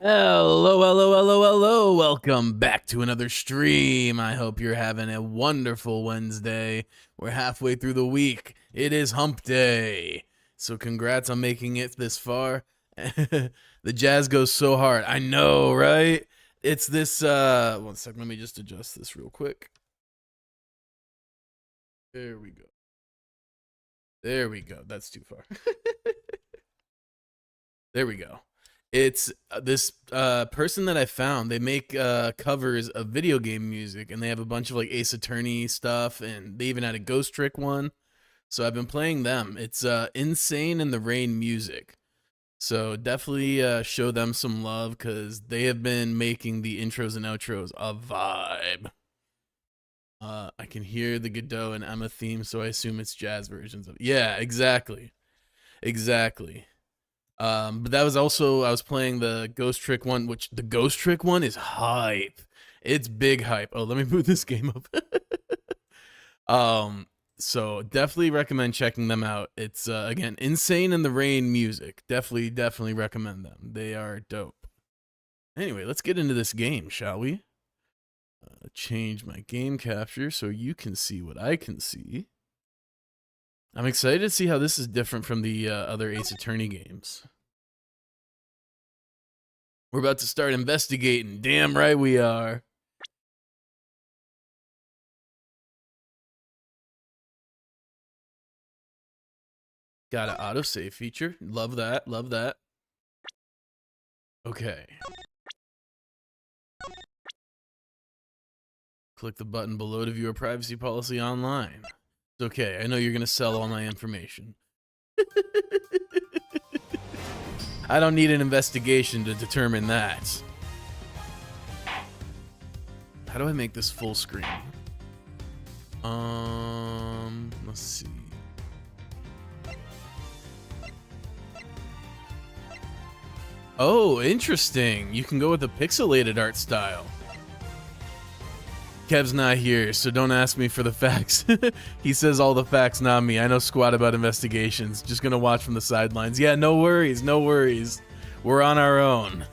Hello, hello, hello, hello. Welcome back to another stream. I hope you're having a wonderful Wednesday. We're halfway through the week. It is hump day. So congrats on making it this far. The jazz goes so hard. I know, right? It's this one sec, let me just adjust this real quick. There we go. There we go. That's too far. There we go. It's this person that I found. They make covers of video game music, and they have a bunch of like Ace Attorney stuff, and they even had a Ghost Trick one. So I've been playing them. It's Insane in the Rain music. So definitely show them some love because they have been making the intros and outros a vibe. I can hear the Godot and Emma theme, so I assume it's jazz versions of it. Yeah, exactly. Exactly. But that was also, I was playing the Ghost Trick one, which the Ghost Trick one is hype. It's big hype. Oh, let me move this game up. So definitely recommend checking them out. It's again, Insane in the Rain music. Definitely recommend them. They are dope. Anyway, let's get into this game, shall we? Change my game capture so you can see what I can see. I'm excited to see how this is different from the other Ace Attorney games. We're about to start investigating. Damn right we are. Got an autosave feature. Love that. Love that. Okay. Click the button below to view a privacy policy online. It's okay. I know you're going to sell all my information. I don't need an investigation to determine that. How do I make this full screen? Let's see. Oh, interesting. You can go with a pixelated art style. Kev's not here, so don't ask me for the facts. He says all the facts, not me. I know squat about investigations. Just gonna watch from the sidelines. Yeah, no worries, no worries. We're on our own.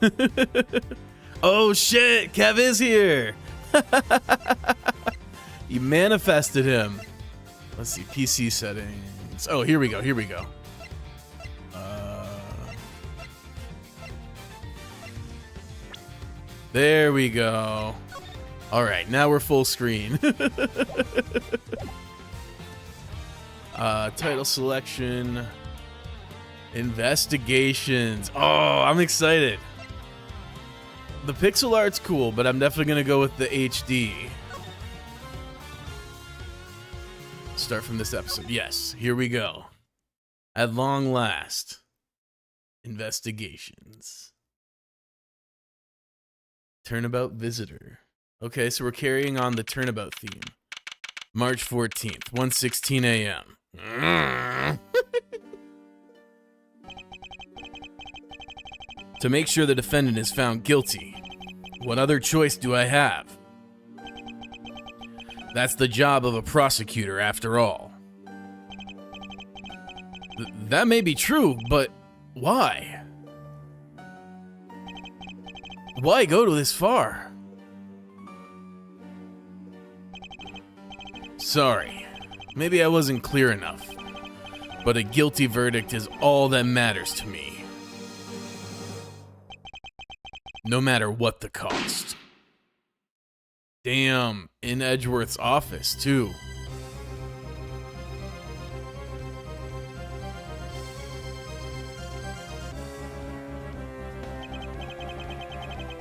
Oh shit, Kev is here. You manifested him. Let's see, PC settings. Oh, here we go, here we go. There we go. All right, now we're full screen. Title selection. Investigations. Oh, I'm excited. The pixel art's cool, but I'm definitely going to go with the HD. Start from this episode. Yes, here we go. At long last. Investigations. Turnabout visitor. Okay, so we're carrying on the turnabout theme. March 14th, 1:16 a.m. To make sure the defendant is found guilty, what other choice do I have? That's the job of a prosecutor, after all. That may be true, but why? Why go to this far? Sorry, maybe I wasn't clear enough, but a guilty verdict is all that matters to me. No matter what the cost. Damn, in Edgeworth's office, too.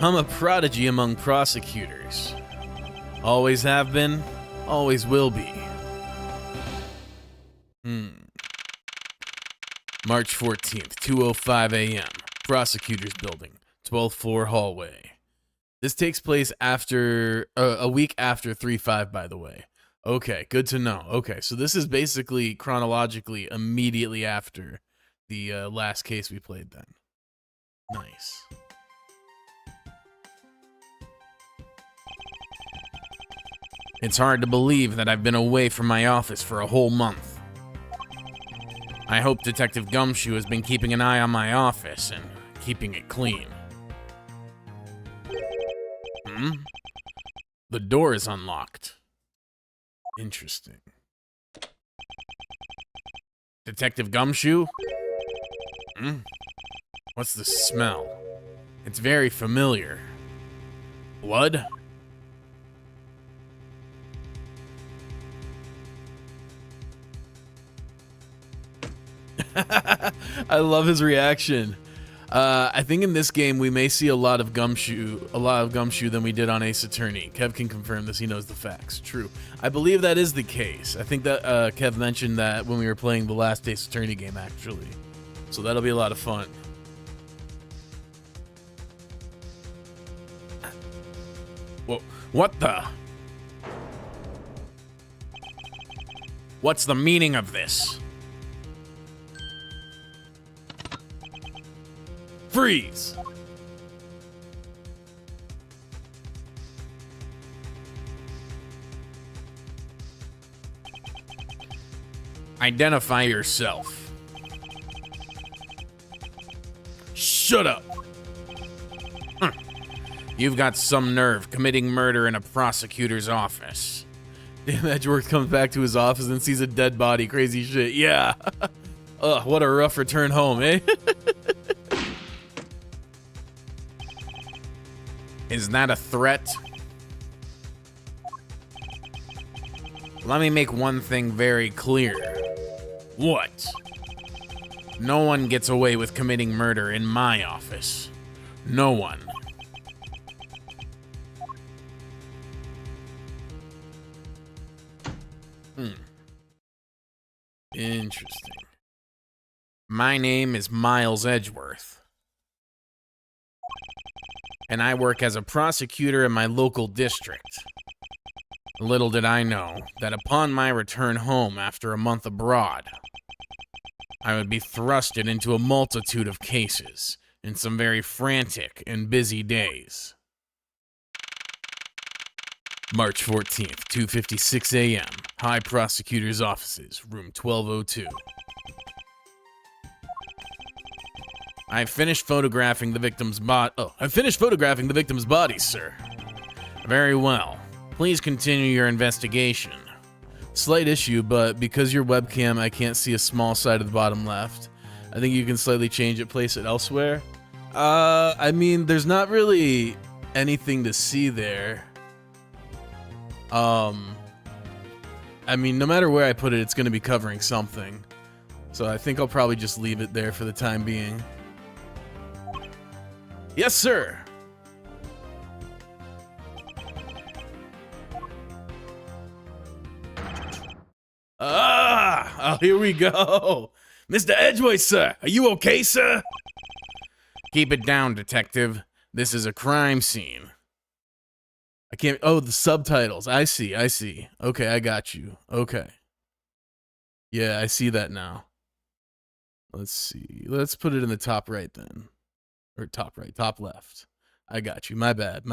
I'm a prodigy among prosecutors. Always have been, always will be. March 14th, 2:05 a.m. Prosecutor's Building, 12th floor hallway. This takes place after, a week after 3-5, by the way. Okay, good to know. Okay, so this is basically chronologically immediately after the last case we played then. Nice. It's hard to believe that I've been away from my office for a whole month. I hope Detective Gumshoe has been keeping an eye on my office and keeping it clean. The door is unlocked. Interesting. Detective Gumshoe? What's the smell? It's very familiar. Blood? I love his reaction. I think in this game we may see a lot of Gumshoe than we did on Ace Attorney. Kev can confirm this, he knows the facts. True. I believe that is the case. I think that Kev mentioned that when we were playing the last Ace Attorney game, actually. So that'll be a lot of fun. Whoa, what the? What's the meaning of this? Freeze! Identify yourself. Shut up! You've got some nerve committing murder in a prosecutor's office. Damn, Edgeworth comes back to his office and sees a dead body. Crazy shit. Yeah. Ugh, what a rough return home, eh? Is that a threat? Let me make one thing very clear. What? No one gets away with committing murder in my office. No one. Interesting. My name is Miles Edgeworth, and I work as a prosecutor in my local district. Little did I know that upon my return home after a month abroad, I would be thrusted into a multitude of cases in some very frantic and busy days. March 14th, 2:56 a.m., High Prosecutor's Offices, room 1202. I've finished photographing the victim's body, sir. Very well. Please continue your investigation. Slight issue, but because your webcam, I can't see a small side of the bottom left. I think you can slightly change it, place it elsewhere. I mean, there's not really anything to see there. I mean, no matter where I put it, it's going to be covering something. So I think I'll probably just leave it there for the time being. Yes, sir. Oh, here we go. Mr. Edgeworth, sir. Are you okay, sir? Keep it down, detective. This is a crime scene. I can't. Oh, the subtitles. I see. Okay, I got you. Okay. Yeah, I see that now. Let's see. Let's put it in the top right then. Or top right, top left. I got you. My bad.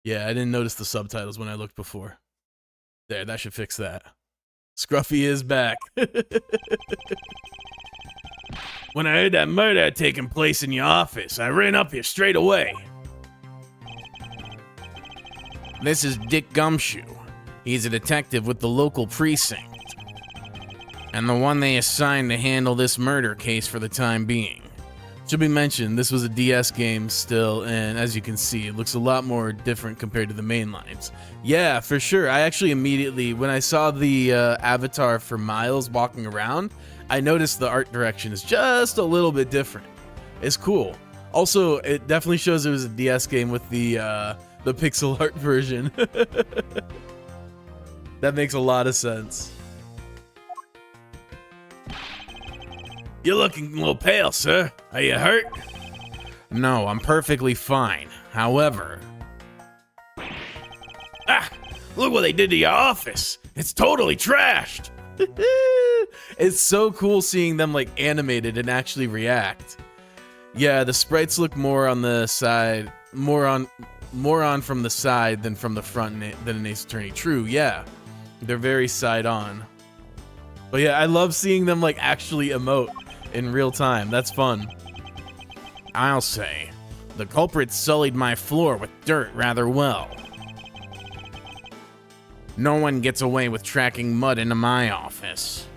Yeah, I didn't notice the subtitles when I looked before. There, that should fix that. Scruffy is back. When I heard that murder had taken place in your office, I ran up here straight away. This is Dick Gumshoe. He's a detective with the local precinct, and the one they assigned to handle this murder case for the time being. Should be mentioned, this was a DS game still, and as you can see, it looks a lot more different compared to the main lines. Yeah, for sure. I actually immediately, when I saw the avatar for Miles walking around, I noticed the art direction is just a little bit different. It's cool. Also, it definitely shows it was a DS game with the pixel art version. That makes a lot of sense. You're looking a little pale, sir. Are you hurt? No, I'm perfectly fine. However... look what they did to your office. It's totally trashed. It's so cool seeing them like animated and actually react. Yeah, the sprites look more on the side, more on from the side than from the front than in Ace Attorney. True, yeah. They're very side on. But yeah, I love seeing them like actually emote in real time. That's fun. I'll say, The culprit sullied my floor with dirt rather well. No one gets away with tracking mud into my office.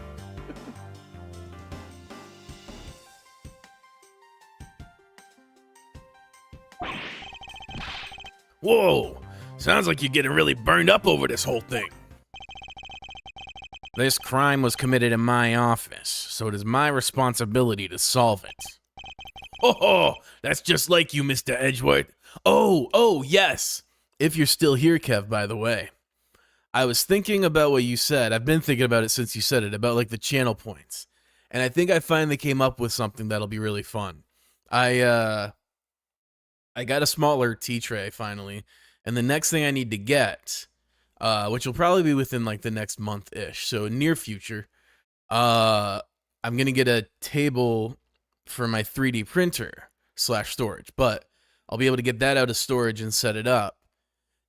Whoa! Sounds like you're getting really burned up over this whole thing. This crime was committed in my office, so it is my responsibility to solve it. Oh, that's just like you, Mr. Edgeworth. Oh, yes. If you're still here, Kev, by the way. I was thinking about what you said. I've been thinking about it since you said it, about like the channel points. And I think I finally came up with something that'll be really fun. I got a smaller tea tray finally, and the next thing I need to get, which will probably be within like the next month-ish, so near future, I'm gonna get a table for my 3D printer / storage, but I'll be able to get that out of storage and set it up.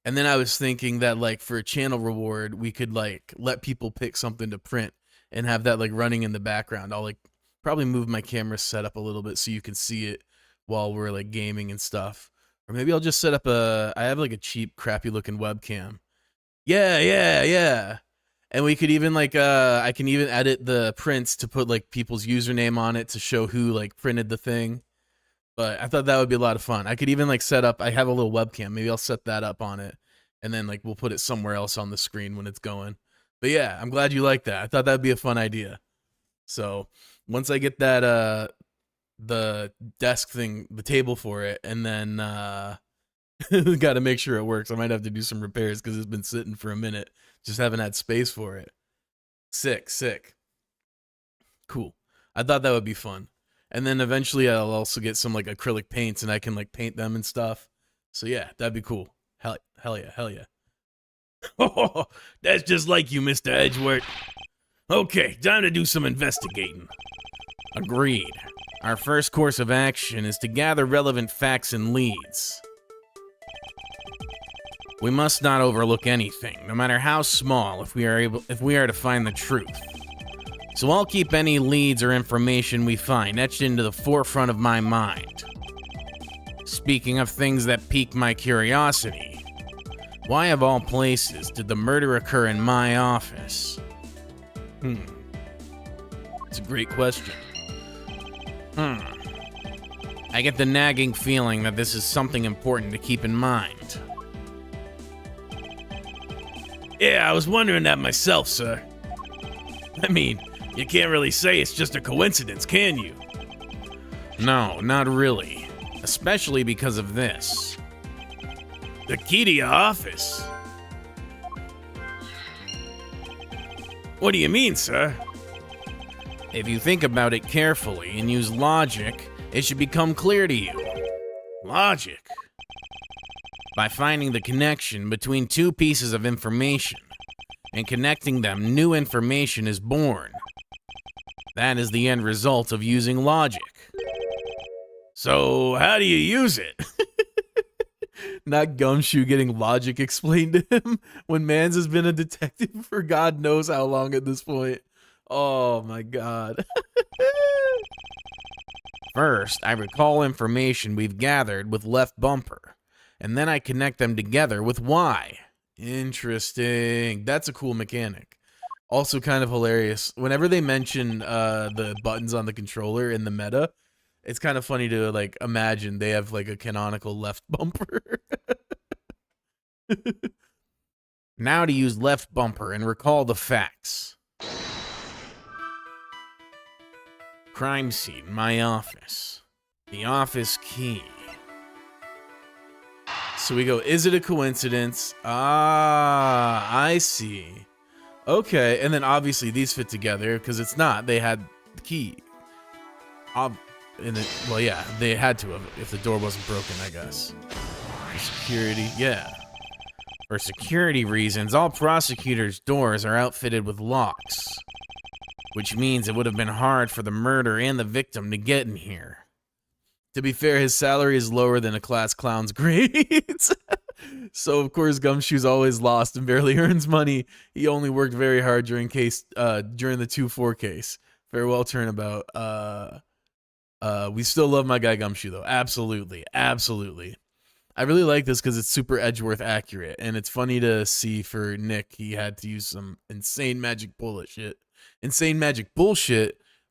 And then I was thinking that like for a channel reward, we could like let people pick something to print and have that like running in the background. I'll like probably move my camera setup a little bit so you can see it while we're like gaming and stuff. Or maybe I'll just set up I have like a cheap crappy looking webcam. Yeah. And we could even like I can even edit the prints to put like people's username on it to show who like printed the thing. But I thought that would be a lot of fun. I could even like set up, I have a little webcam. Maybe I'll set that up on it. And then like we'll put it somewhere else on the screen when it's going. But yeah, I'm glad you like that. I thought that'd be a fun idea. So once I get that the desk thing, the table for it, and then got to make sure it works. I might have to do some repairs because it's been sitting for a minute. Just haven't had space for it. Sick. Cool. I thought that would be fun. And then eventually I'll also get some like acrylic paints and I can like paint them and stuff. So yeah, that'd be cool. Hell yeah. Oh, that's just like you, Mr. Edgeworth. Okay, time to do some investigating. Agreed. Our first course of action is to gather relevant facts and leads. We must not overlook anything, no matter how small, if we are to find the truth. So I'll keep any leads or information we find etched into the forefront of my mind. Speaking of things that pique my curiosity, why of all places did the murder occur in my office? It's a great question. I get the nagging feeling that this is something important to keep in mind. Yeah, I was wondering that myself, sir. I mean, you can't really say it's just a coincidence, can you? No, not really. Especially because of this. The key to your office? What do you mean, sir? If you think about it carefully and use logic, it should become clear to you. Logic? By finding the connection between two pieces of information and connecting them, new information is born. That is the end result of using logic. So, how do you use it? Not Gumshoe getting logic explained to him when Mans has been a detective for God knows how long at this point. Oh my God. First, I recall information we've gathered with left bumper, and then I connect them together with Y. Interesting. That's a cool mechanic. Also kind of hilarious. Whenever they mention the buttons on the controller in the meta, it's kind of funny to like imagine they have like a canonical left bumper. Now to use left bumper and recall the facts. Crime scene, my office. The office key. So we go, is it a coincidence? Ah, I see. Okay, and then obviously these fit together because it's not. They had the key. Well, yeah, they had to have if the door wasn't broken, I guess. For security, yeah. For security reasons, all prosecutors' doors are outfitted with locks, which means it would have been hard for the murderer and the victim to get in here. To be fair, his salary is lower than a class clown's grades. So, of course, Gumshoe's always lost and barely earns money. He only worked very hard during the 2-4 case. Farewell Turnabout. We still love my guy Gumshoe though. Absolutely, absolutely. I really like this because it's super Edgeworth accurate, and it's funny to see for Nick. He had to use some insane magic bullshit,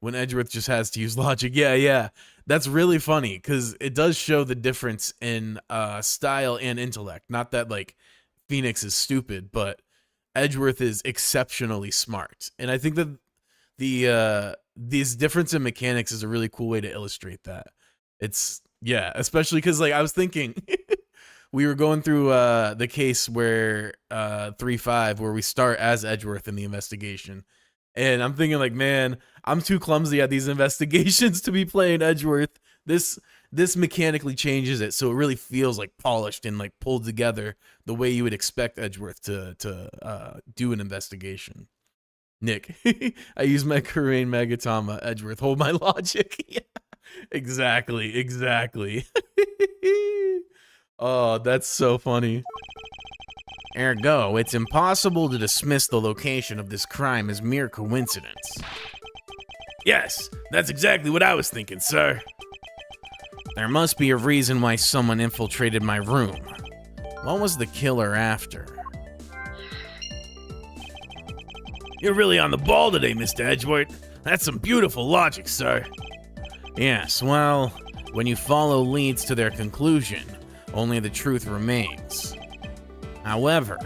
when Edgeworth just has to use logic. Yeah, that's really funny because it does show the difference in style and intellect. Not that like Phoenix is stupid, but Edgeworth is exceptionally smart, and I think that these difference in mechanics is a really cool way to illustrate that. It's especially because like I was thinking we were going through the case where 3-5 where we start as Edgeworth in the investigation, and I'm thinking like, man, I'm too clumsy at these investigations to be playing Edgeworth. This mechanically changes it so it really feels like polished and like pulled together the way you would expect Edgeworth to do an investigation. Nick, I use my Korean Magatama. Edgeworth, hold my logic. Yeah, exactly. Oh, that's so funny. Ergo, it's impossible to dismiss the location of this crime as mere coincidence. Yes, that's exactly what I was thinking, sir. There must be a reason why someone infiltrated my room. What was the killer after? You're really on the ball today, Mr. Edgeworth. That's some beautiful logic, sir. Yes, well, when you follow leads to their conclusion, only the truth remains. However,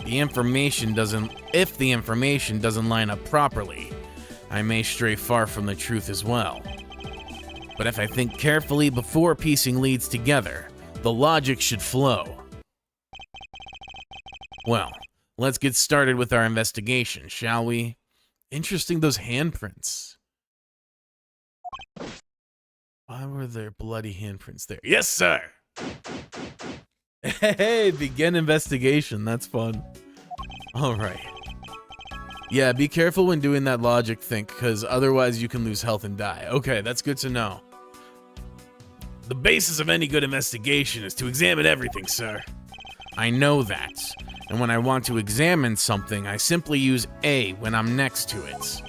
if the information doesn't line up properly, I may stray far from the truth as well. But if I think carefully before piecing leads together, the logic should flow. Well, let's get started with our investigation, shall we? Interesting, those handprints. Why were there bloody handprints there? Yes, sir! Hey, begin investigation. That's fun. All right. Yeah, be careful when doing that logic think, because otherwise you can lose health and die. Okay, that's good to know. The basis of any good investigation is to examine everything, sir. I know that. And when I want to examine something, I simply use A when I'm next to it.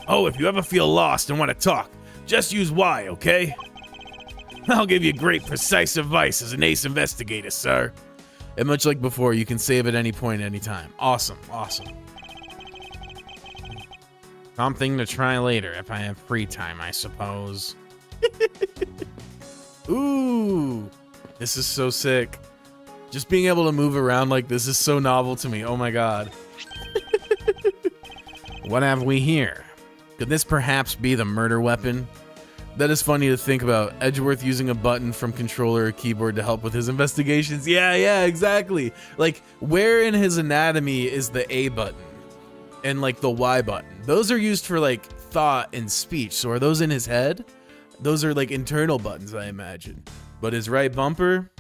Oh, if you ever feel lost and want to talk, just use Y, okay? I'll give you great, precise advice as an ace investigator, sir. And much like before, you can save at any point, anytime. Awesome. Something to try later if I have free time, I suppose. Ooh, this is so sick. Just being able to move around like this is so novel to me. Oh my god. What have we here? Could this perhaps be the murder weapon? That is funny to think about. Edgeworth using a button from controller or keyboard to help with his investigations. Yeah, exactly. Like, where in his anatomy is the A button? And like the Y button? Those are used for like thought and speech. So are those in his head? Those are like internal buttons, I imagine. But his right bumper?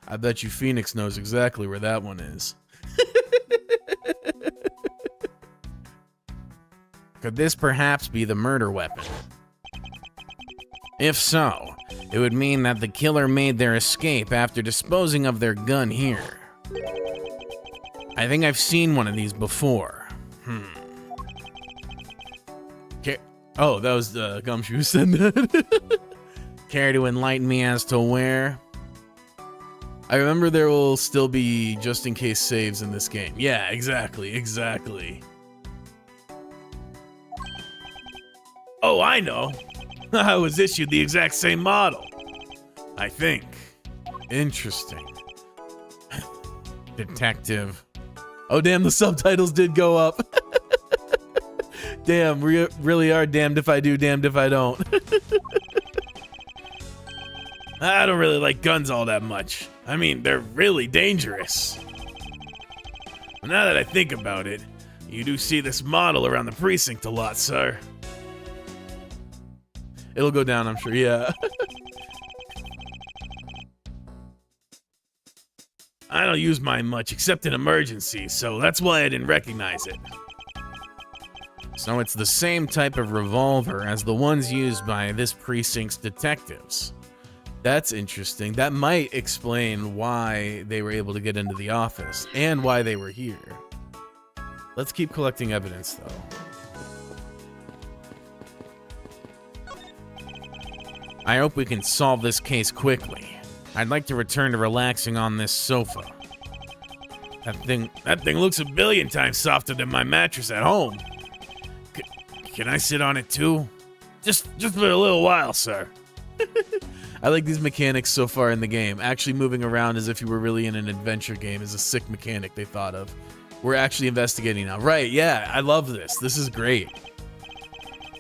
I bet you Phoenix knows exactly where that one is. Could this perhaps be the murder weapon? If so, it would mean that the killer made their escape after disposing of their gun here. I think I've seen one of these before. Oh, that was Gumshoe who said that. Care to enlighten me as to where? I remember there will still be just in case saves in this game. Yeah, exactly. Oh, I know. I was issued the exact same model. I think. Interesting. Detective. Oh, damn, the subtitles did go up. Damn, we really are damned if I do, damned if I don't. I don't really like guns all that much. I mean, they're really dangerous. Now that I think about it, you do see this model around the precinct a lot, sir. It'll go down, I'm sure, yeah. I don't use mine much except in emergencies, so that's why I didn't recognize it. So it's the same type of revolver as the ones used by this precinct's detectives. That's interesting. That might explain why they were able to get into the office and why they were here. Let's keep collecting evidence, though. I hope we can solve this case quickly. I'd like to return to relaxing on this sofa. That thing looks a billion times softer than my mattress at home. Can I sit on it too? Just for a little while, sir. I like these mechanics so far in the game. Actually moving around as if you were really in an adventure game is a sick mechanic they thought of. We're actually investigating now. Right, yeah, I love this. This is great.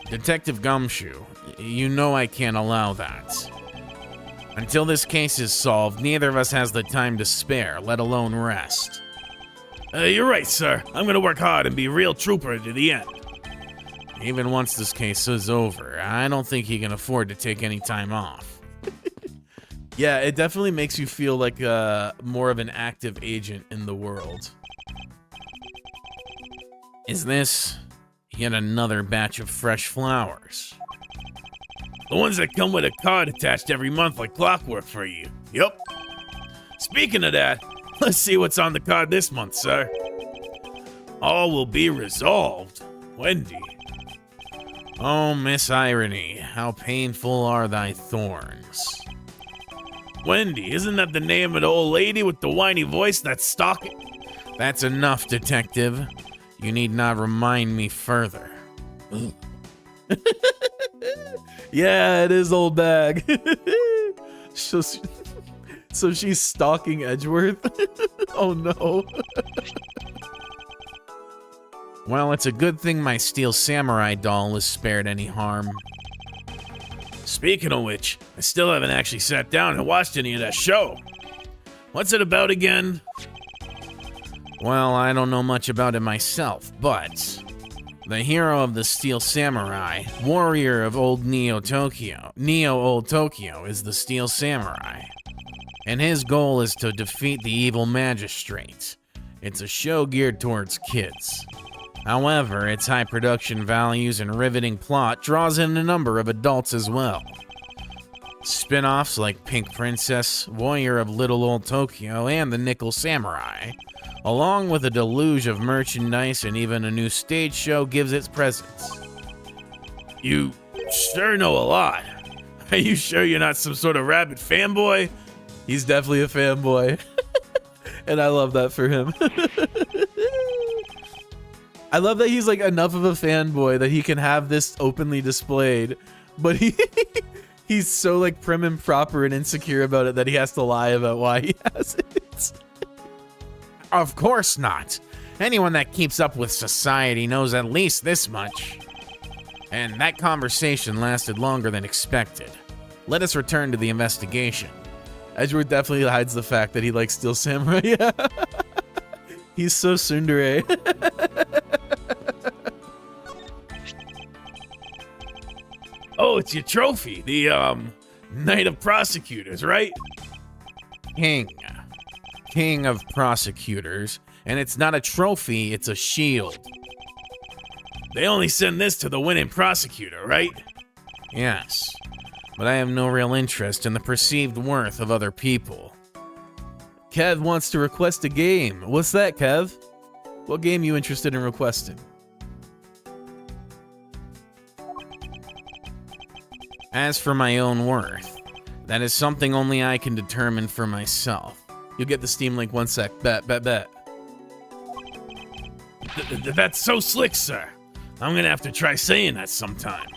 Detective Gumshoe, you know I can't allow that. Until this case is solved, neither of us has the time to spare, let alone rest. You're right, sir. I'm gonna work hard and be a real trooper to the end. Even once this case is over, I don't think he can afford to take any time off. Yeah, it definitely makes you feel like more of an active agent in the world. Is this yet another batch of fresh flowers? The ones that come with a card attached every month like clockwork for you. Yup. Speaking of that, let's see what's on the card this month, sir. All will be resolved. Wendy. Oh, Miss Irony, how painful are thy thorns. Wendy, isn't that the name of the old lady with the whiny voice that's stalking? That's enough, detective. You need not remind me further. Yeah, it is old bag. So she's stalking Edgeworth? Oh no. Well, it's a good thing my Steel Samurai doll is spared any harm. Speaking of which, I still haven't actually sat down and watched any of that show. What's it about again? Well, I don't know much about it myself, but the hero of the Steel Samurai, warrior of old Neo Old Tokyo is the Steel Samurai. And his goal is to defeat the evil magistrate. It's a show geared towards kids. However, its high production values and riveting plot draws in a number of adults as well. Spin-offs like Pink Princess, Warrior of Little Old Tokyo, and the Nickel Samurai, along with a deluge of merchandise and even a new stage show gives its presence. You sure know a lot. Are you sure you're not some sort of rabid fanboy? He's definitely a fanboy. And I love that for him. I love that he's like enough of a fanboy that he can have this openly displayed, but he's so like prim and proper and insecure about it that he has to lie about why he has it. Of course not. Anyone that keeps up with society knows at least this much. And that conversation lasted longer than expected. Let us return to the investigation. Edgeworth definitely hides the fact that he likes Steel Samurai. Yeah. He's so tsundere. Oh, it's your trophy. The, Knight of Prosecutors, right? King of Prosecutors. And it's not a trophy, it's a shield. They only send this to the winning prosecutor, right? Yes. But I have no real interest in the perceived worth of other people. Kev wants to request a game. What's that, Kev? What game you interested in requesting? As for my own worth, that is something only I can determine for myself. You'll get the Steam link 1 sec. Bet. That's so slick, sir. I'm gonna have to try saying that sometime.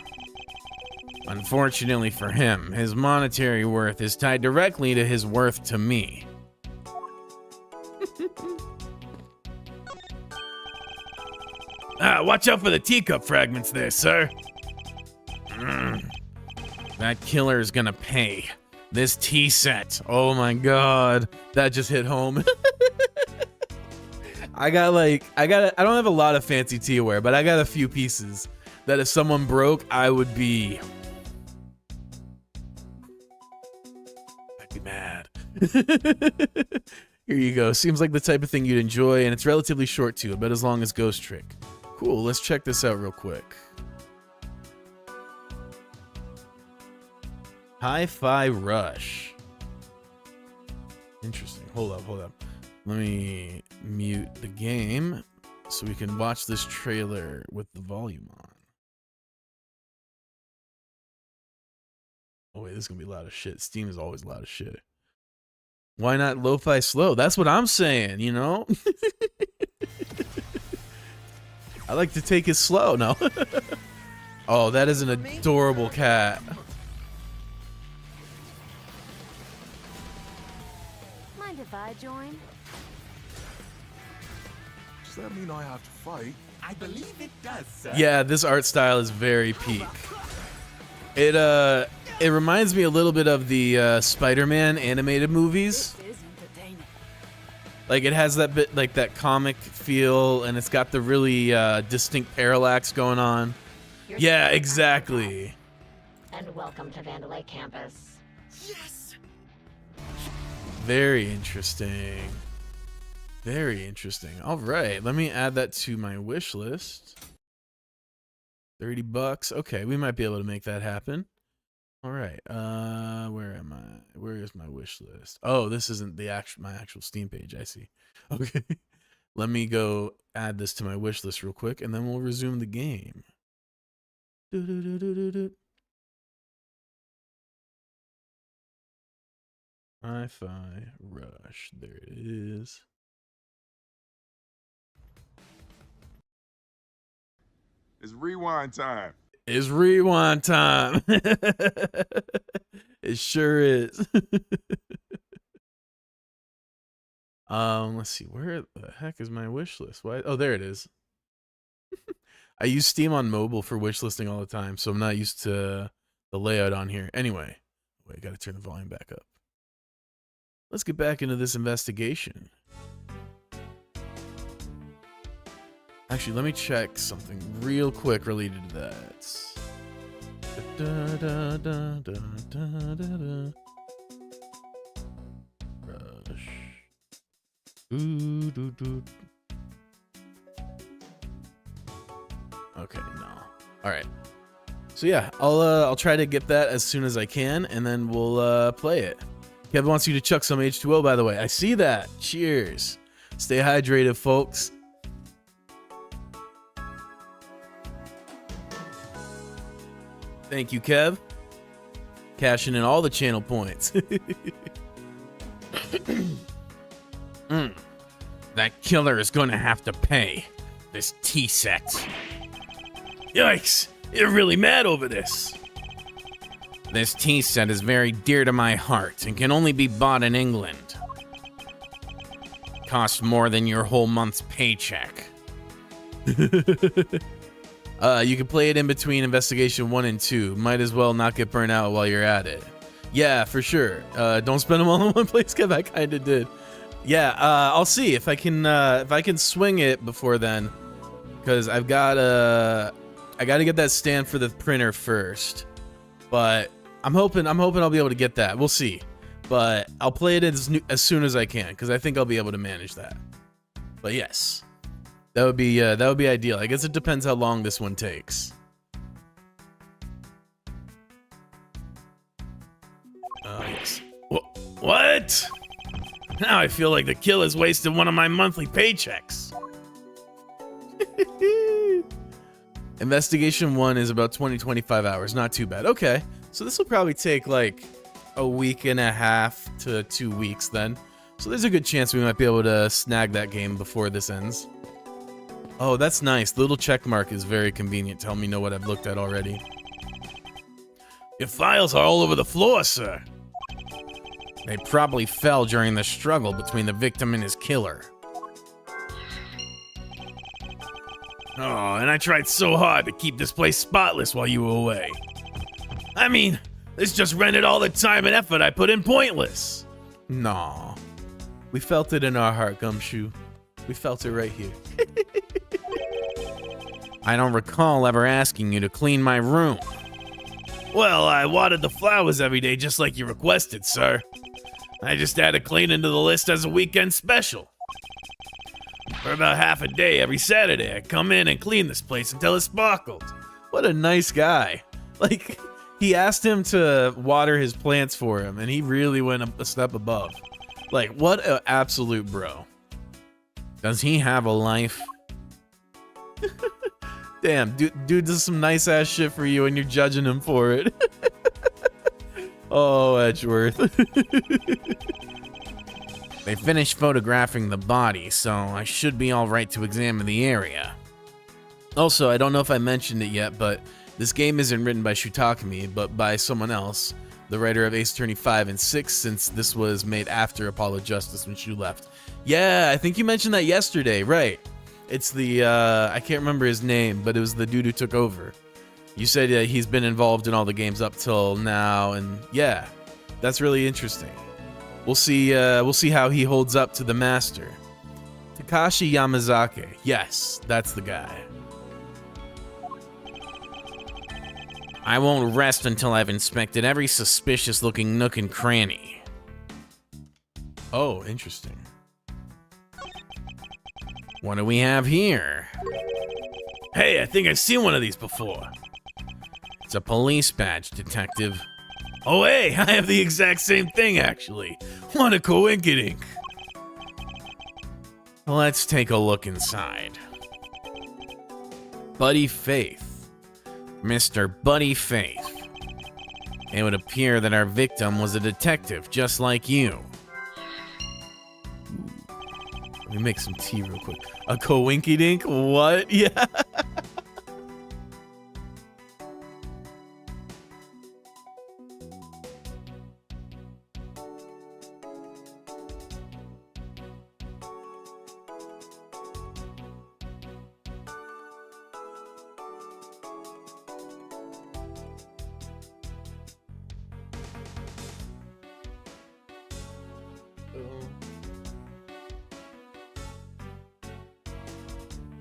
Unfortunately for him, his monetary worth is tied directly to his worth to me. Watch out for the teacup fragments there, sir. That killer is gonna pay. This tea set. Oh my god. That just hit home. I don't have a lot of fancy teaware, but I got a few pieces that if someone broke, I'd be mad. Here you go. Seems like the type of thing you'd enjoy, and it's relatively short too, about as long as Ghost Trick. Cool, let's check this out real quick. Hi-Fi Rush. Interesting. Hold up. Let me mute the game so we can watch this trailer with the volume on. Oh wait, this is gonna be loud as shit. Steam is always loud as shit. Why not lo-fi slow? That's what I'm saying, you know? I like to take it slow. No. Oh, that is an adorable cat. Mind if I join? Does that mean I have to fight? I believe it does, sir. Yeah, this art style is very peak. It reminds me a little bit of the Spider-Man animated movies. This is entertaining. Like it has that bit, like that comic feel, and it's got the really distinct parallax going on. Yeah, exactly. And welcome to Vandalay campus. Yes! Very interesting. Very interesting. All right, let me add that to my wish list. $30. Okay, we might be able to make that happen. All right. Where am I? Where is my wish list? Oh, this isn't the my actual Steam page. I see. Okay. Let me go add this to my wish list real quick, and then we'll resume the game. Hi-Fi Rush. There it is. It's rewind time. It's rewind time. It sure is. Let's see. Where the heck is my wish list? Why? Oh, there it is. I use Steam on mobile for wish listing all the time, so I'm not used to the layout on here. Anyway, wait, I gotta turn the volume back up. Let's get back into this investigation. Actually, let me check something real quick related to that. Rush. Okay, no. All right. So yeah, I'll try to get that as soon as I can, and then we'll play it. Kevin wants you to chuck some H2O, by the way. I see that. Cheers. Stay hydrated, folks. Thank you, Kev. Cashing in all the channel points. That killer is gonna have to pay. This tea set. Yikes! You're really mad over this. This tea set is very dear to my heart and can only be bought in England. Costs more than your whole month's paycheck. You can play it in between Investigation 1 and 2. Might as well not get burnt out while you're at it. Yeah, for sure. Don't spend them all in one place, Kev. I kind of did. Yeah, I'll see if I can swing it before then, because I gotta get that stand for the printer first. But I'm hoping I'll be able to get that. We'll see. But I'll play it as soon as I can, because I think I'll be able to manage that. But yes. That would be ideal. I guess it depends how long this one takes. Yes. What? Now I feel like the killer's wasted one of my monthly paychecks. Investigation 1 is about 20-25 hours. Not too bad. Okay. So this will probably take like a week and a half to 2 weeks then. So there's a good chance we might be able to snag that game before this ends. Oh, that's nice. The little check mark is very convenient to help me know what I've looked at already. Your files are all over the floor, sir. They probably fell during the struggle between the victim and his killer. Oh, and I tried so hard to keep this place spotless while you were away. I mean, this just rendered all the time and effort I put in pointless. Nah. We felt it in our heart, Gumshoe. We felt it right here. I don't recall ever asking you to clean my room. Well, I watered the flowers every day just like you requested, sir. I just added cleaning to the list as a weekend special. For about half a day every Saturday, I come in and clean this place until it sparkled. What a nice guy. Like, he asked him to water his plants for him, and he really went a step above. Like, what an absolute bro. Does he have a life? Damn, dude does some nice ass shit for you and you're judging him for it. Oh, Edgeworth. They finished photographing the body, so I should be alright to examine the area. Also, I don't know if I mentioned it yet, but this game isn't written by Shutakami, but by someone else, the writer of Ace Attorney 5 and 6, since this was made after Apollo Justice when Shu left. Yeah, I think you mentioned that yesterday, right? It's the, I can't remember his name, but it was the dude who took over. You said he's been involved in all the games up till now, and yeah, that's really interesting. We'll see how he holds up to the master. Takashi Yamazaki. Yes, that's the guy. I won't rest until I've inspected every suspicious-looking nook and cranny. Oh, interesting. What do we have here? Hey, I think I've seen one of these before. It's a police badge, detective. Oh, hey, I have the exact same thing, actually. What a coinkydink. Let's take a look inside. Buddy Faith. Mr. Buddy Faith. It would appear that our victim was a detective just like you. Let me make some tea real quick. A coinkydink? What? Yeah.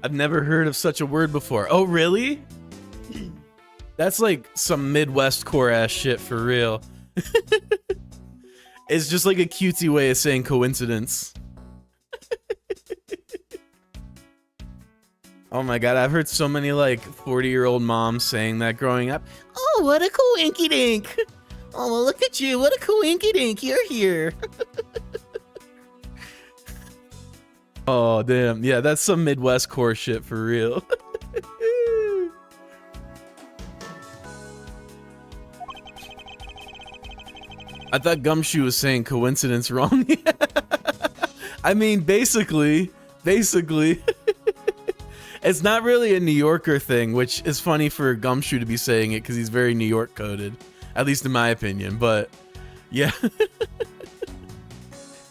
I've never heard of such a word before. Oh, really? That's like some Midwest core ass shit for real. It's just like a cutesy way of saying coincidence. Oh my god, I've heard so many like 40-year-old moms saying that growing up. Oh, what a coinkydink. Oh, well, look at you. What a coinkydink. You're here. Oh, damn. Yeah, that's some Midwest core shit for real. I thought Gumshoe was saying coincidence wrong. I mean, basically. It's not really a New Yorker thing, which is funny for Gumshoe to be saying it because he's very New York coded. At least in my opinion, but yeah.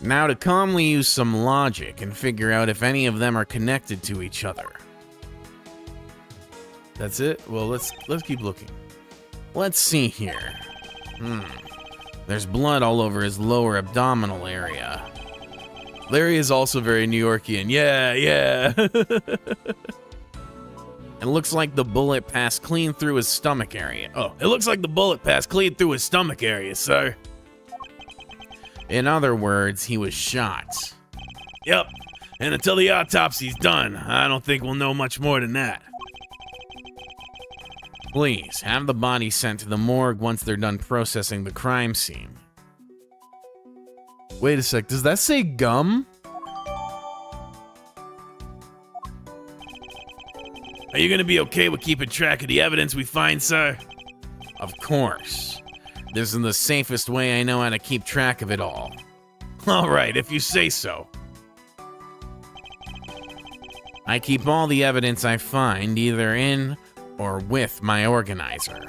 Now to calmly use some logic and figure out if any of them are connected to each other. That's it? Well, let's keep looking. Let's see here. There's blood all over his lower abdominal area. Larry is also very New Yorkian. Yeah. It looks like the bullet passed clean through his stomach area. Oh, it looks like the bullet passed clean through his stomach area, sir. In other words, he was shot. Yep, and until the autopsy's done, I don't think we'll know much more than that. Please, have the body sent to the morgue once they're done processing the crime scene. Wait a sec, does that say gum? Are you gonna be okay with keeping track of the evidence we find, sir? Of course. This is the safest way I know how to keep track of it all. All right, if you say so. I keep all the evidence I find either in or with my organizer.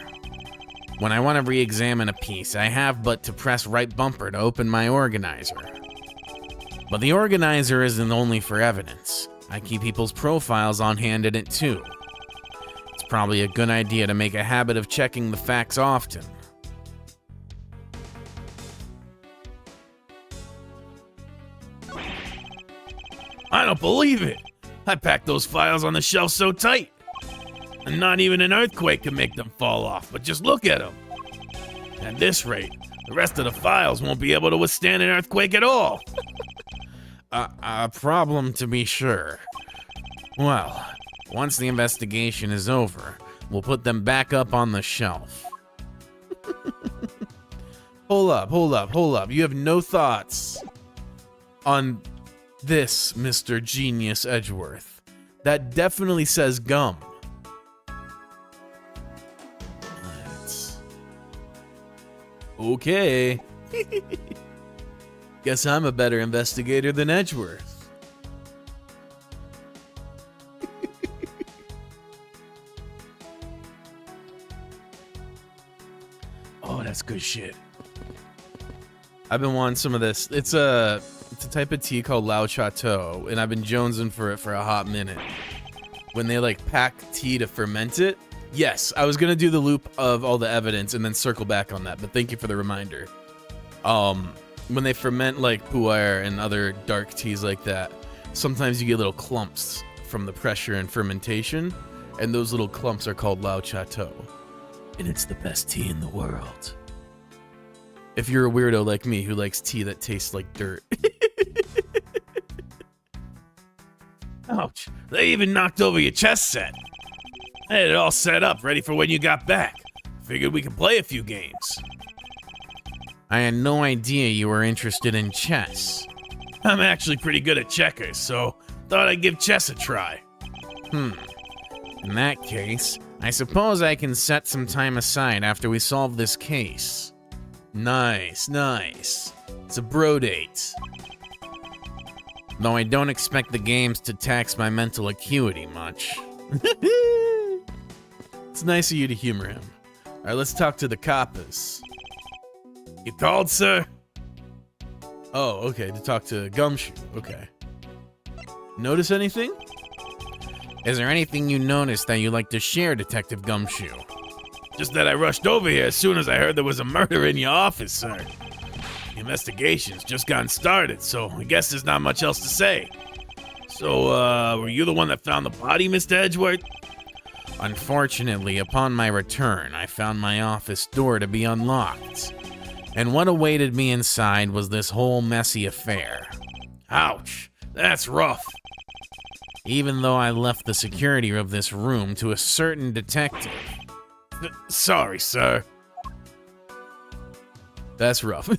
When I want to re-examine a piece, I have but to press right bumper to open my organizer. But the organizer isn't only for evidence. I keep people's profiles on hand in it too. It's probably a good idea to make a habit of checking the facts often. I don't believe it. I packed those files on the shelf so tight. And not even an earthquake can make them fall off, but just look at them. At this rate, the rest of the files won't be able to withstand an earthquake at all. A problem to be sure. Well, once the investigation is over, we'll put them back up on the shelf. Hold up. You have no thoughts on this, Mr. Genius Edgeworth. That definitely says gum. Okay. Guess I'm a better investigator than Edgeworth. Oh, that's good shit. I've been wanting some of this. It's a type of tea called Lao Chateau, and I've been jonesing for it for a hot minute. When they like pack tea to ferment it. Yes, I was gonna do the loop of all the evidence and then circle back on that, but thank you for the reminder. When they ferment like pu'er and other dark teas like that, sometimes you get little clumps from the pressure and fermentation, and those little clumps are called Lao Chateau. And it's the best tea in the world. If you're a weirdo like me who likes tea that tastes like dirt. Ouch. They even knocked over your chess set. I had it all set up, ready for when you got back. Figured we could play a few games. I had no idea you were interested in chess. I'm actually pretty good at checkers, so thought I'd give chess a try. In that case, I suppose I can set some time aside after we solve this case. Nice, nice. It's a bro date. Though I don't expect the games to tax my mental acuity much. It's nice of you to humor him. Alright, let's talk to the coppers. You called, sir? Oh, okay, to talk to Gumshoe. Okay. Notice anything? Is there anything you noticed that you'd like to share, Detective Gumshoe? Just that I rushed over here as soon as I heard there was a murder in your office, sir. The investigation's just gotten started, so I guess there's not much else to say. So, were you the one that found the body, Mr. Edgeworth? Unfortunately, upon my return, I found my office door to be unlocked. And what awaited me inside was this whole messy affair. Ouch, that's rough. Even though I left the security of this room to a certain detective. Sorry, sir. That's rough.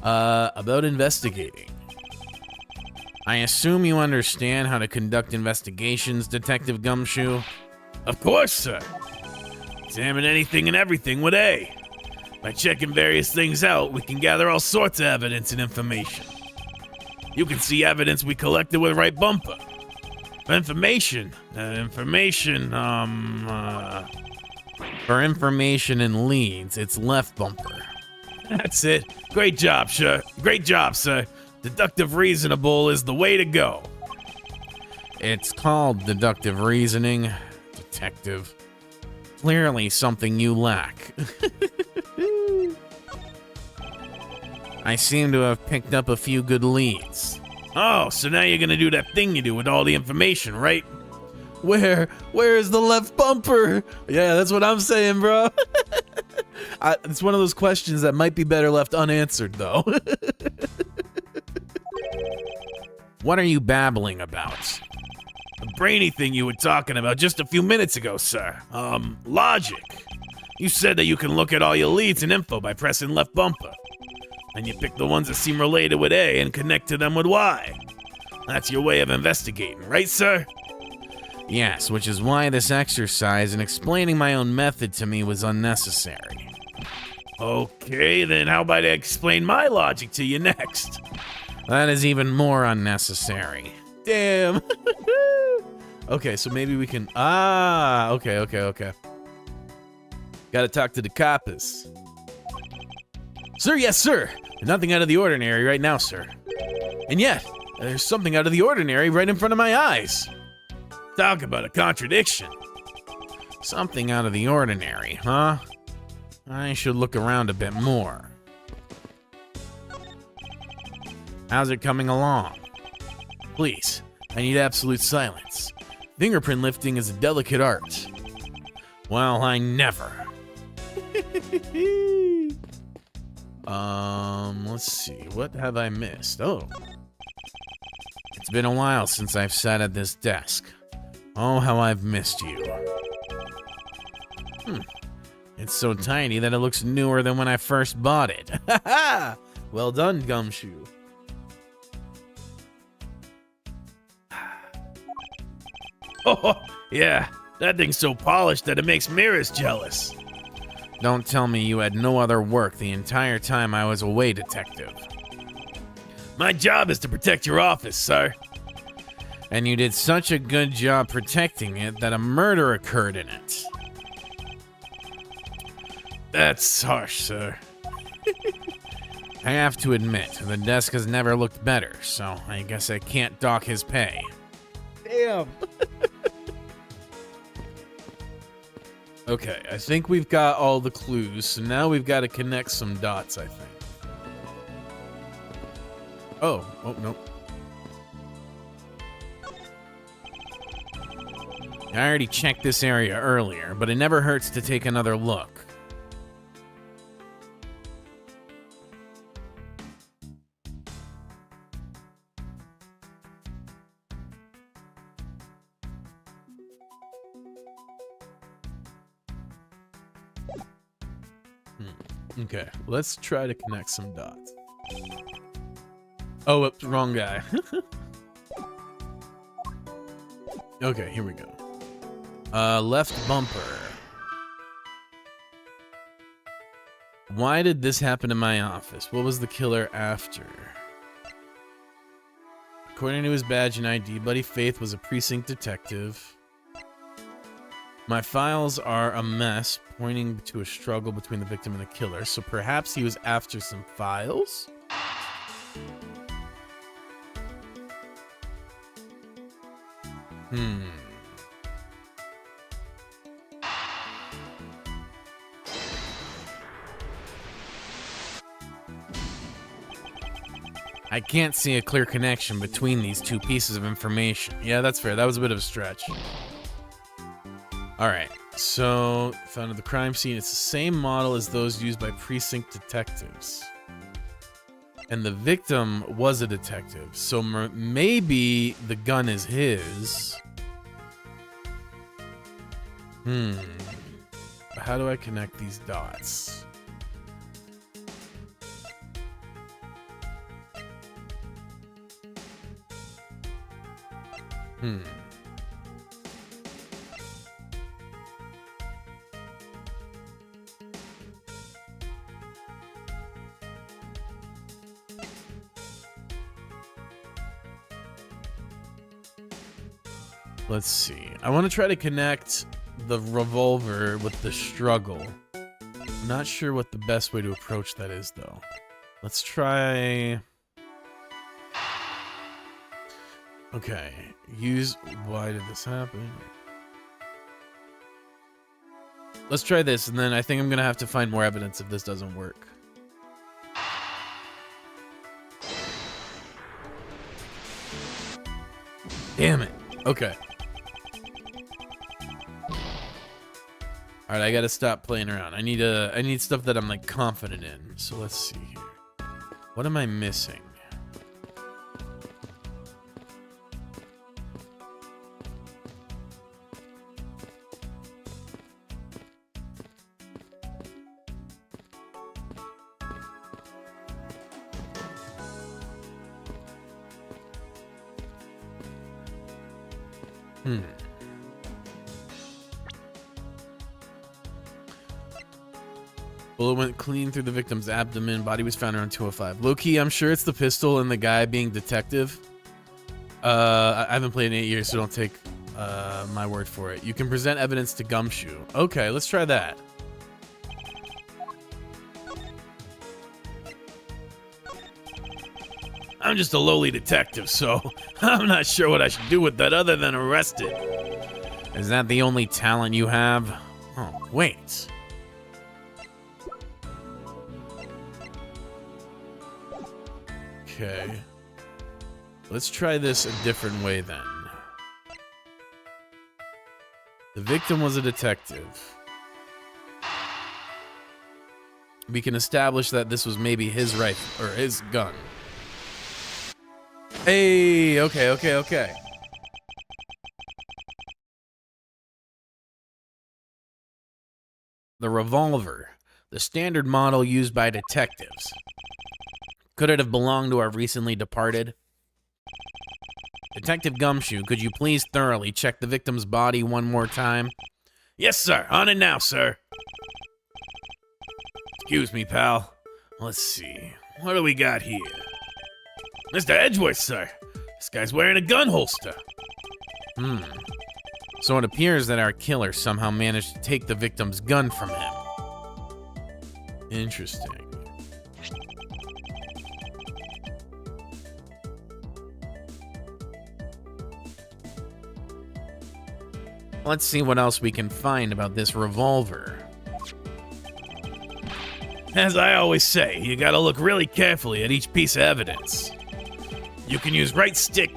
About investigating. I assume you understand how to conduct investigations, Detective Gumshoe? Of course, sir. Examine anything and everything with A. By checking various things out, we can gather all sorts of evidence and information. You can see evidence we collected with right bumper. For information and leads, it's left bumper. That's it. Great job, sir. Great job, sir. Deductive reasonable is the way to go. It's called deductive reasoning, Detective. Clearly something you lack. I seem to have picked up a few good leads. Oh, so now you're gonna do that thing you do with all the information, right? Where is the left bumper? Yeah, that's what I'm saying, bro. It's one of those questions that might be better left unanswered, though. What are you babbling about? The brainy thing you were talking about just a few minutes ago, sir. Logic. You said that you can look at all your leads and info by pressing left bumper. And you pick the ones that seem related with A and connect to them with Y. That's your way of investigating, right, sir? Yes, which is why this exercise in explaining my own method to me was unnecessary. Okay, then how about I explain my logic to you next? That is even more unnecessary. Damn. Okay, so maybe we can... okay. Gotta talk to the coppers. Sir, yes, sir. Nothing out of the ordinary right now, sir. And yet, there's something out of the ordinary right in front of my eyes. Talk about a contradiction. Something out of the ordinary, huh? I should look around a bit more. How's it coming along? Please, I need absolute silence. Fingerprint lifting is a delicate art. Well, I never. Let's see. What have I missed? Oh. It's been a while since I've sat at this desk. Oh, how I've missed you. It's so tiny that it looks newer than when I first bought it. Well done, Gumshoe. Oh, yeah. That thing's so polished that it makes mirrors jealous. Don't tell me you had no other work the entire time I was away, Detective. My job is to protect your office, sir. And you did such a good job protecting it that a murder occurred in it. That's harsh, sir. I have to admit, the desk has never looked better, so I guess I can't dock his pay. Damn. Okay, I think we've got all the clues, so now we've got to connect some dots, I think. Oh, nope. I already checked this area earlier, but it never hurts to take another look. Okay, let's try to connect some dots. Oh, whoops, wrong guy. Okay, here we go. Left bumper. Why did this happen in my office? What was the killer after? According to his badge and ID, Buddy Faith was a precinct detective. My files are a mess, pointing to a struggle between the victim and the killer, so perhaps he was after some files? I can't see a clear connection between these two pieces of information. Yeah, that's fair. That was a bit of a stretch. Alright, so found at the crime scene. It's the same model as those used by precinct detectives. And the victim was a detective, so maybe the gun is his. How do I connect these dots? Let's see. I want to try to connect the revolver with the struggle. I'm not sure what the best way to approach that is, though. Let's try... Okay. Why did this happen? Let's try this, and then I think I'm going to have to find more evidence if this doesn't work. Damn it. Okay. Alright, I gotta stop playing around. I need stuff that I'm like confident in. So let's see here. What am I missing? Bullet went clean through the victim's abdomen. Body was found around 2:05. Low-key, I'm sure it's the pistol and the guy being detective. I haven't played in 8 years, so don't take my word for it. You can present evidence to Gumshoe. Okay, let's try that. I'm just a lowly detective, so I'm not sure what I should do with that other than arrest it. Is that the only talent you have? Oh, wait. Okay. Let's try this a different way then. The victim was a detective. We can establish that this was maybe his rifle or his gun. Hey, okay. The revolver, the standard model used by detectives. Could it have belonged to our recently departed? Detective Gumshoe, could you please thoroughly check the victim's body one more time? Yes, sir. On it now, sir. Excuse me, pal. Let's see. What do we got here? Mr. Edgeworth, sir. This guy's wearing a gun holster. So it appears that our killer somehow managed to take the victim's gun from him. Interesting. Let's see what else we can find about this revolver. As I always say, you gotta look really carefully at each piece of evidence. You can use right stick.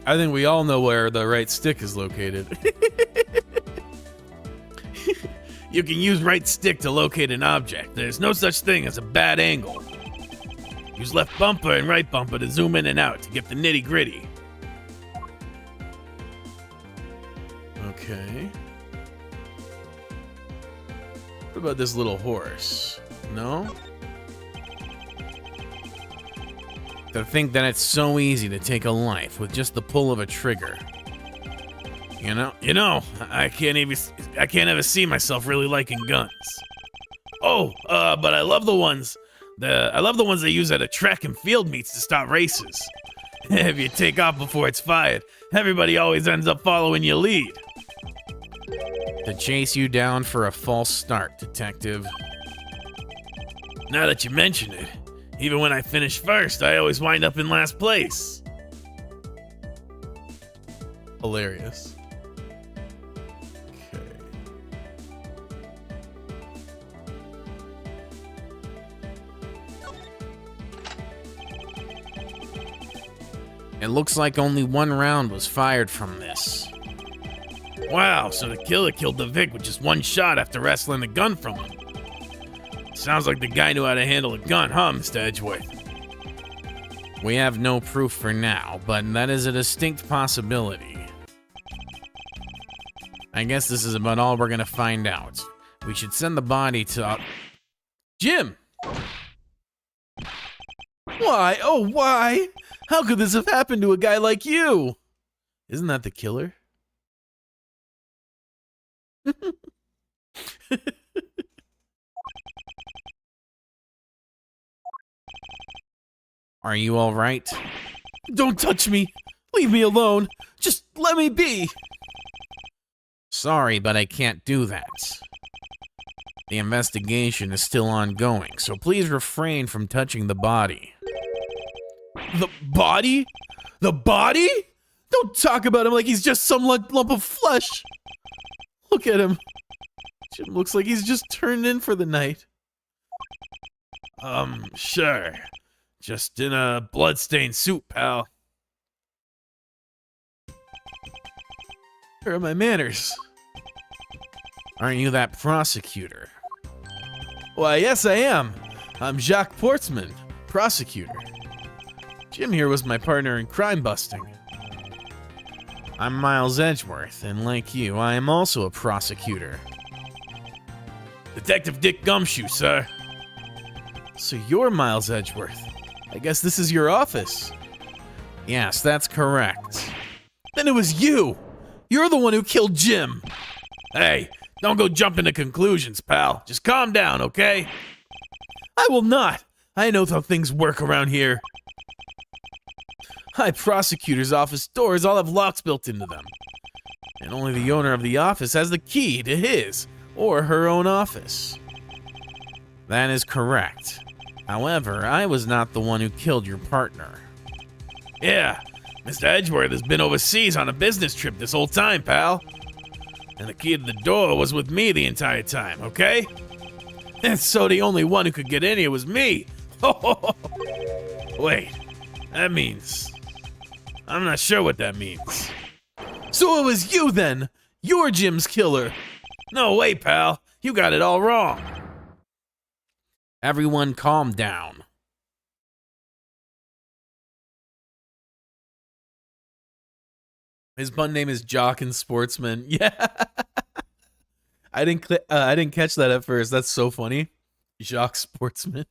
I think we all know where the right stick is located. You can use right stick to locate an object. There's no such thing as a bad angle. Use left bumper and right bumper to zoom in and out to get the nitty gritty. Okay. What about this little horse? No? To think that it's so easy to take a life with just the pull of a trigger. You know, I can't ever see myself really liking guns. Oh, but I love the ones they use at a track and field meets to stop races. If you take off before it's fired, everybody always ends up following your lead. To chase you down for a false start, detective. Now that you mention it, even when I finish first, I always wind up in last place. Hilarious. Okay. It looks like only one round was fired from this. Wow, so the killer killed the Vic with just one shot after wrestling the gun from him. Sounds like the guy knew how to handle a gun, huh, Mr. Edgeworth? We have no proof for now, but that is a distinct possibility. I guess this is about all we're gonna find out. We should send the body to... Jim! Why? Oh, why? How could this have happened to a guy like you? Isn't that the killer? Are you all right? Don't touch me! Leave me alone! Just let me be! Sorry, but I can't do that. The investigation is still ongoing, so please refrain from touching the body. The body? The body? Don't talk about him like he's just some lump of flesh. Look at him. Jim looks like he's just turned in for the night. Sure. Just in a bloodstained suit, pal. Where are my manners? Aren't you that prosecutor? Why, yes, I am. I'm Jacques Portsman, prosecutor. Jim here was my partner in crime busting. I'm Miles Edgeworth, and like you, I am also a prosecutor. Detective Dick Gumshoe, sir. So you're Miles Edgeworth. I guess this is your office. Yes, that's correct. Then it was you. You're the one who killed Jim. Hey, don't go jumping to conclusions, pal. Just calm down, okay? I will not. I know how things work around here. My prosecutor's office doors all have locks built into them. And only the owner of the office has the key to his or her own office. That is correct. However, I was not the one who killed your partner. Yeah, Mr. Edgeworth has been overseas on a business trip this whole time, pal. And the key to the door was with me the entire time, okay? And so the only one who could get in here was me. Wait, that means... I'm not sure what that means. So it was you then. You're Jim's killer. No way, pal. You got it all wrong. Everyone calm down. His pun name is Jock and Sportsman. Yeah. I didn't catch that at first. That's so funny. Jock Sportsman.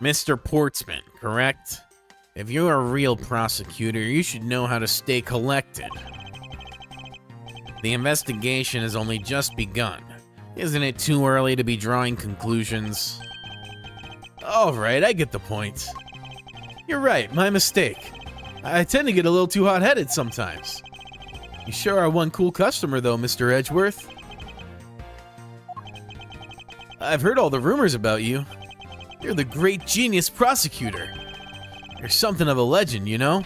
Mr. Portsman, correct? If you're a real prosecutor, you should know how to stay collected. The investigation has only just begun. Isn't it too early to be drawing conclusions? Alright, I get the point. You're right, my mistake. I tend to get a little too hot-headed sometimes. You sure are one cool customer though, Mr. Edgeworth. I've heard all the rumors about you. You're the great genius prosecutor. You're something of a legend, you know?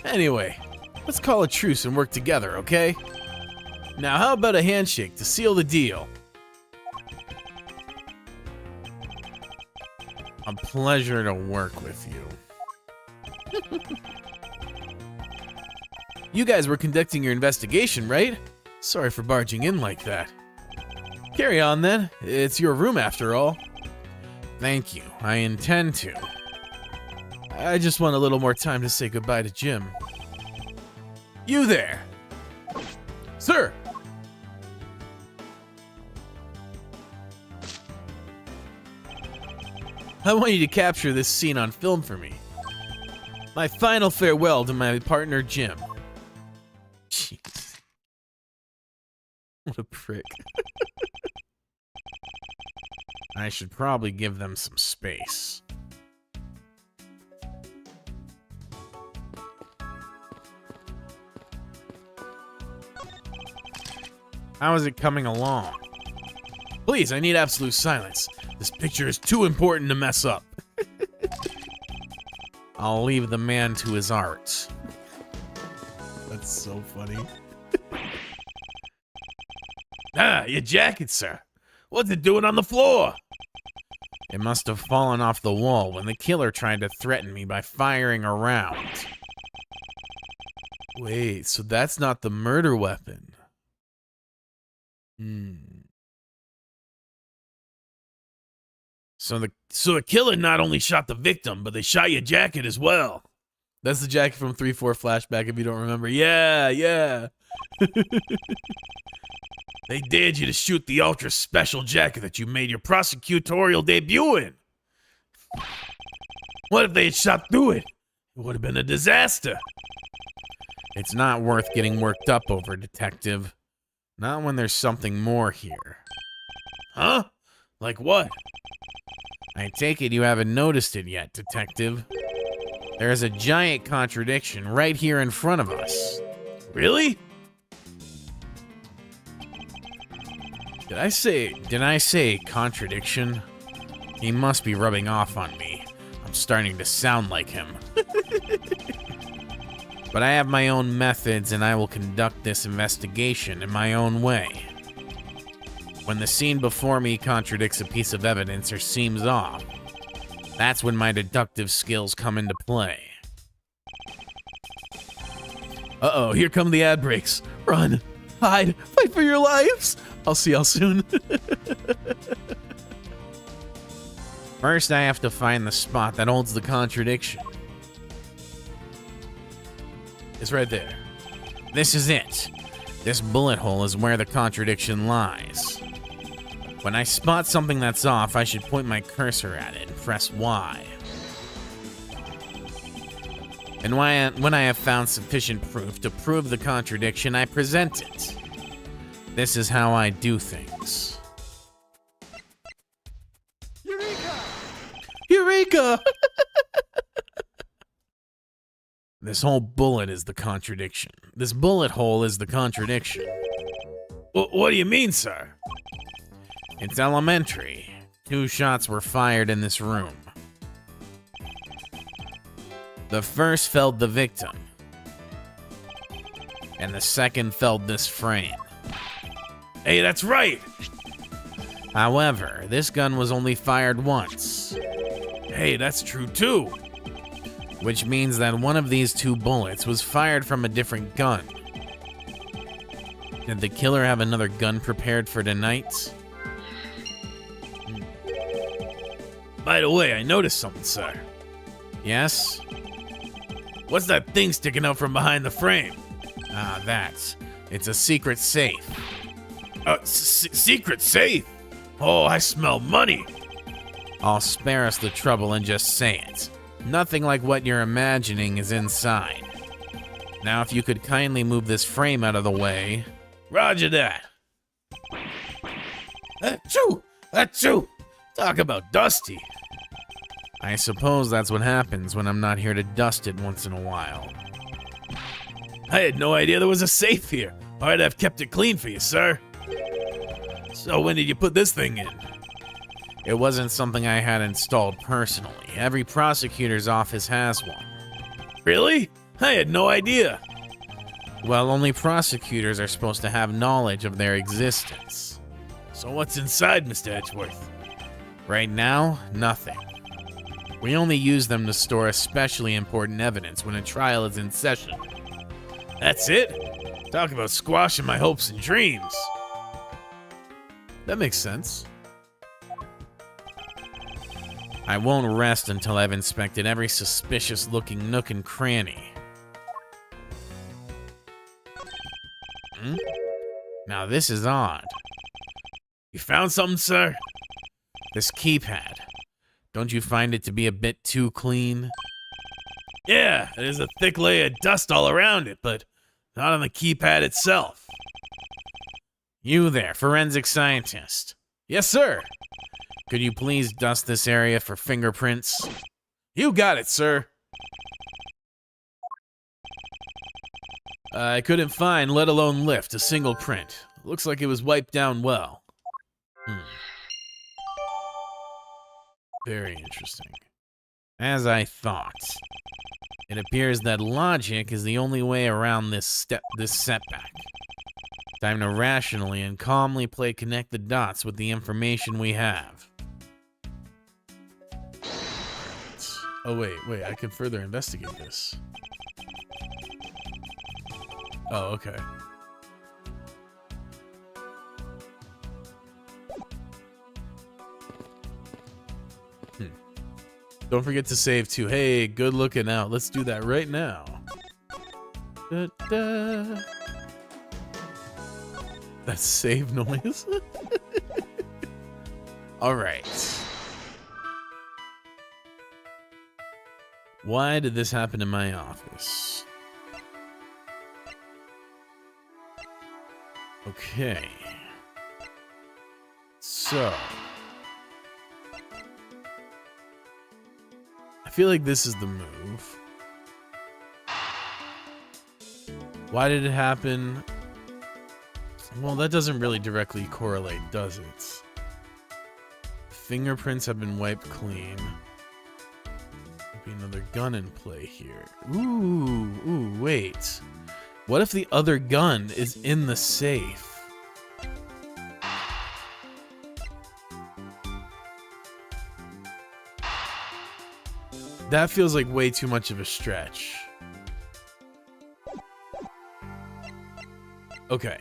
Anyway, let's call a truce and work together, okay? Now how about a handshake to seal the deal? A pleasure to work with you. You guys were conducting your investigation, right? Sorry for barging in like that. Carry on then. It's your room after all. Thank you. I intend to. I just want a little more time to say goodbye to Jim. You there! Sir! I want you to capture this scene on film for me. My final farewell to my partner Jim. Jeez. What a prick. I should probably give them some space. How is it coming along? Please, I need absolute silence. This picture is too important to mess up. I'll leave the man to his art. That's so funny. Your jacket, sir. What's it doing on the floor? It must have fallen off the wall when the killer tried to threaten me by firing a round. Wait, so that's not the murder weapon. So the killer not only shot the victim, but they shot your jacket as well. That's the jacket from 3-4 flashback if you don't remember. Yeah. They dared you to shoot the ultra special jacket that you made your prosecutorial debut in. What if they had shot through it? It would have been a disaster. It's not worth getting worked up over, Detective. Not when there's something more here. Huh? Like what? I take it you haven't noticed it yet, Detective. There is a giant contradiction right here in front of us. Really? Did I say contradiction? He must be rubbing off on me. I'm starting to sound like him. But I have my own methods and I will conduct this investigation in my own way. When the scene before me contradicts a piece of evidence or seems off, that's when my deductive skills come into play. Uh-oh, here come the ad breaks. Run, hide, fight for your lives. I'll see y'all soon. First, I have to find the spot that holds the contradiction. It's right there. This is it. This bullet hole is where the contradiction lies. When I spot something that's off, I should point my cursor at it and press Y. And when I have found sufficient proof to prove the contradiction, I present it. This is how I do things. Eureka! This whole bullet is the contradiction. This bullet hole is the contradiction. What do you mean, sir? It's elementary. 2 shots were fired in this room. The first felled the victim, and the second felled this frame. Hey, that's right. However, this gun was only fired once, Hey, that's true too. which means that one of these 2 bullets was fired from a different gun. Did the killer have another gun prepared for tonight? By the way, I noticed something, sir. Yes? What's that thing sticking out from behind the frame? Ah, that. It's a secret safe. Secret safe? Oh, I smell money. I'll spare us the trouble and just say it. Nothing like what you're imagining is inside. Now, if you could kindly move this frame out of the way. Roger that. Achoo! Achoo! Talk about dusty. I suppose that's what happens when I'm not here to dust it once in a while. I had no idea there was a safe here. I'd have kept it clean for you, sir. So when did you put this thing in? It wasn't something I had installed personally. Every prosecutor's office has one. Really? I had no idea. Well, only prosecutors are supposed to have knowledge of their existence. So what's inside, Mr. Edgeworth? Right now, nothing. We only use them to store especially important evidence when a trial is in session. That's it? Talk about squashing my hopes and dreams. That makes sense. I won't rest until I've inspected every suspicious-looking nook and cranny. Now this is odd. You found something, sir? This keypad. Don't you find it to be a bit too clean? Yeah, there's a thick layer of dust all around it, but not on the keypad itself. You there, forensic scientist. Yes, sir. Could you please dust this area for fingerprints? You got it, sir. I couldn't find, let alone lift, a single print. Looks like it was wiped down well. Very interesting. As I thought. It appears that logic is the only way around this setback. Time to rationally and calmly connect the dots with the information we have. Oh, wait, I can further investigate this. Oh, okay. Don't forget to save too. Hey, good looking out. Let's do that right now. Da-da. That save noise. All right. Why did this happen in my office? Okay. So. I feel like this is the move. Why did it happen? Well, that doesn't really directly correlate, does it? Fingerprints have been wiped clean. Be another gun in play here. Ooh, wait. What if the other gun is in the safe? That feels like way too much of a stretch. Okay.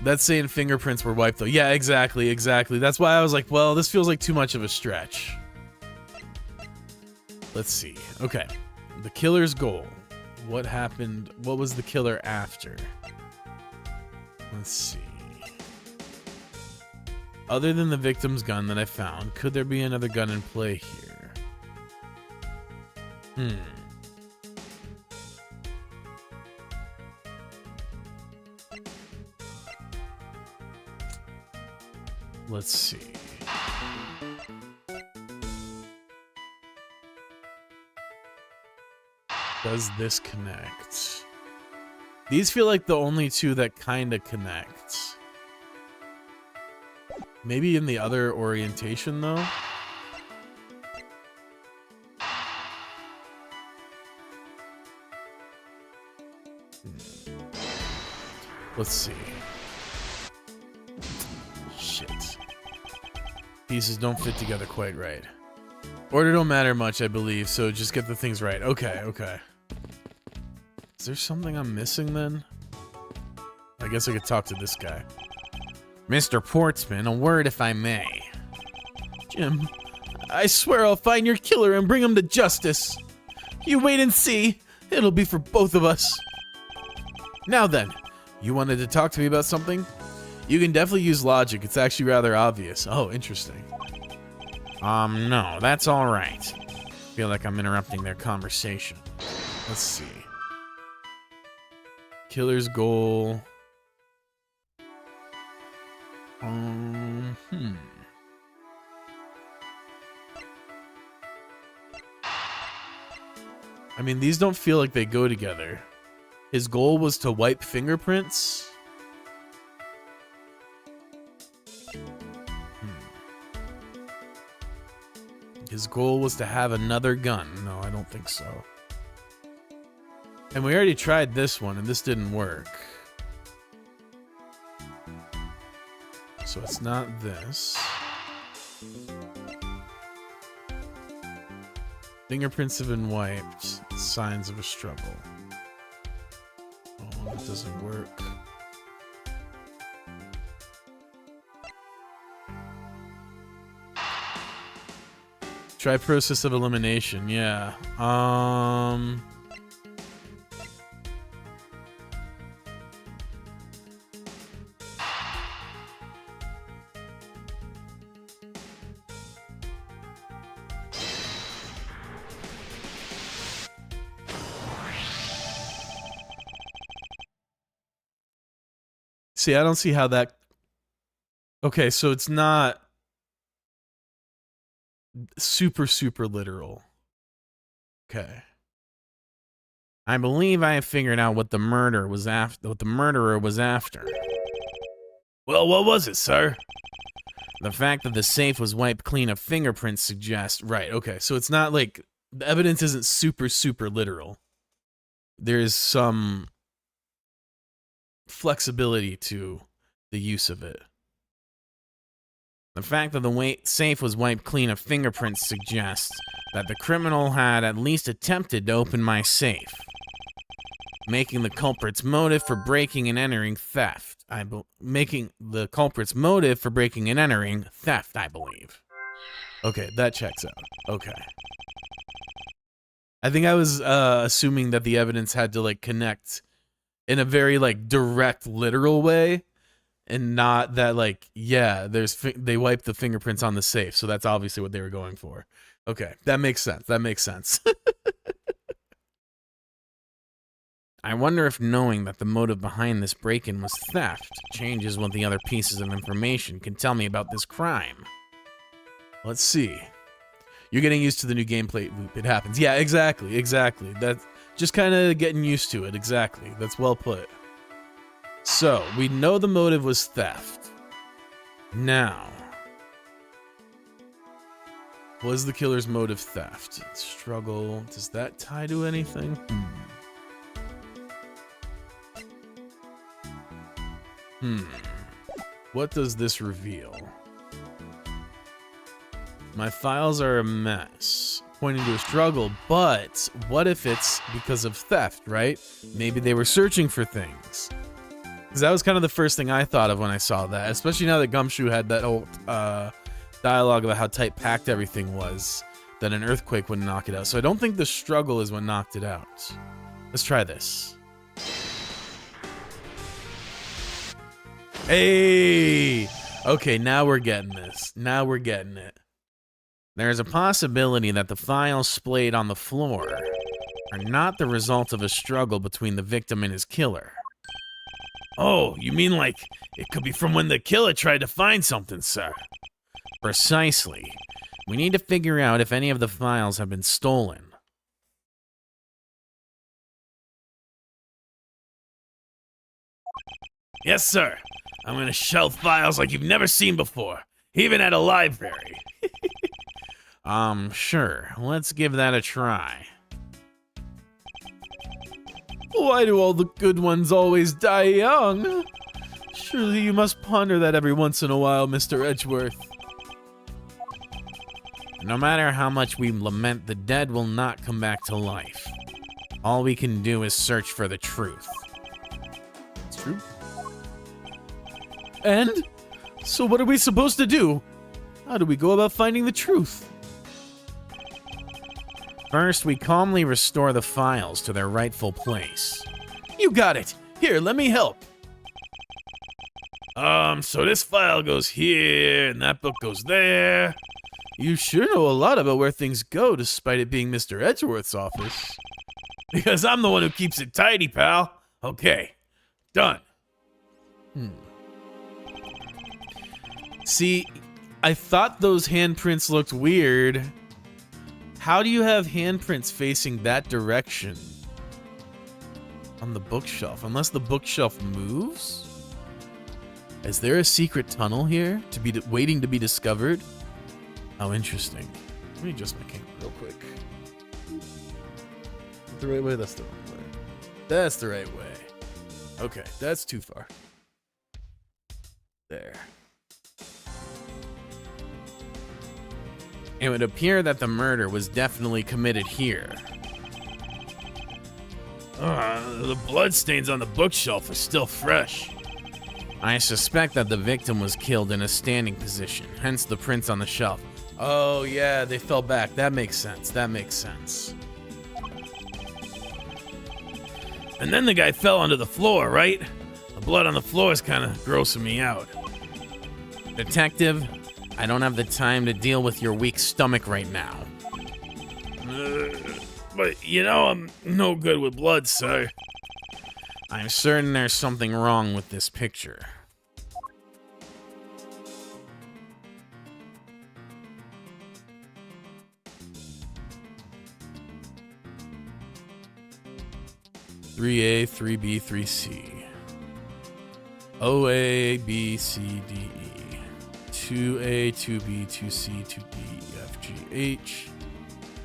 That's saying fingerprints were wiped though. Yeah, exactly. That's why I was like, well, this feels like too much of a stretch. Let's see. Okay. The killer's goal. What happened? What was the killer after? Let's see. Other than the victim's gun that I found, could there be another gun in play here? Let's see. Does this connect? These feel like the only two that kind of connect. Maybe in the other orientation, though? Let's see. Shit. Pieces don't fit together quite right. Order don't matter much, I believe, so just get the things right. Okay. Is there something I'm missing, then? I guess I could talk to this guy. Mr. Portsman, a word if I may. Jim, I swear I'll find your killer and bring him to justice. You wait and see. It'll be for both of us. Now then, you wanted to talk to me about something? You can definitely use logic. It's actually rather obvious. Oh, interesting. No, that's all right. Feel like I'm interrupting their conversation. Let's see. killer's goal. I mean, these don't feel like they go together. His goal was to wipe fingerprints. His goal was to have another gun. No, I don't think so. And we already tried this one, and this didn't work. So it's not this. Fingerprints have been wiped. Signs of a struggle. Oh, that doesn't work. Try process of elimination. Yeah. See, I don't see how that... Okay, so it's not super literal. Okay. I believe I have figured out what the murderer was after. Well, what was it, sir? The fact that the safe was wiped clean of fingerprints suggests... Right, okay. So it's not like... The evidence isn't super literal. There's some flexibility to the use of it. The fact that the safe was wiped clean of fingerprints suggests that the criminal had at least attempted to open my safe, making the culprit's motive for breaking and entering theft. I believe. Okay, that checks out. Okay. I think I was assuming that the evidence had to like connect in a very like direct, literal way, and not that like, yeah, they wiped the fingerprints on the safe, so that's obviously what they were going for. Okay, that makes sense. That makes sense. I wonder if knowing that the motive behind this break-in was theft changes what the other pieces of information can tell me about this crime. Let's see. You're getting used to the new gameplay loop. It happens. Yeah, exactly. That's just kind of getting used to it. Exactly. That's well put. So, we know the motive was theft. Now, was the killer's motive theft? Struggle. Does that tie to anything? What does this reveal? My files are a mess, pointing to a struggle, but what if it's because of theft, right? Maybe they were searching for things. Because that was kind of the first thing I thought of when I saw that, especially now that Gumshoe had that whole dialogue about how tight-packed everything was, that an earthquake wouldn't knock it out. So I don't think the struggle is what knocked it out. Let's try this. Hey! Okay, now we're getting this. Now we're getting it. There's a possibility that the files splayed on the floor are not the result of a struggle between the victim and his killer. Oh, you mean like it could be from when the killer tried to find something, sir? Precisely. We need to figure out if any of the files have been stolen. Yes, sir. I'm gonna shelf files like you've never seen before, even at a library. Sure. Let's give that a try. Why do all the good ones always die young? Surely you must ponder that every once in a while, Mr. Edgeworth. No matter how much we lament, the dead will not come back to life. All we can do is search for the truth. It's true. And? So what are we supposed to do? How do we go about finding the truth? First, we calmly restore the files to their rightful place. You got it. Here, let me help. So this file goes here, and that book goes there. You sure know a lot about where things go, despite it being Mr. Edgeworth's office. Because I'm the one who keeps it tidy, pal. Okay, Done. See, I thought those handprints looked weird. How do you have handprints facing that direction on the bookshelf? Unless the bookshelf moves? Is there a secret tunnel here to be waiting to be discovered? How interesting. Let me adjust my camera real quick. The right way? That's the wrong way. That's the right way. Okay, that's too far. There. It would appear that the murder was definitely committed here. The bloodstains on the bookshelf are still fresh. I suspect that the victim was killed in a standing position, hence the prints on the shelf. Oh, yeah, they fell back. That makes sense. That makes sense. And then the guy fell onto the floor, right? The blood on the floor is kind of grossing me out. Detective, I don't have the time to deal with your weak stomach right now. But, you know, I'm no good with blood, sir. I'm certain there's something wrong with this picture. "3A, 3B, 3C. OA, B, C, D, E. 2A, 2B, 2C, 2D, E, F, G, H.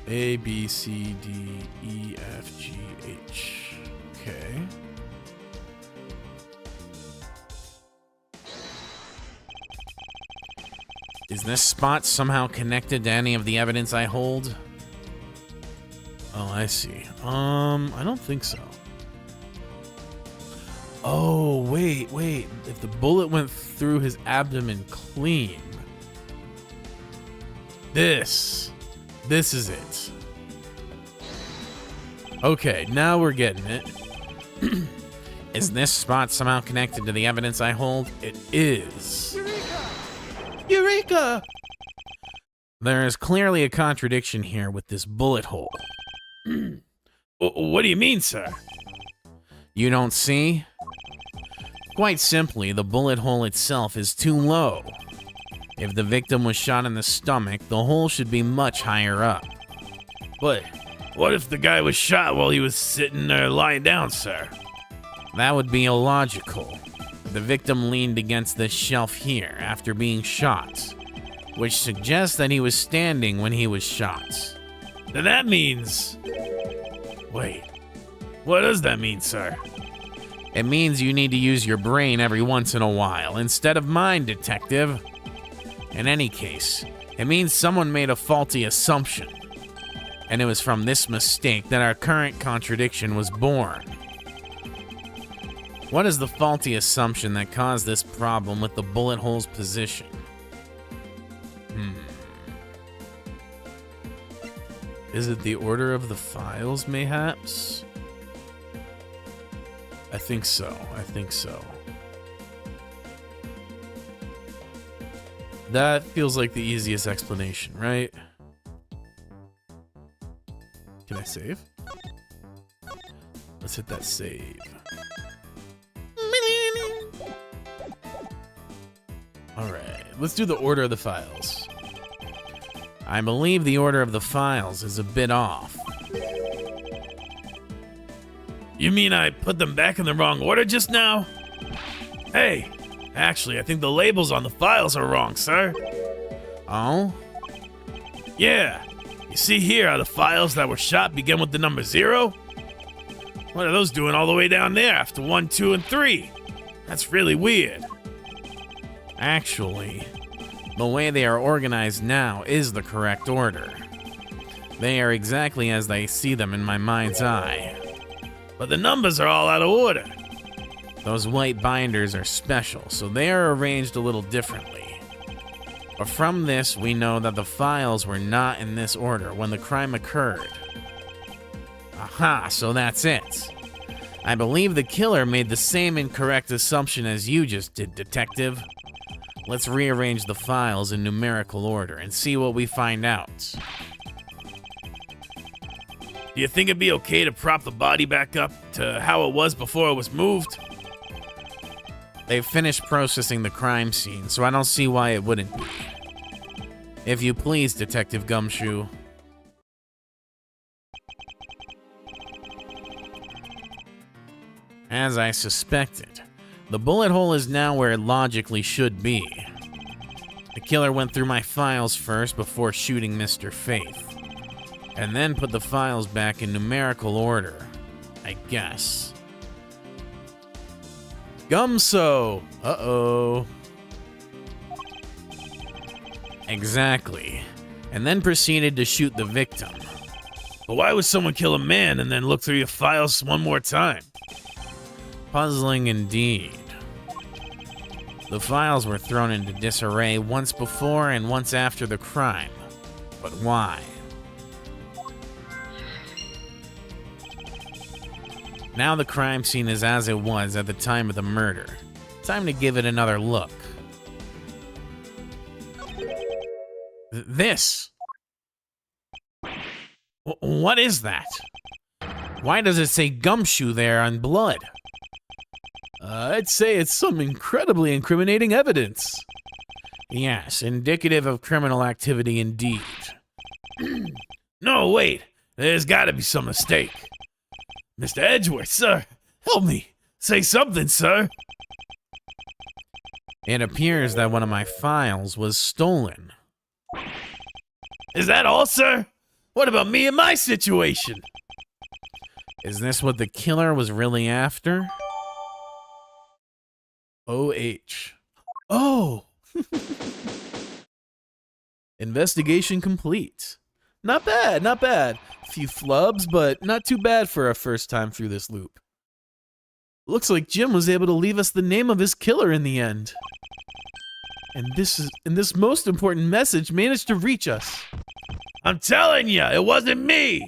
A, B, C, D, E, F, G, H." Okay. Is this spot somehow connected to any of the evidence I hold? Oh, I see. I don't think so. Oh, wait. If the bullet went through his abdomen clean. This is it. Okay, now we're getting it. Is this spot somehow connected to the evidence I hold? It is. Eureka! There is clearly a contradiction here with this bullet hole. What do you mean, sir? You don't see? Quite simply, the bullet hole itself is too low. If the victim was shot in the stomach, the hole should be much higher up. But what if the guy was shot while he was sitting there lying down, sir? That would be illogical. The victim leaned against this shelf here after being shot, which suggests that he was standing when he was shot. Then that means... Wait, what does that mean, sir? It means you need to use your brain every once in a while instead of mine, detective. In any case, it means someone made a faulty assumption, and it was from this mistake that our current contradiction was born. What is the faulty assumption that caused this problem with the bullet hole's position? Is it the order of the files, mayhaps? I think so. That feels like the easiest explanation, right? Can I save? Let's hit that save. Alright, let's do the order of the files. I believe the order of the files is a bit off. You mean I put them back in the wrong order just now? Hey, actually, I think the labels on the files are wrong, sir. Oh? Yeah. You see here how the files that were shot begin with the number 0? What are those doing all the way down there after 1, 2, and 3? That's really weird. Actually, the way they are organized now is the correct order. They are exactly as I see them in my mind's eye. But the numbers are all out of order. Those white binders are special, so they are arranged a little differently. But from this, we know that the files were not in this order when the crime occurred. Aha, so that's it. I believe the killer made the same incorrect assumption as you just did, detective. Let's rearrange the files in numerical order and see what we find out. Do you think it'd be okay to prop the body back up to how it was before it was moved? They've finished processing the crime scene, so I don't see why it wouldn't be. If you please, Detective Gumshoe. As I suspected, the bullet hole is now where it logically should be. The killer went through my files first before shooting Mr. Faith, and then put the files back in numerical order, I guess. Gumso! Uh-oh. Exactly. And then proceeded to shoot the victim. But why would someone kill a man and then look through your files one more time? Puzzling indeed. The files were thrown into disarray once before and once after the crime. But why? Now the crime scene is as it was at the time of the murder. Time to give it another look. This. What is that? Why does it say Gumshoe there on blood? I'd say it's some incredibly incriminating evidence. Yes, indicative of criminal activity indeed. No, wait. There's gotta be some mistake. Mr. Edgeworth, sir, help me. Say something, sir. It appears that one of my files was stolen. Is that all, sir? What about me and my situation? Is this what the killer was really after? OH. Oh! Investigation complete. Not bad, not bad. A few flubs, but not too bad for our first time through this loop. Looks like Jim was able to leave us the name of his killer in the end. And this most important message managed to reach us. I'm telling you, it wasn't me.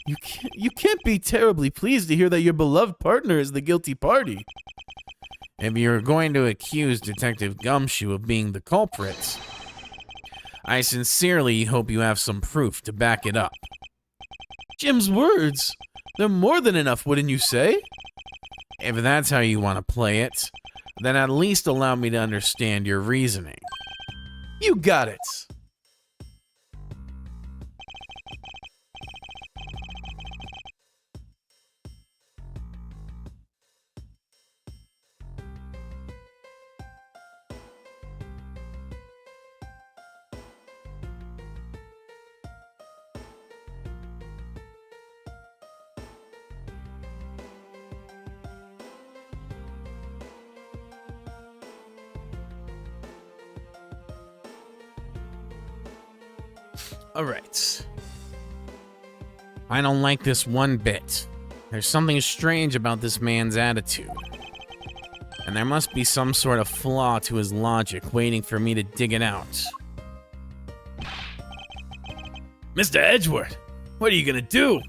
You can't be terribly pleased to hear that your beloved partner is the guilty party. If you're going to accuse Detective Gumshoe of being the culprit, I sincerely hope you have some proof to back it up. Jim's words. They're more than enough, wouldn't you say? If that's how you want to play it, then at least allow me to understand your reasoning. You got it. All right. I don't like this one bit. There's something strange about this man's attitude. And there must be some sort of flaw to his logic waiting for me to dig it out. Mr. Edgeworth, what are you gonna do?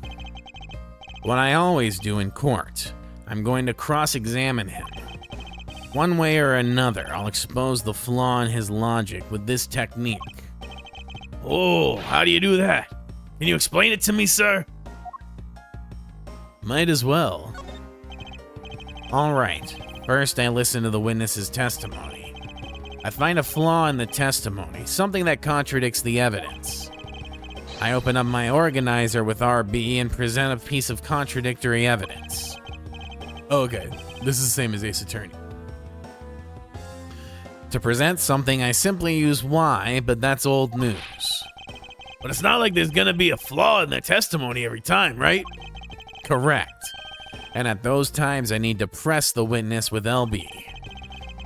What I always do in court. I'm going to cross-examine him. One way or another, I'll expose the flaw in his logic with this technique. Oh, how do you do that? Can you explain it to me, sir? Might as well. All right. First, I listen to the witness's testimony. I find a flaw in the testimony, something that contradicts the evidence. I open up my organizer with RB and present a piece of contradictory evidence. Okay, this is the same as Ace Attorney. To present something, I simply use Y, but that's old news. But it's not like there's gonna be a flaw in their testimony every time, right? Correct. And at those times, I need to press the witness with LB.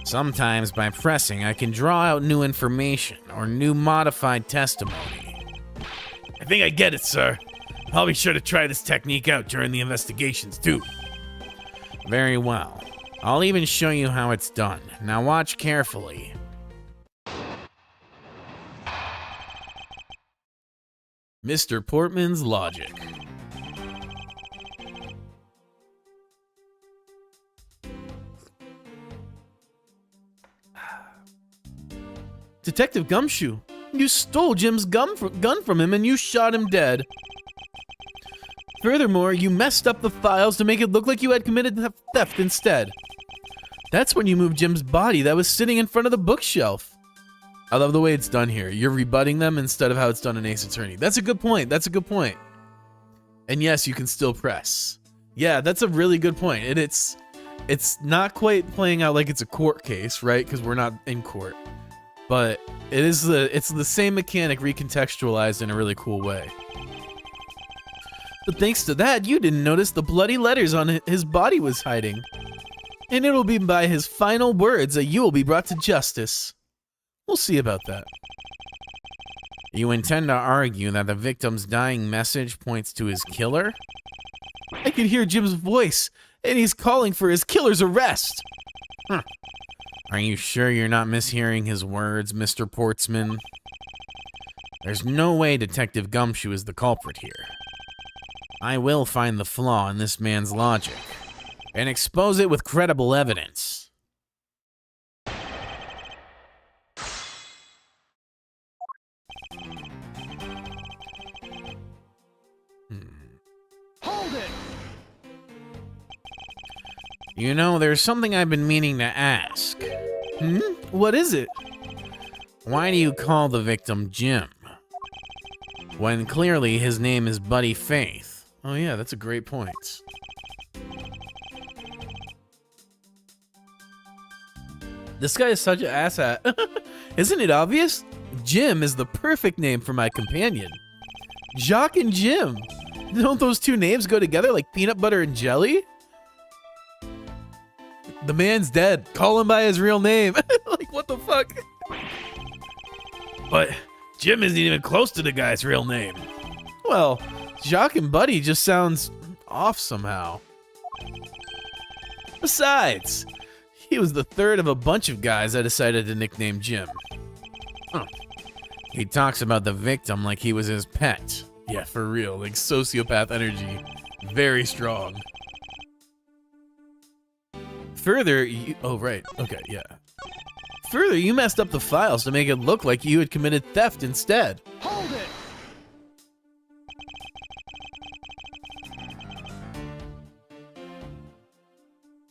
Sometimes, by pressing, I can draw out new information or new modified testimony. I think I get it, sir. I'll be sure to try this technique out during the investigations, too. Very well. I'll even show you how it's done. Now watch carefully. Mr. Portman's logic. Detective Gumshoe, you stole Jim's gun from him and you shot him dead. Furthermore, you messed up the files to make it look like you had committed theft instead. That's when you move Jim's body that was sitting in front of the bookshelf. I love the way it's done here. You're rebutting them instead of how it's done in Ace Attorney. That's a good point. That's a good point. And yes, you can still press. Yeah, that's a really good point. And it's not quite playing out like it's a court case, right? Because we're not in court. But it's the same mechanic recontextualized in a really cool way. But thanks to that, you didn't notice the bloody letters on his body was hiding. And it'll be by his final words that you will be brought to justice. We'll see about that. You intend to argue that the victim's dying message points to his killer? I could hear Jim's voice, and he's calling for his killer's arrest. Huh. Are you sure you're not mishearing his words, Mr. Portsman? There's no way Detective Gumshoe is the culprit here. I will find the flaw in this man's logic and expose it with credible evidence. Hold it! You know, there's something I've been meaning to ask. What is it? Why do you call the victim Jim, when clearly his name is Buddy Faith? Oh yeah, that's a great point. This guy is such an asshat. Isn't it obvious? Jim is the perfect name for my companion. Jock and Jim. Don't those two names go together like peanut butter and jelly? The man's dead. Call him by his real name. Like, what the fuck? But Jim isn't even close to the guy's real name. Well, Jock and Buddy just sounds off somehow. Besides, he was the third of a bunch of guys I decided to nickname Jim. He talks about the victim like he was his pet. Yeah, for real. Like sociopath energy. Very strong. Further, oh, right. Okay, yeah. Further, you messed up the files to make it look like you had committed theft instead. Hold it!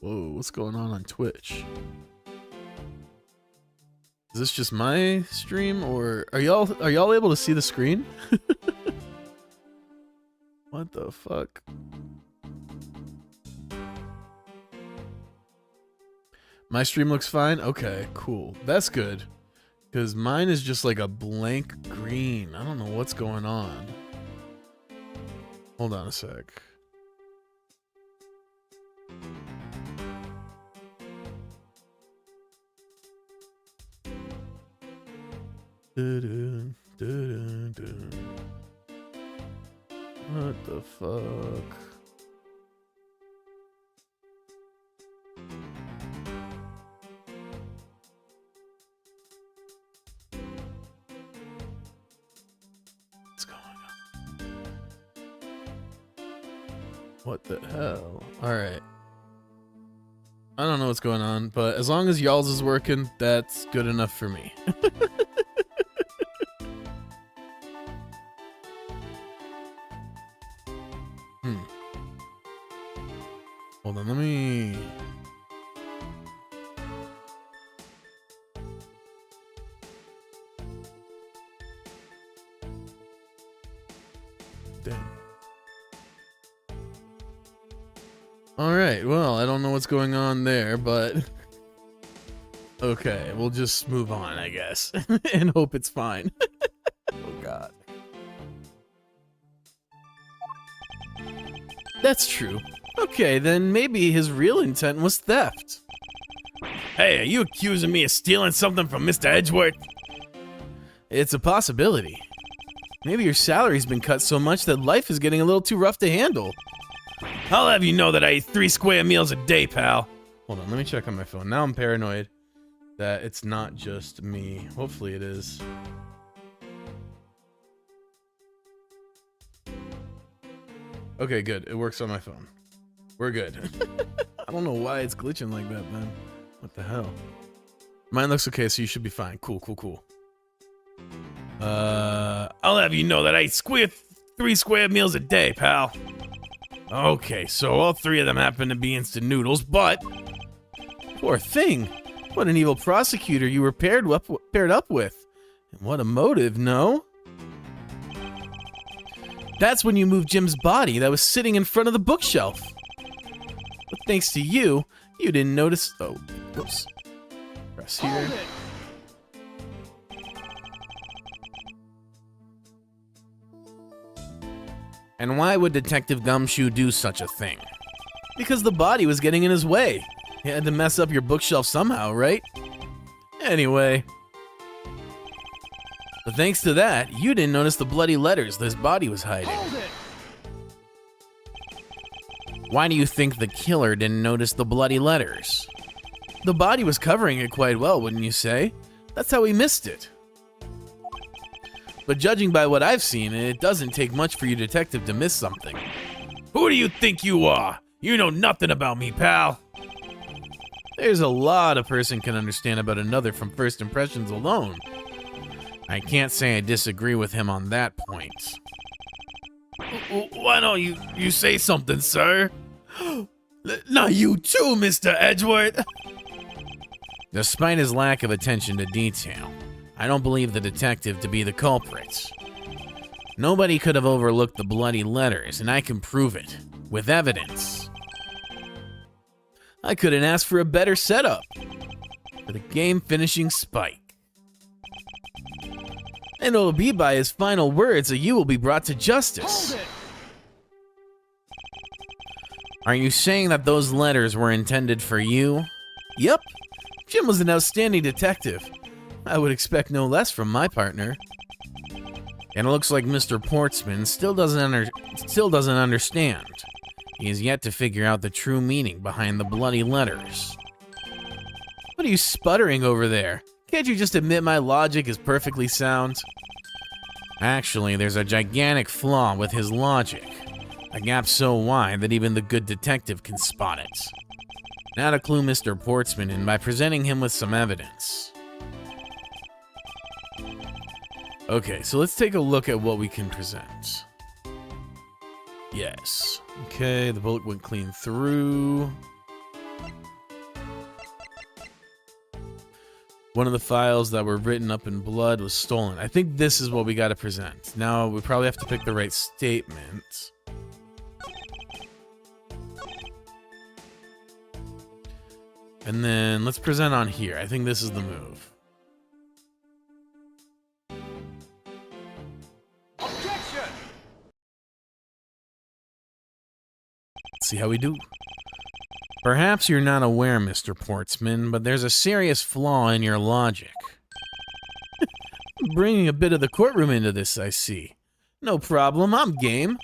Whoa, what's going on Twitch? Is this just my stream, or are y'all able to see the screen? What the fuck? My stream looks fine? Okay, cool. That's good. Because mine is just like a blank green. I don't know what's going on. Hold on a sec. Dun, dun, dun, dun. What the fuck? What's going on? What the hell? Alright. I don't know what's going on, but as long as y'all's is working, that's good enough for me. Hold on, let me... Dang. Alright, well, I don't know what's going on there, but... Okay, we'll just move on, I guess. And hope it's fine. Oh, God. That's true. Okay, then maybe his real intent was theft. Hey, are you accusing me of stealing something from Mr. Edgeworth? It's a possibility. Maybe your salary's been cut so much that life is getting a little too rough to handle. I'll have you know that I eat 3 square meals a day, pal. Hold on, let me check on my phone. Now I'm paranoid that it's not just me. Hopefully it is. Okay, good. It works on my phone. We're good. I don't know why it's glitching like that, man. What the hell? Mine looks okay, so you should be fine. Cool, cool, cool. I'll have you know that I eat 3 square meals a day, pal. Okay, so all 3 of them happen to be instant noodles, but Poor thing. What an evil prosecutor you were paired up with. And what a motive, no? That's when you moved Jim's body that was sitting in front of the bookshelf. But thanks to you, you didn't notice. Oh, whoops. Press here. And why would Detective Gumshoe do such a thing? Because the body was getting in his way. He had to mess up your bookshelf somehow, right? Anyway. But thanks to that, you didn't notice the bloody letters this body was hiding. Why do you think the killer didn't notice the bloody letters? The body was covering it quite well, wouldn't you say? That's how he missed it. But judging by what I've seen, it doesn't take much for you detective to miss something. Who do you think you are? You know nothing about me, pal. There's a lot a person can understand about another from first impressions alone. I can't say I disagree with him on that point. Why don't you say something, sir? Not you too, Mr. Edgeworth. Despite his lack of attention to detail, I don't believe the detective to be the culprit. Nobody could have overlooked the bloody letters, and I can prove it, with evidence. I couldn't ask for a better setup. For the game-finishing spike. And it'll be by his final words that you will be brought to justice. Are you saying that those letters were intended for you? Yep. Jim was an outstanding detective. I would expect no less from my partner. And it looks like Mr. Portsman still doesn't understand. He has yet to figure out the true meaning behind the bloody letters. What are you sputtering over there? Can't you just admit my logic is perfectly sound? Actually, there's a gigantic flaw with his logic. A gap so wide that even the good detective can spot it. Now to clue Mr. Portsman in by presenting him with some evidence. Okay, so let's take a look at what we can present. Yes. Okay, the bullet went clean through. One of the files that were written up in blood was stolen. I think this is what we got to present. Now, we probably have to pick the right statement. And then let's present on here. I think this is the move. Let's see how we do. Perhaps you're not aware, Mr. Portsman, but there's a serious flaw in your logic. Bringing a bit of the courtroom into this, I see. No problem, I'm game.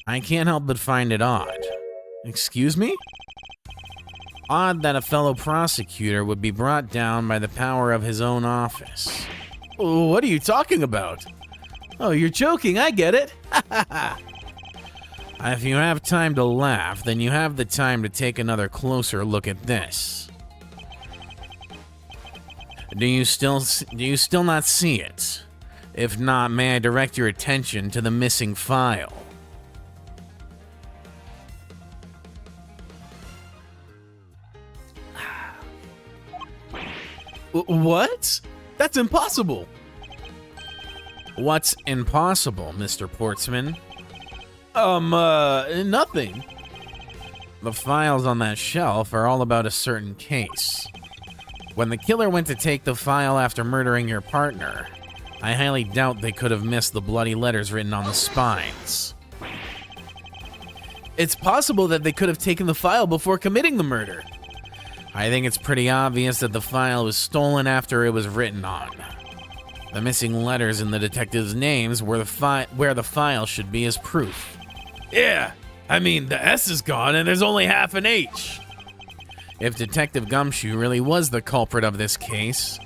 I can't help but find it odd. Excuse me? Odd that a fellow prosecutor would be brought down by the power of his own office. What are you talking about? Oh, you're joking, I get it. If you have time to laugh, then you have the time to take another closer look at this. Do you still not see it? If not, may I direct your attention to the missing file? What? That's impossible. What's impossible, Mr. Portsman? Nothing. The files on that shelf are all about a certain case. When the killer went to take the file after murdering your partner, I highly doubt they could have missed the bloody letters written on the spines. It's possible that they could have taken the file before committing the murder. I think it's pretty obvious that the file was stolen after it was written on. The missing letters in the detective's names where the file should be as proof. Yeah, I mean, the S is gone and there's only half an H. If Detective Gumshoe really was the culprit of this case,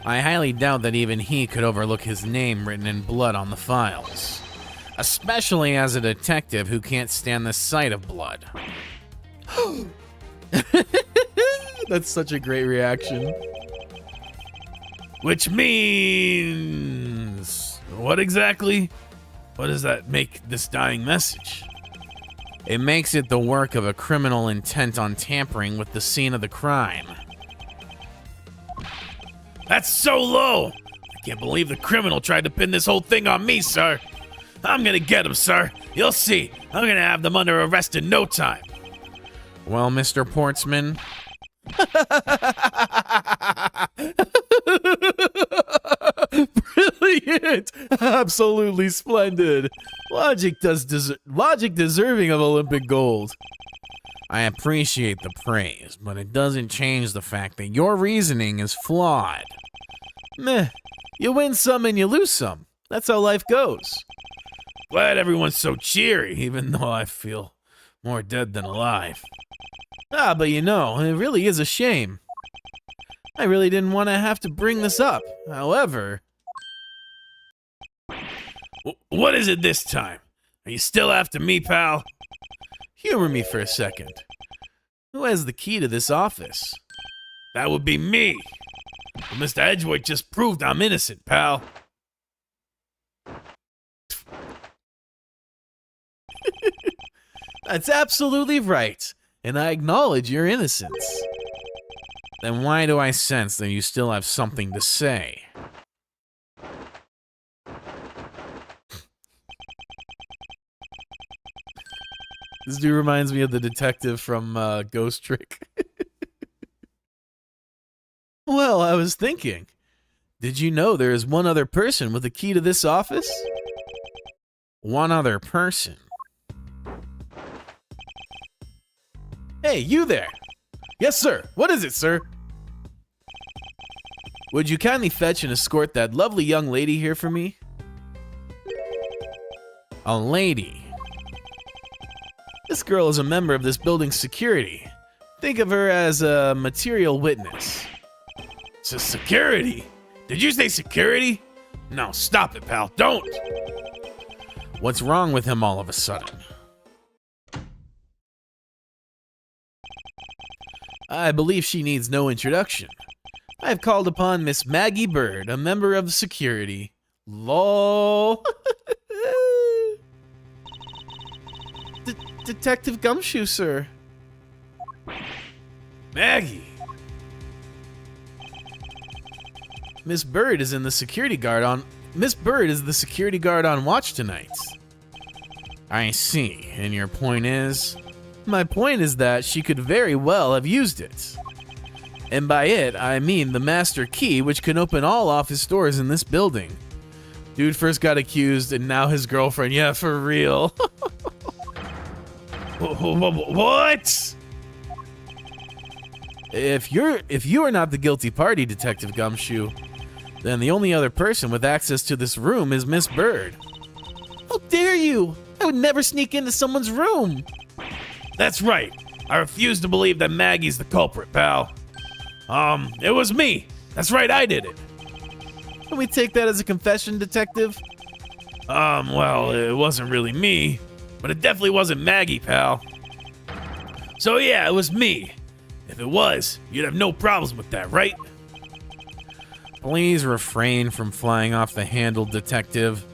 I highly doubt that even he could overlook his name written in blood on the files. Especially as a detective who can't stand the sight of blood. That's such a great reaction. Which means... what exactly? What does that make this dying message? It makes it the work of a criminal intent on tampering with the scene of the crime. That's so low! I can't believe the criminal tried to pin this whole thing on me, sir. I'm gonna get him, sir. You'll see. I'm gonna have them under arrest in no time. Well, Mr. Portsman, Brilliant! Absolutely splendid. Logic deserving of Olympic gold. I appreciate the praise, but it doesn't change the fact that your reasoning is flawed. Meh. You win some and you lose some. That's how life goes. Glad everyone's so cheery, even though I feel more dead than alive. Ah, but you know, it really is a shame. I really didn't want to have to bring this up. However, What is it this time? Are you still after me, pal? humor me for a second. Who has the key to this office? That would be me. But Mr. Edgeworth just proved I'm innocent, pal. That's absolutely right, and I acknowledge your innocence. Then why do I sense that you still have something to say? This dude reminds me of the detective from Ghost Trick. Well, I was thinking, did you know there is one other person with the key to this office? One other person. Hey, you there! Yes, sir. What is it, sir? Would you kindly fetch and escort that lovely young lady here for me? A lady. This girl is a member of this building's security. Think of her as a material witness. So security? Did you say security? No, stop it, pal. Don't. What's wrong with him all of a sudden? I believe she needs no introduction. I have called upon Miss Maggie Bird, a member of the security. LOL. Detective Gumshoe, sir. Maggie. Miss Bird is the security guard on watch tonight. I see. And your point is? My point is that she could very well have used it. And by it, I mean the master key, which can open all office doors in this building. Dude first got accused, and now his girlfriend. Yeah, for real. What? If you are not the guilty party, Detective Gumshoe, then the only other person with access to this room is Miss Bird. How dare you! I would never sneak into someone's room. That's right. I refuse to believe that Maggie's the culprit, pal. It was me. That's right, I did it. Can we take that as a confession, Detective? Well, it wasn't really me, but it definitely wasn't Maggie, pal. So yeah, it was me. If it was, you'd have no problems with that, right? Please refrain from flying off the handle, Detective.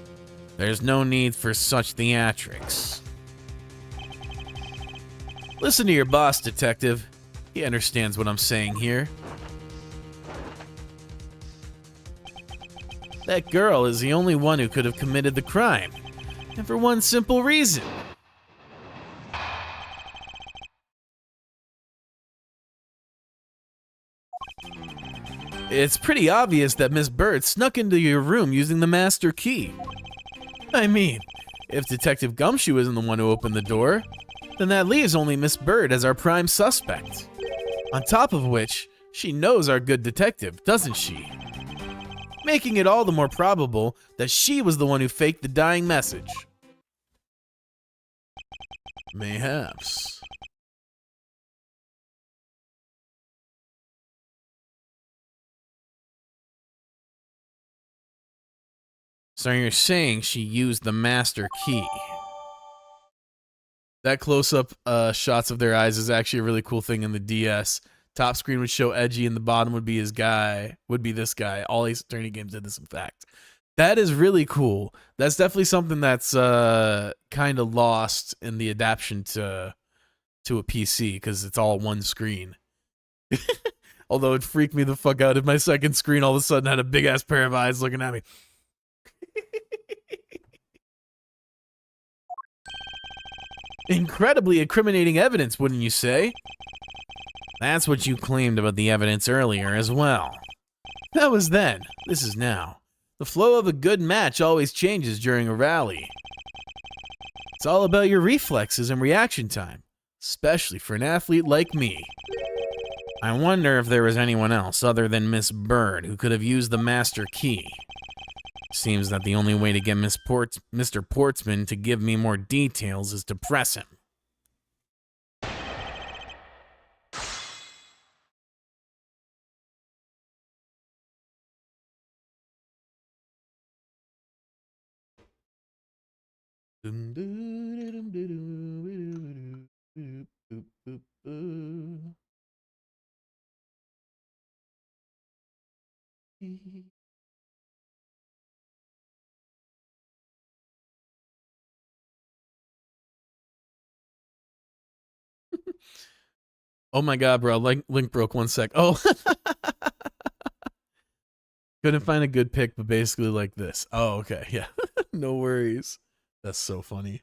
There's no need for such theatrics. Listen to your boss, Detective. He understands what I'm saying here. That girl is the only one who could have committed the crime. And for one simple reason. It's pretty obvious that Miss Bird snuck into your room using the master key. I mean, if Detective Gumshoe isn't the one who opened the door, then that leaves only Miss Bird as our prime suspect. On top of which, she knows our good detective, doesn't she? Making it all the more probable that she was the one who faked the dying message. Mayhaps. So you're saying she used the master key? That close-up shots of their eyes is actually a really cool thing in the DS. Top screen would show Edgy, and the bottom would be this guy. All Ace Attorney games did this, in fact. That is really cool. That's definitely something that's kind of lost in the adaptation to a PC because it's all one screen. Although it freaked me the fuck out if my second screen all of a sudden had a big ass pair of eyes looking at me. Incredibly incriminating evidence, wouldn't you say? That's what you claimed about the evidence earlier as well. That was then. This is now. The flow of a good match always changes during a rally. It's all about your reflexes and reaction time, especially for an athlete like me. I wonder if there was anyone else other than Miss Bird who could have used the master key. Seems that the only way to get Mr. Portsman to give me more details is to press him. Oh my god, bro. Link broke 1 sec. Oh. Couldn't find a good pick, but basically like this. Oh, okay. Yeah. No worries. That's so funny.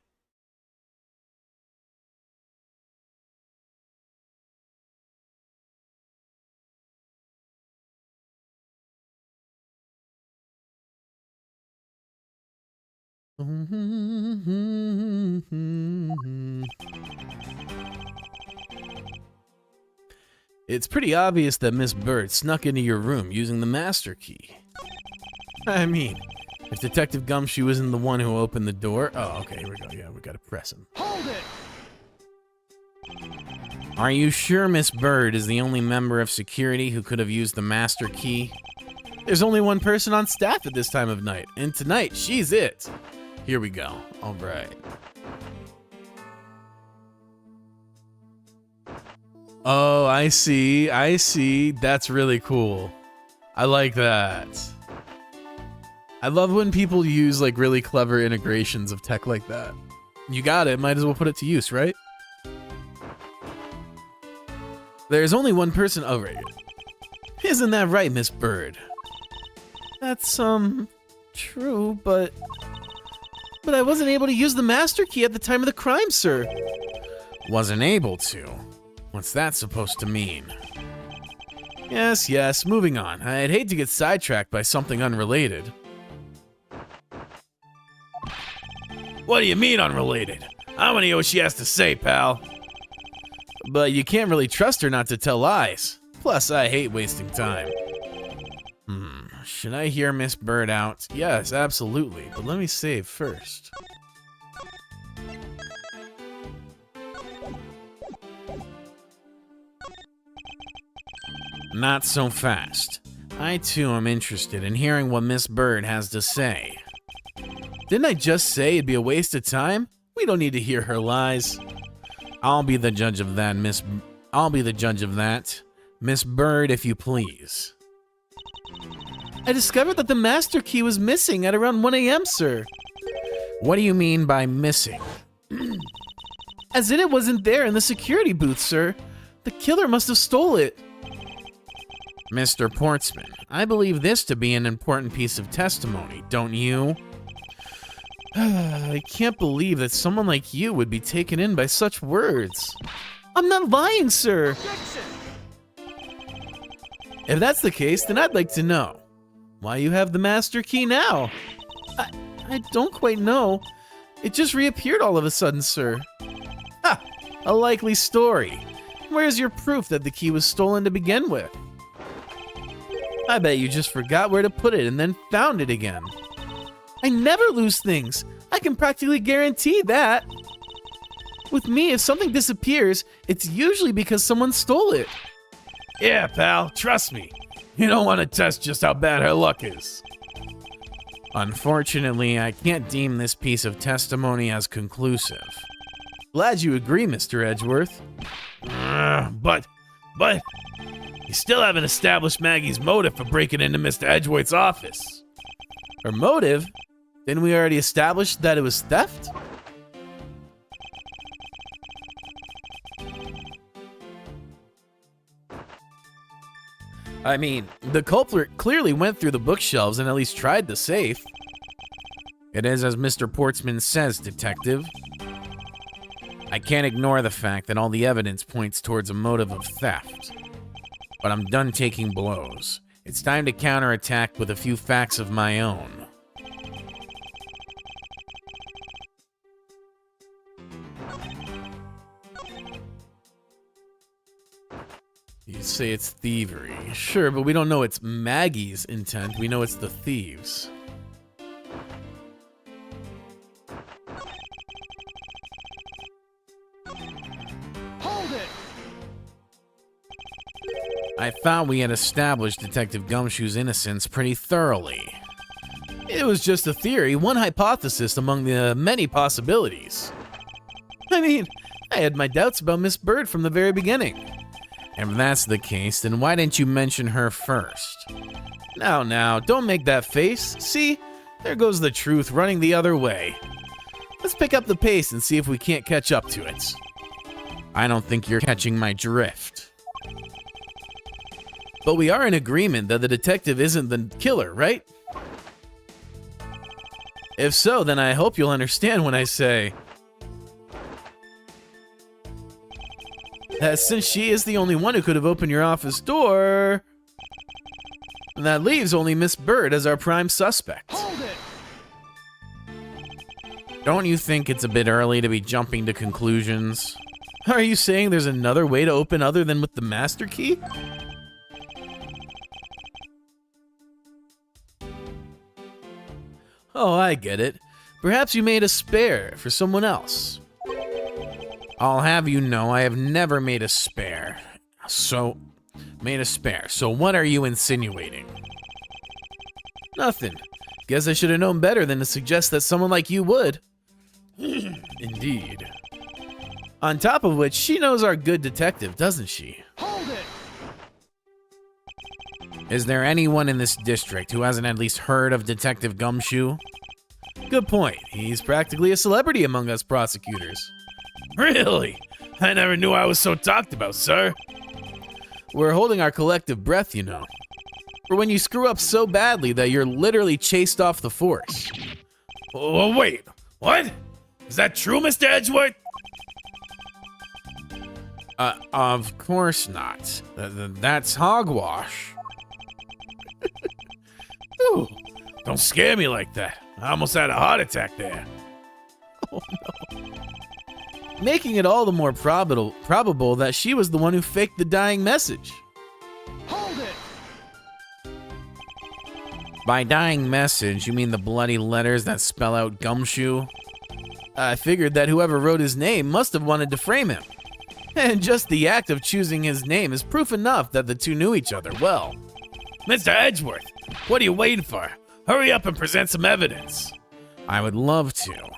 It's pretty obvious that Miss Bird snuck into your room using the master key. I mean, if Detective Gumshoe isn't the one who opened the door... Oh, okay, here we go. Yeah, we gotta press him. Hold it! Are you sure Miss Bird is the only member of security who could have used the master key? There's only one person on staff at this time of night, and tonight, she's it. Here we go. All right. Oh, I see. I see. That's really cool. I like that. I love when people use like really clever integrations of tech like that. You got it. Might as well put it to use, right? There's only one person over here. Isn't that right, Miss Bird? That's, true, but I wasn't able to use the master key at the time of the crime, sir. Wasn't able to? What's that supposed to mean? Yes, moving on. I'd hate to get sidetracked by something unrelated. What do you mean unrelated? I want to hear what she has to say, pal. But you can't really trust her not to tell lies. Plus, I hate wasting time. Should I hear Miss Bird out? Yes, absolutely. But let me save first. Not so fast. I too am interested in hearing what Miss Bird has to say. Didn't I just say it'd be a waste of time? We don't need to hear her lies. I'll be the judge of that, Miss Bird, if you please. I discovered that the master key was missing at around 1 a.m., sir. What do you mean by missing? As in it wasn't there in the security booth, sir. The killer must have stole it. Mr. Portsman, I believe this to be an important piece of testimony, don't you? I can't believe that someone like you would be taken in by such words. I'm not lying, sir. If that's the case, then I'd like to know why you have the master key now. I don't quite know. It just reappeared all of a sudden, sir. Ha! A likely story. Where's your proof that the key was stolen to begin with? I bet you just forgot where to put it and then found it again. I never lose things. I can practically guarantee that. With me, if something disappears, it's usually because someone stole it. Yeah, pal, trust me. You don't want to test just how bad her luck is. Unfortunately, I can't deem this piece of testimony as conclusive. Glad you agree, Mr. Edgeworth. But, you still haven't established Maggie's motive for breaking into Mr. Edgeworth's office. Her motive? Didn't we already establish that it was theft? I mean, the culprit clearly went through the bookshelves and at least tried the safe. It is as Mr. Portsman says, Detective. I can't ignore the fact that all the evidence points towards a motive of theft. But I'm done taking blows. It's time to counterattack with a few facts of my own. You say it's thievery. Sure, but we don't know it's Maggie's intent. We know it's the thieves. Hold it! I thought we had established Detective Gumshoe's innocence pretty thoroughly. It was just a theory, one hypothesis among the many possibilities. I mean, I had my doubts about Miss Bird from the very beginning. If that's the case, then why didn't you mention her first? Now, don't make that face. See? There goes the truth running the other way. Let's pick up the pace and see if we can't catch up to it. I don't think you're catching my drift. But we are in agreement that the detective isn't the killer, right? If so, then I hope you'll understand when I say that since she is the only one who could have opened your office door, that leaves only Miss Bird as our prime suspect. Hold it! Don't you think it's a bit early to be jumping to conclusions? Are you saying there's another way to open other than with the master key? Oh, I get it. Perhaps you made a spare for someone else. I'll have you know I have never made a spare. So what are you insinuating? Nothing. Guess I should have known better than to suggest that someone like you would. Indeed. On top of which, she knows our good detective, doesn't she? Hold it! Is there anyone in this district who hasn't at least heard of Detective Gumshoe? Good point. He's practically a celebrity among us prosecutors. Really? I never knew I was so talked about, sir. We're holding our collective breath, you know. For when you screw up so badly that you're literally chased off the force. Oh, wait. What? Is that true, Mr. Edgeworth? Of course not. That's hogwash. Ooh, don't scare me like that. I almost had a heart attack there. Making it all the more probable that she was the one who faked the dying message. Hold it! By dying message, you mean the bloody letters that spell out Gumshoe? I figured that whoever wrote his name must have wanted to frame him. And just the act of choosing his name is proof enough that the two knew each other well. Mr. Edgeworth, what are you waiting for? Hurry up and present some evidence. I would love to.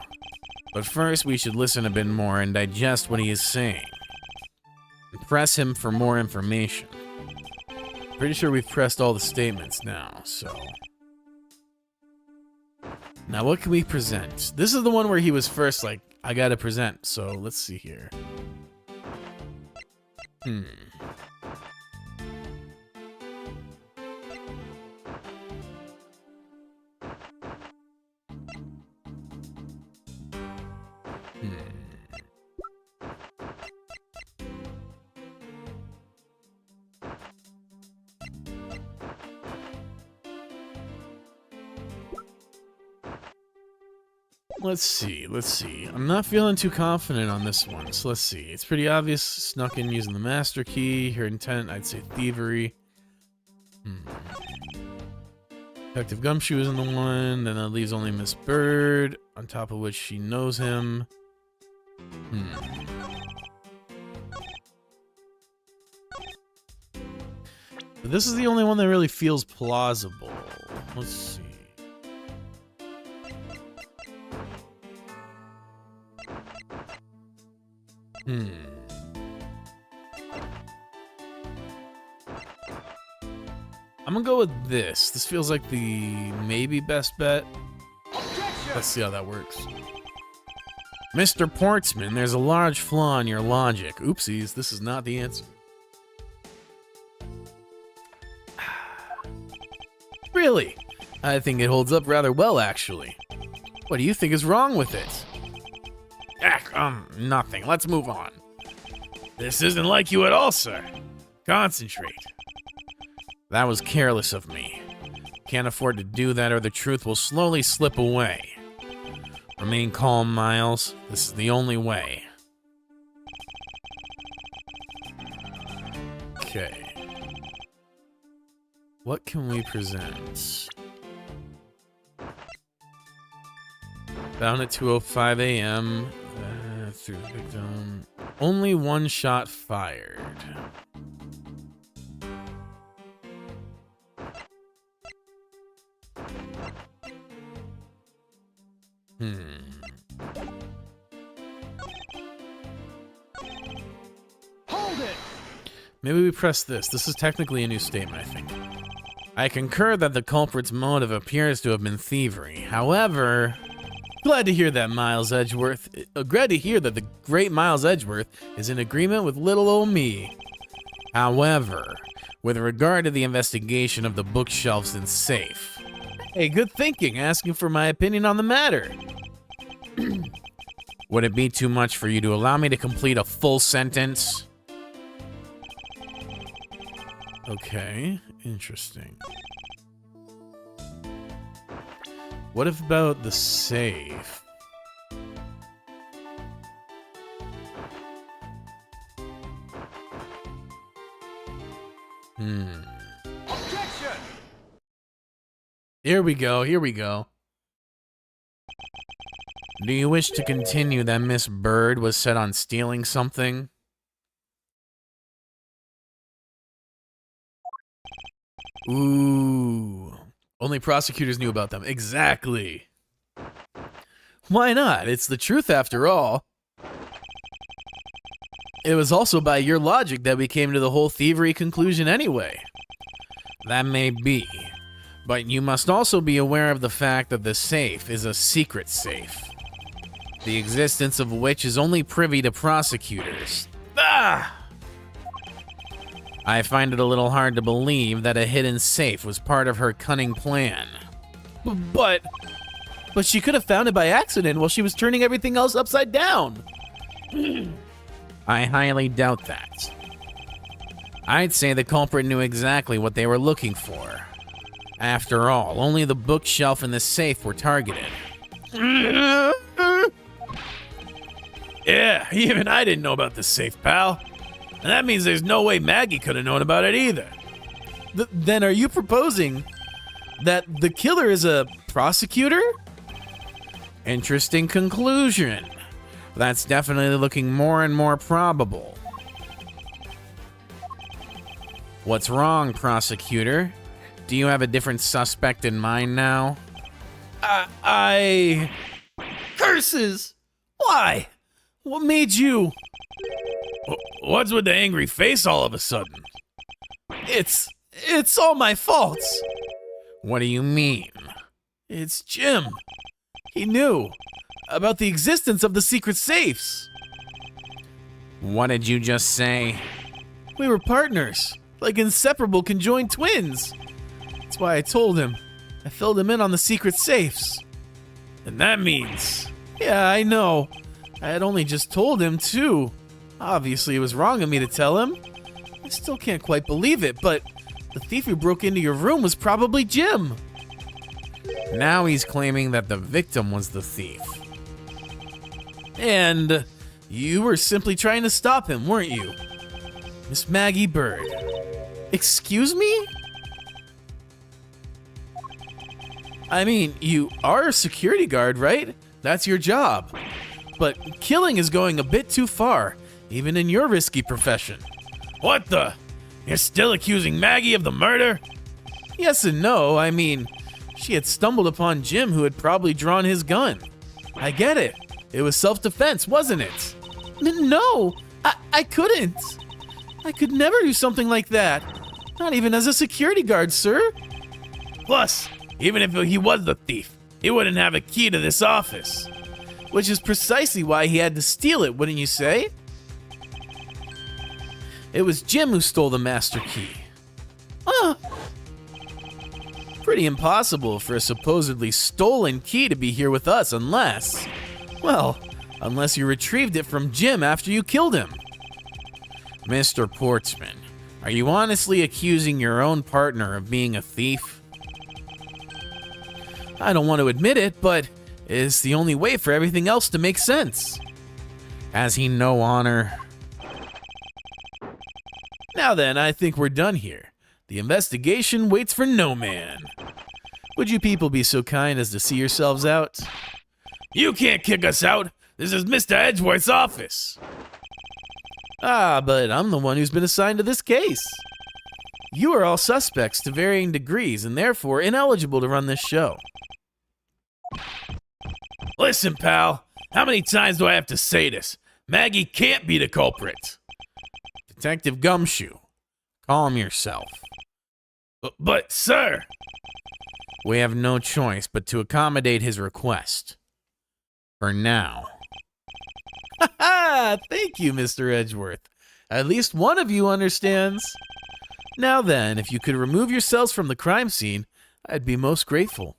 But first, we should listen a bit more and digest what he is saying. And press him for more information. Pretty sure we've pressed all the statements now, so. Now, what can we present? This is the one where he was first like, I gotta present, so let's see here. Let's see. I'm not feeling too confident on this one, so let's see. It's pretty obvious, snuck in using the master key. Her intent, I'd say thievery. Detective Gumshoe isn't the one, then that leaves only Miss Bird, on top of which she knows him. But this is the only one that really feels plausible. Let's see. I'm gonna go with this. This feels like the maybe best bet. Objection! Let's see how that works. Mr. Portsman, there's a large flaw in your logic. Oopsies, this is not the answer. Really? I think it holds up rather well, actually. What do you think is wrong with it? Nothing. Let's move on. This isn't like you at all, sir. Concentrate. That was careless of me. Can't afford to do that or the truth will slowly slip away. Remain calm, Miles. This is the only way. Okay. What can we present? Found at 2:05 a.m. Through the victim. Only one shot fired. Hold it! Maybe we press this. This is technically a new statement, I think. I concur that the culprit's motive appears to have been thievery. However, Glad to hear that, Miles Edgeworth. Glad to hear that the great Miles Edgeworth is in agreement with little old me. with regard to the investigation of the bookshelves and safe, Hey, good thinking, asking for my opinion on the matter. would it be too much for you to allow me to complete a full sentence? Okay, interesting. What about the safe? Objection! Here we go, here we go. Do you wish to continue that Miss Bird was set on stealing something? Ooh. Only prosecutors knew about them. Exactly. Why not? It's the truth after all. It was also by your logic that we came to the whole thievery conclusion anyway. That may be, but you must also be aware of the fact that the safe is a secret safe, the existence of which is only privy to prosecutors. I find it a little hard to believe that a hidden safe was part of her cunning plan. But she could have found it by accident while she was turning everything else upside down. I highly doubt that. I'd say the culprit knew exactly what they were looking for. After all, only the bookshelf and the safe were targeted. Yeah, even I didn't know about the safe, pal. And that means there's no way Maggie could have known about it either. Then are you proposing that the killer is a prosecutor? Interesting conclusion. That's definitely looking more and more probable. What's wrong, prosecutor? Do you have a different suspect in mind now? Curses! Why? What made you? What's with the angry face all of a sudden? It's all my fault. What do you mean? It's Jim. He knew about the existence of the secret safes. What did you just say? We were partners, like inseparable conjoined twins. That's why I told him. I filled him in on the secret safes. And that means... Yeah, I know. I had only just told him, too. Obviously, it was wrong of me to tell him. I still can't quite believe it, but the thief who broke into your room was probably Jim. Now he's claiming that the victim was the thief. And you were simply trying to stop him, weren't you? Miss Maggie Bird. Excuse me? I mean, you are a security guard, right? That's your job. But killing is going a bit too far, even in your risky profession. What the? You're still accusing Maggie of the murder? Yes and no. I mean, she had stumbled upon Jim, who had probably drawn his gun. I get it. It was self-defense, wasn't it? No, I couldn't. I could never do something like that. Not even as a security guard, sir. Plus, even if he was the thief, he wouldn't have a key to this office. Which is precisely why he had to steal it, wouldn't you say? It was Jim who stole the master key. Pretty impossible for a supposedly stolen key to be here with us unless you retrieved it from Jim after you killed him. Mr. Portsman, are you honestly accusing your own partner of being a thief? I don't want to admit it, but it's the only way for everything else to make sense. Has he no honor? Now then, I think we're done here. The investigation waits for no man. Would you people be so kind as to see yourselves out? You can't kick us out. This is Mr. Edgeworth's office. But I'm the one who's been assigned to this case. You are all suspects to varying degrees and therefore ineligible to run this show. Listen, pal. How many times do I have to say this? Maggie can't be the culprit. Detective Gumshoe, calm yourself. But, sir. We have no choice but to accommodate his request. For now. Thank you, Mr. Edgeworth. At least one of you understands. Now then, if you could remove yourselves from the crime scene, I'd be most grateful.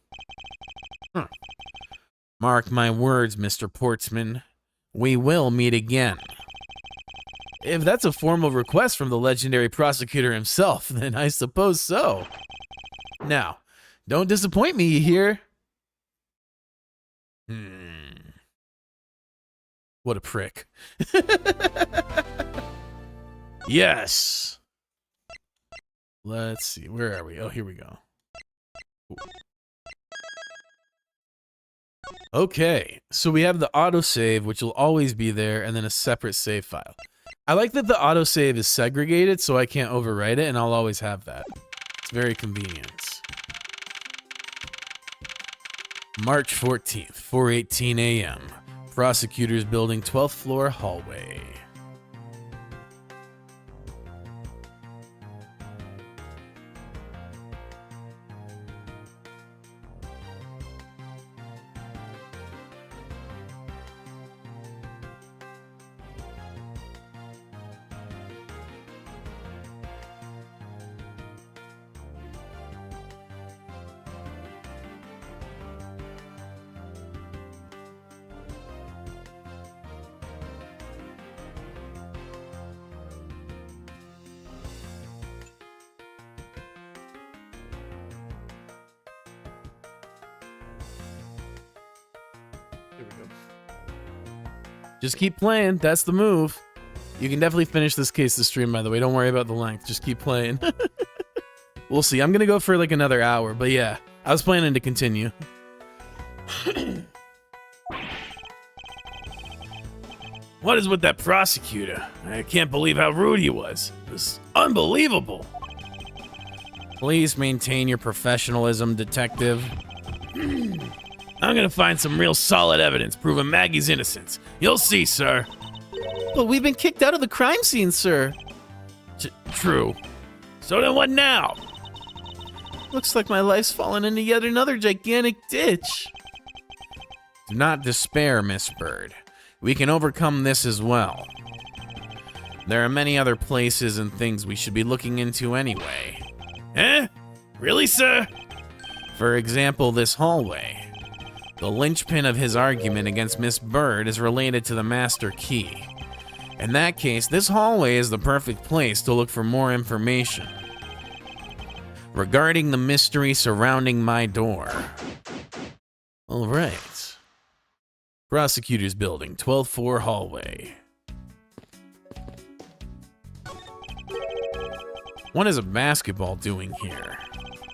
Mark my words, Mr. Portsman. We will meet again. If that's a formal request from the legendary prosecutor himself, then I suppose so. Now, don't disappoint me, you hear? What a prick. Yes. Let's see, where are we? Oh, here we go. Okay, so we have the autosave, which will always be there, and then a separate save file. I like that the autosave is segregated, so I can't overwrite it, and I'll always have that. It's very convenient. March 14th, 4:18 a.m. Prosecutors Building 12th floor hallway. Here we go. Just keep playing. That's the move. You can definitely finish this case this stream, by the way. Don't worry about the length. Just keep playing. We'll see. I'm going to go for like another hour. But yeah, I was planning to continue. What is with that prosecutor? I can't believe how rude he was. It was unbelievable. Please maintain your professionalism, detective. I'm gonna find some real solid evidence proving Maggie's innocence. You'll see, sir. But we've been kicked out of the crime scene, sir. True. So then what now? Looks like my life's fallen into yet another gigantic ditch. Do not despair, Miss Bird. We can overcome this as well. There are many other places and things we should be looking into anyway. Eh? Really, sir? For example, this hallway. The linchpin of his argument against Miss Bird is related to the master key. In that case, this hallway is the perfect place to look for more information regarding the mystery surrounding my door. All right. Prosecutor's Building, 12th floor hallway. What is a basketball doing here?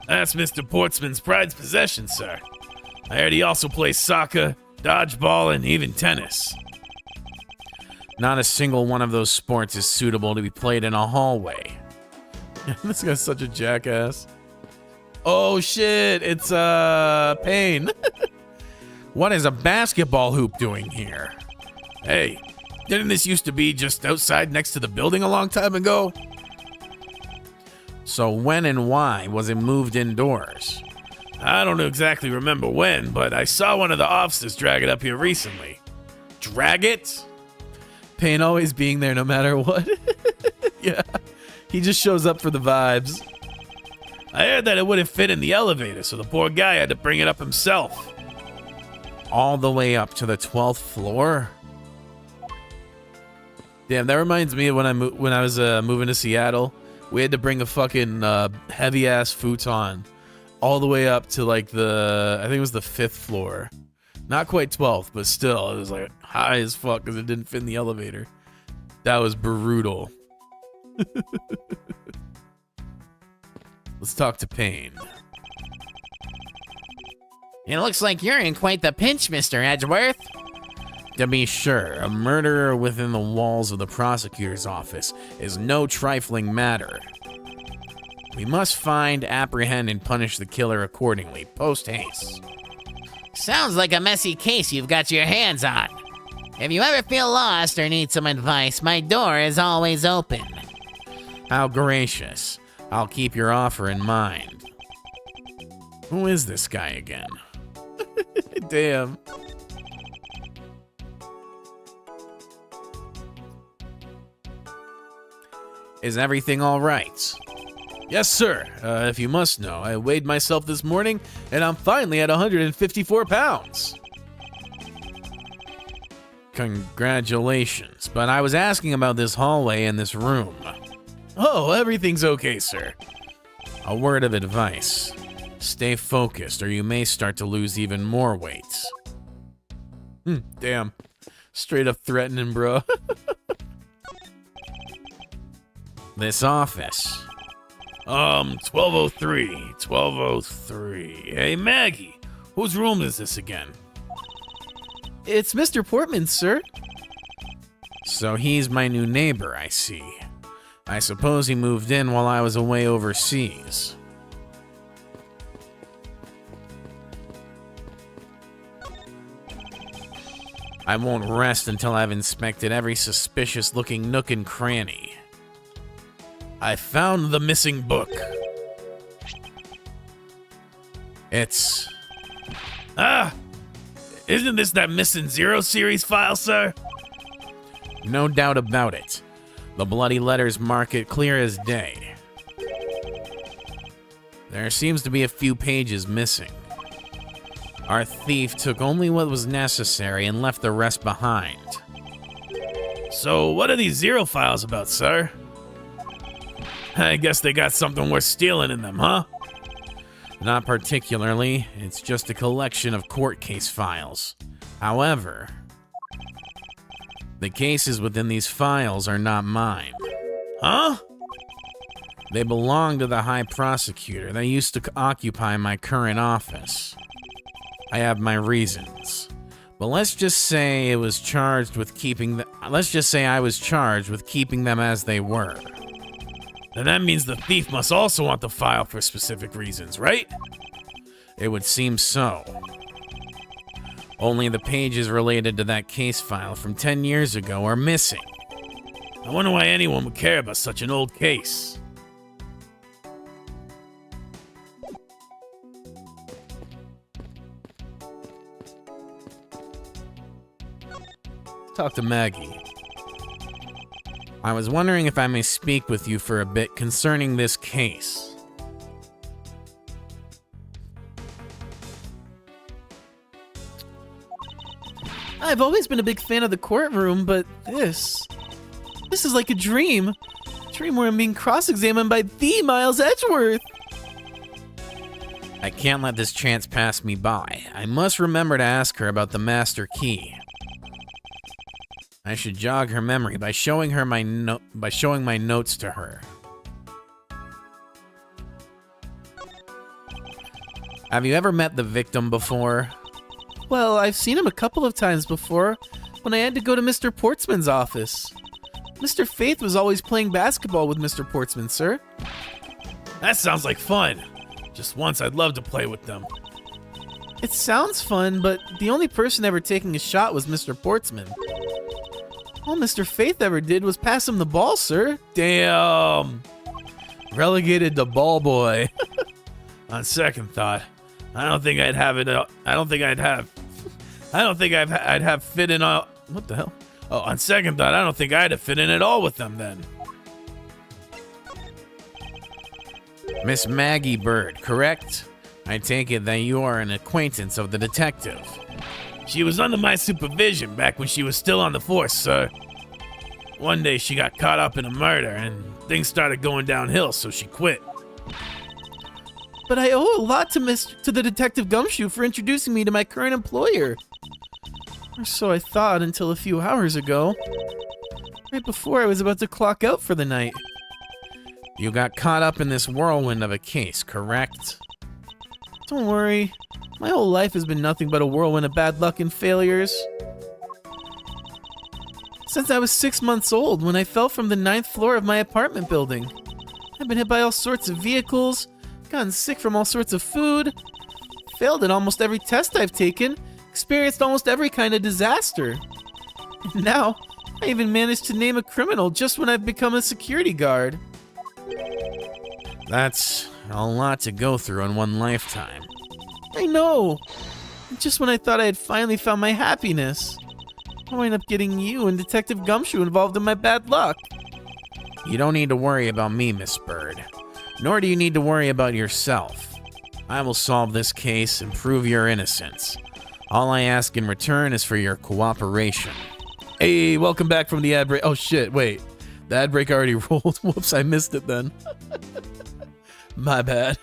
That's Mr. Portsman's prized possession, sir. I heard he also plays soccer, dodgeball, and even tennis. Not a single one of those sports is suitable to be played in a hallway. This guy's such a jackass. Oh shit, it's Pain. What is a basketball hoop doing here? Hey, didn't this used to be just outside next to the building a long time ago? So when and why was it moved indoors? I don't exactly remember when, but I saw one of the officers drag it up here recently. Drag it? Payne always being there no matter what. Yeah. He just shows up for the vibes. I heard that it wouldn't fit in the elevator, so the poor guy had to bring it up himself. All the way up to the 12th floor? Damn, that reminds me of when I was moving to Seattle. We had to bring a fucking heavy ass futon all the way up to like I think it was the 5th floor. Not quite 12th, but still, it was like high as fuck because it didn't fit in the elevator. That was brutal. Let's talk to Payne. It looks like you're in quite the pinch, Mr. Edgeworth. To be sure, a murderer within the walls of the prosecutor's office is no trifling matter. We must find, apprehend, and punish the killer accordingly, post haste. Sounds like a messy case you've got your hands on. If you ever feel lost or need some advice, my door is always open. How gracious. I'll keep your offer in mind. Who is this guy again? Damn. Is everything all right? Yes, sir. If you must know, I weighed myself this morning, and I'm finally at 154 pounds. Congratulations, but I was asking about this hallway and this room. Oh, everything's okay, sir. A word of advice. Stay focused or you may start to lose even more weight. Damn. Straight up threatening, bro. This office. 1203. Hey, Maggie, whose room is this again? It's Mr. Portman, sir. So he's my new neighbor, I see. I suppose he moved in while I was away overseas. I won't rest until I've inspected every suspicious-looking nook and cranny. I found the missing book. It's... Isn't this that Missing Zero series file, sir? No doubt about it. The bloody letters mark it clear as day. There seems to be a few pages missing. Our thief took only what was necessary and left the rest behind. So what are these Zero files about, sir? I guess they got something worth stealing in them, huh? Not particularly. It's just a collection of court case files. However, the cases within these files are not mine. Huh? They belong to the High Prosecutor that used to occupy my current office. I have my reasons. But let's just say I was charged with keeping them as they were. Then that means the thief must also want the file for specific reasons, right? It would seem so. Only the pages related to that case file from 10 years ago are missing. I wonder why anyone would care about such an old case. Talk to Maggie. I was wondering if I may speak with you for a bit concerning this case. I've always been a big fan of the courtroom, but this is like a dream. A dream where I'm being cross-examined by the Miles Edgeworth. I can't let this chance pass me by. I must remember to ask her about the master key. I should jog her memory by showing my notes to her. Have you ever met the victim before? Well, I've seen him a couple of times before when I had to go to Mr. Portsman's office. Mr. Faith was always playing basketball with Mr. Portsman, sir. That sounds like fun. Just once I'd love to play with them. It sounds fun, but the only person ever taking a shot was Mr. Portsman. All Mr. Faith ever did was pass him the ball, sir. Damn. Relegated to ball boy. On second thought, I don't think I'd have it. I don't think I'd have fit in all. What the hell? Oh, on second thought, I don't think I'd have fit in at all with them then. Miss Maggie Bird, correct? I take it that you are an acquaintance of the detective. She was under my supervision back when she was still on the force, sir. One day she got caught up in a murder and things started going downhill, so she quit. But I owe a lot to the Detective Gumshoe for introducing me to my current employer. Or so I thought until a few hours ago. Right before I was about to clock out for the night. You got caught up in this whirlwind of a case, correct? Don't worry. My whole life has been nothing but a whirlwind of bad luck and failures. Since I was 6 months old when I fell from the 9th floor of my apartment building. I've been hit by all sorts of vehicles, gotten sick from all sorts of food, failed at almost every test I've taken, experienced almost every kind of disaster. And now, I even managed to name a criminal just when I've become a security guard. That's a lot to go through in one lifetime. I know! Just when I thought I had finally found my happiness, I wind up getting you and Detective Gumshoe involved in my bad luck. You don't need to worry about me, Miss Bird. Nor do you need to worry about yourself. I will solve this case and prove your innocence. All I ask in return is for your cooperation. Hey, welcome back from the ad break. Oh shit, wait. The ad break already rolled. Whoops, I missed it then. My bad.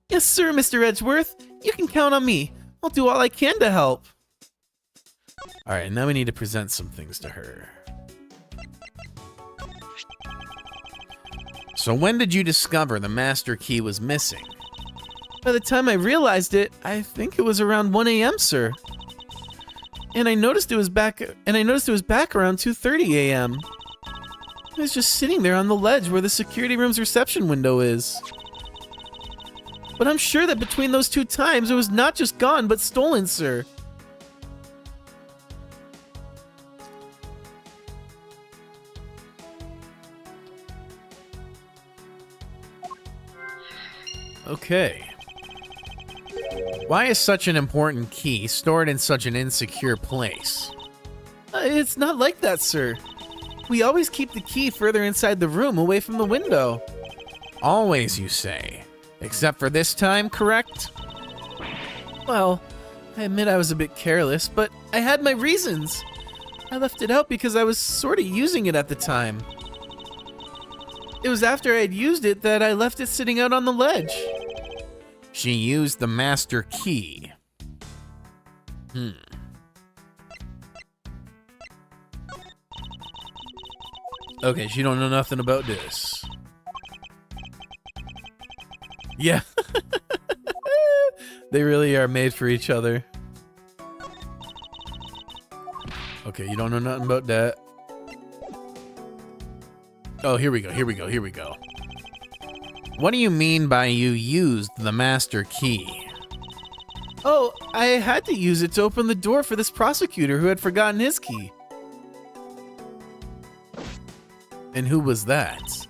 Yes, sir, Mr. Edgeworth. You can count on me. I'll do all I can to help. Alright, now we need to present some things to her. So when did you discover the master key was missing? By the time I realized it, I think it was around 1 a.m., sir. And I noticed it was back around 2:30 a.m. It was just sitting there on the ledge where the security room's reception window is. But I'm sure that between those two times, it was not just gone, but stolen, sir. Okay. Why is such an important key stored in such an insecure place? It's not like that, sir. We always keep the key further inside the room, away from the window. Always, you say. Except for this time, correct? Well, I admit I was a bit careless, but I had my reasons. I left it out because I was sort of using it at the time. It was after I had used it that I left it sitting out on the ledge. She used the master key. Okay, she don't know nothing about this. Yeah. They really are made for each other. Okay, you don't know nothing about that. Oh, here we go. What do you mean by you used the master key? Oh, I had to use it to open the door for this prosecutor who had forgotten his key. And who was that?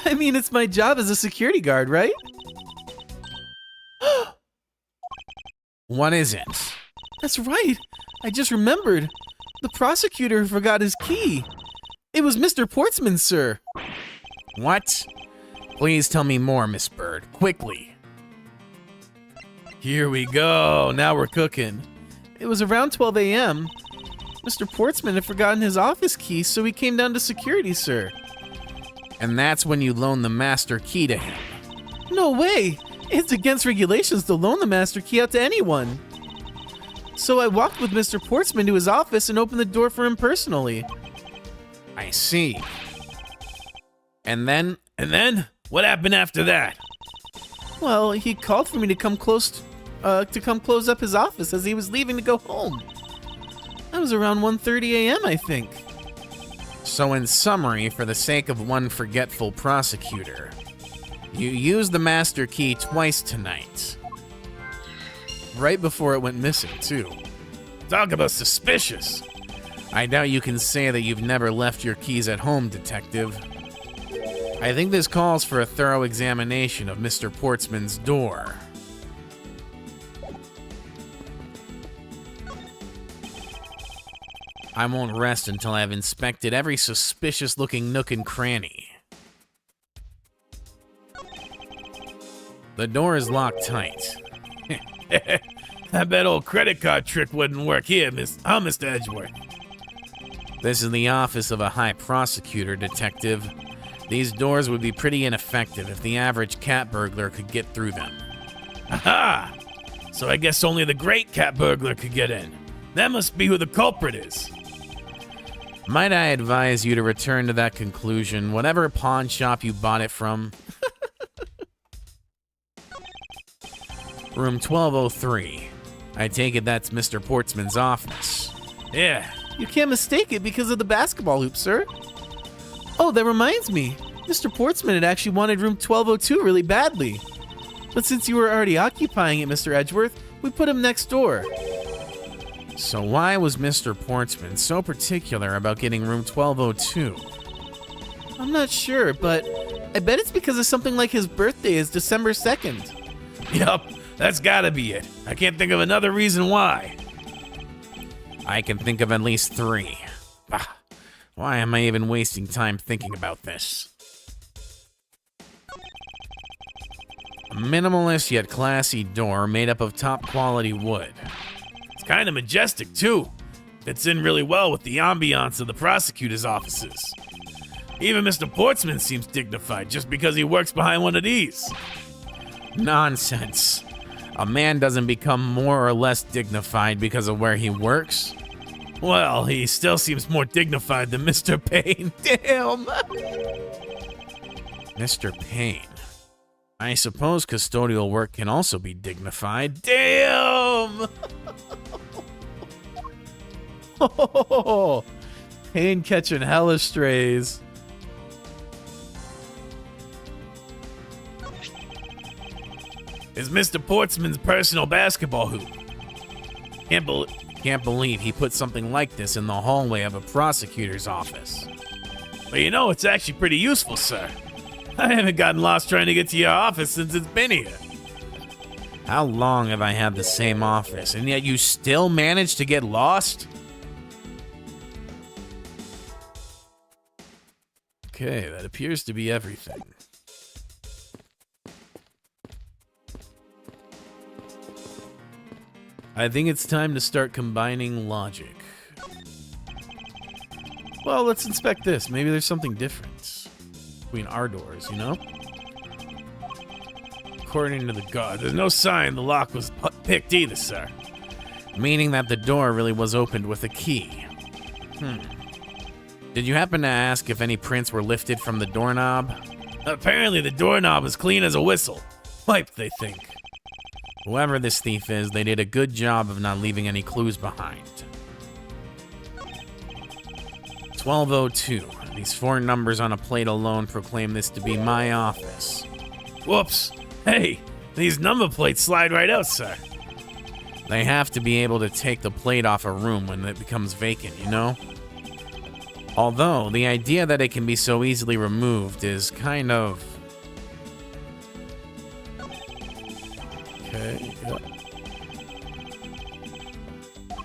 I mean, it's my job as a security guard, right? What is it? That's right. I just remembered. The prosecutor who forgot his key. It was Mr. Portsman, sir. What? Please tell me more, Miss Bird. Quickly. Here we go. Now we're cooking. It was around 12 a.m. Mr. Portsman had forgotten his office key, so he came down to security, sir. And that's when you loaned the master key to him. No way! It's against regulations to loan the master key out to anyone. So I walked with Mr. Portsman to his office and opened the door for him personally. I see. And then? What happened after that? Well, he called for me to come close up his office as he was leaving to go home. That was around 1:30 a.m., I think. So in summary, for the sake of one forgetful prosecutor, you used the master key twice tonight. Right before it went missing, too. Talk about suspicious. I doubt you can say that you've never left your keys at home, Detective. I think this calls for a thorough examination of Mr. Portsman's door. I won't rest until I've inspected every suspicious-looking nook and cranny. The door is locked tight. I bet old credit card trick wouldn't work here, Mr. Edgeworth. This is the office of a high prosecutor, Detective. These doors would be pretty ineffective if the average cat burglar could get through them. Aha! So I guess only the great cat burglar could get in. That must be who the culprit is. Might I advise you to return to that conclusion, whatever pawn shop you bought it from? Room 1203. I take it that's Mr. Portsman's office. Yeah. You can't mistake it because of the basketball hoop, sir. Oh, that reminds me. Mr. Portsman had actually wanted room 1202 really badly. But since you were already occupying it, Mr. Edgeworth, we put him next door. So why was Mr. Portsman so particular about getting room 1202? I'm not sure, but I bet it's because of something like his birthday is December 2nd. Yup, that's gotta be it. I can't think of another reason why. I can think of at least 3. Bah, why am I even wasting time thinking about this? A minimalist yet classy door made up of top quality wood. It's kind of majestic, too. Fits in really well with the ambiance of the prosecutor's offices. Even Mr. Portsman seems dignified just because he works behind one of these. Nonsense. A man doesn't become more or less dignified because of where he works. Well, he still seems more dignified than Mr. Payne. Damn! Mr. Payne. I suppose custodial work can also be dignified. Damn! Oh, Payne catching hella strays. Is Mr. Portsman's personal basketball hoop. Can't believe he put something like this in the hallway of a prosecutor's office. But you know, it's actually pretty useful, sir. I haven't gotten lost trying to get to your office since it's been here. How long have I had the same office, and yet you still manage to get lost? Okay, that appears to be everything. I think it's time to start combining logic. Well, let's inspect this. Maybe there's something different between our doors, you know? According to the guard, there's no sign the lock was picked either, sir. Meaning that the door really was opened with a key. Did you happen to ask if any prints were lifted from the doorknob? Apparently the doorknob is clean as a whistle. Wiped, they think. Whoever this thief is, they did a good job of not leaving any clues behind. 1202. These 4 numbers on a plate alone proclaim this to be my office. Whoops. Hey, these number plates slide right out, sir. They have to be able to take the plate off a room when it becomes vacant, you know? Although, the idea that it can be so easily removed is kind of... Okay, yep.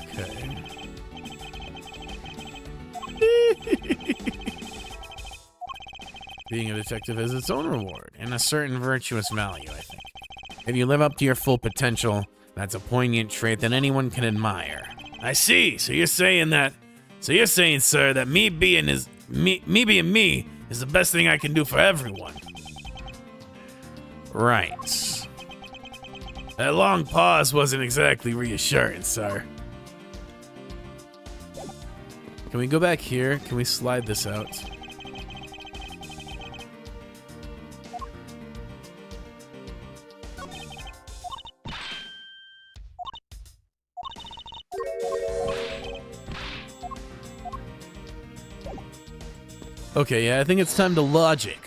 Okay. Being a detective has its own reward. and a certain virtuous value, I think. If you live up to your full potential, that's a poignant trait that anyone can admire. I see. So you're saying, sir, that me being me is the best thing I can do for everyone. Right. That long pause wasn't exactly reassuring, sir. Can we go back here? Can we slide this out? Okay, yeah, I think it's time to logic.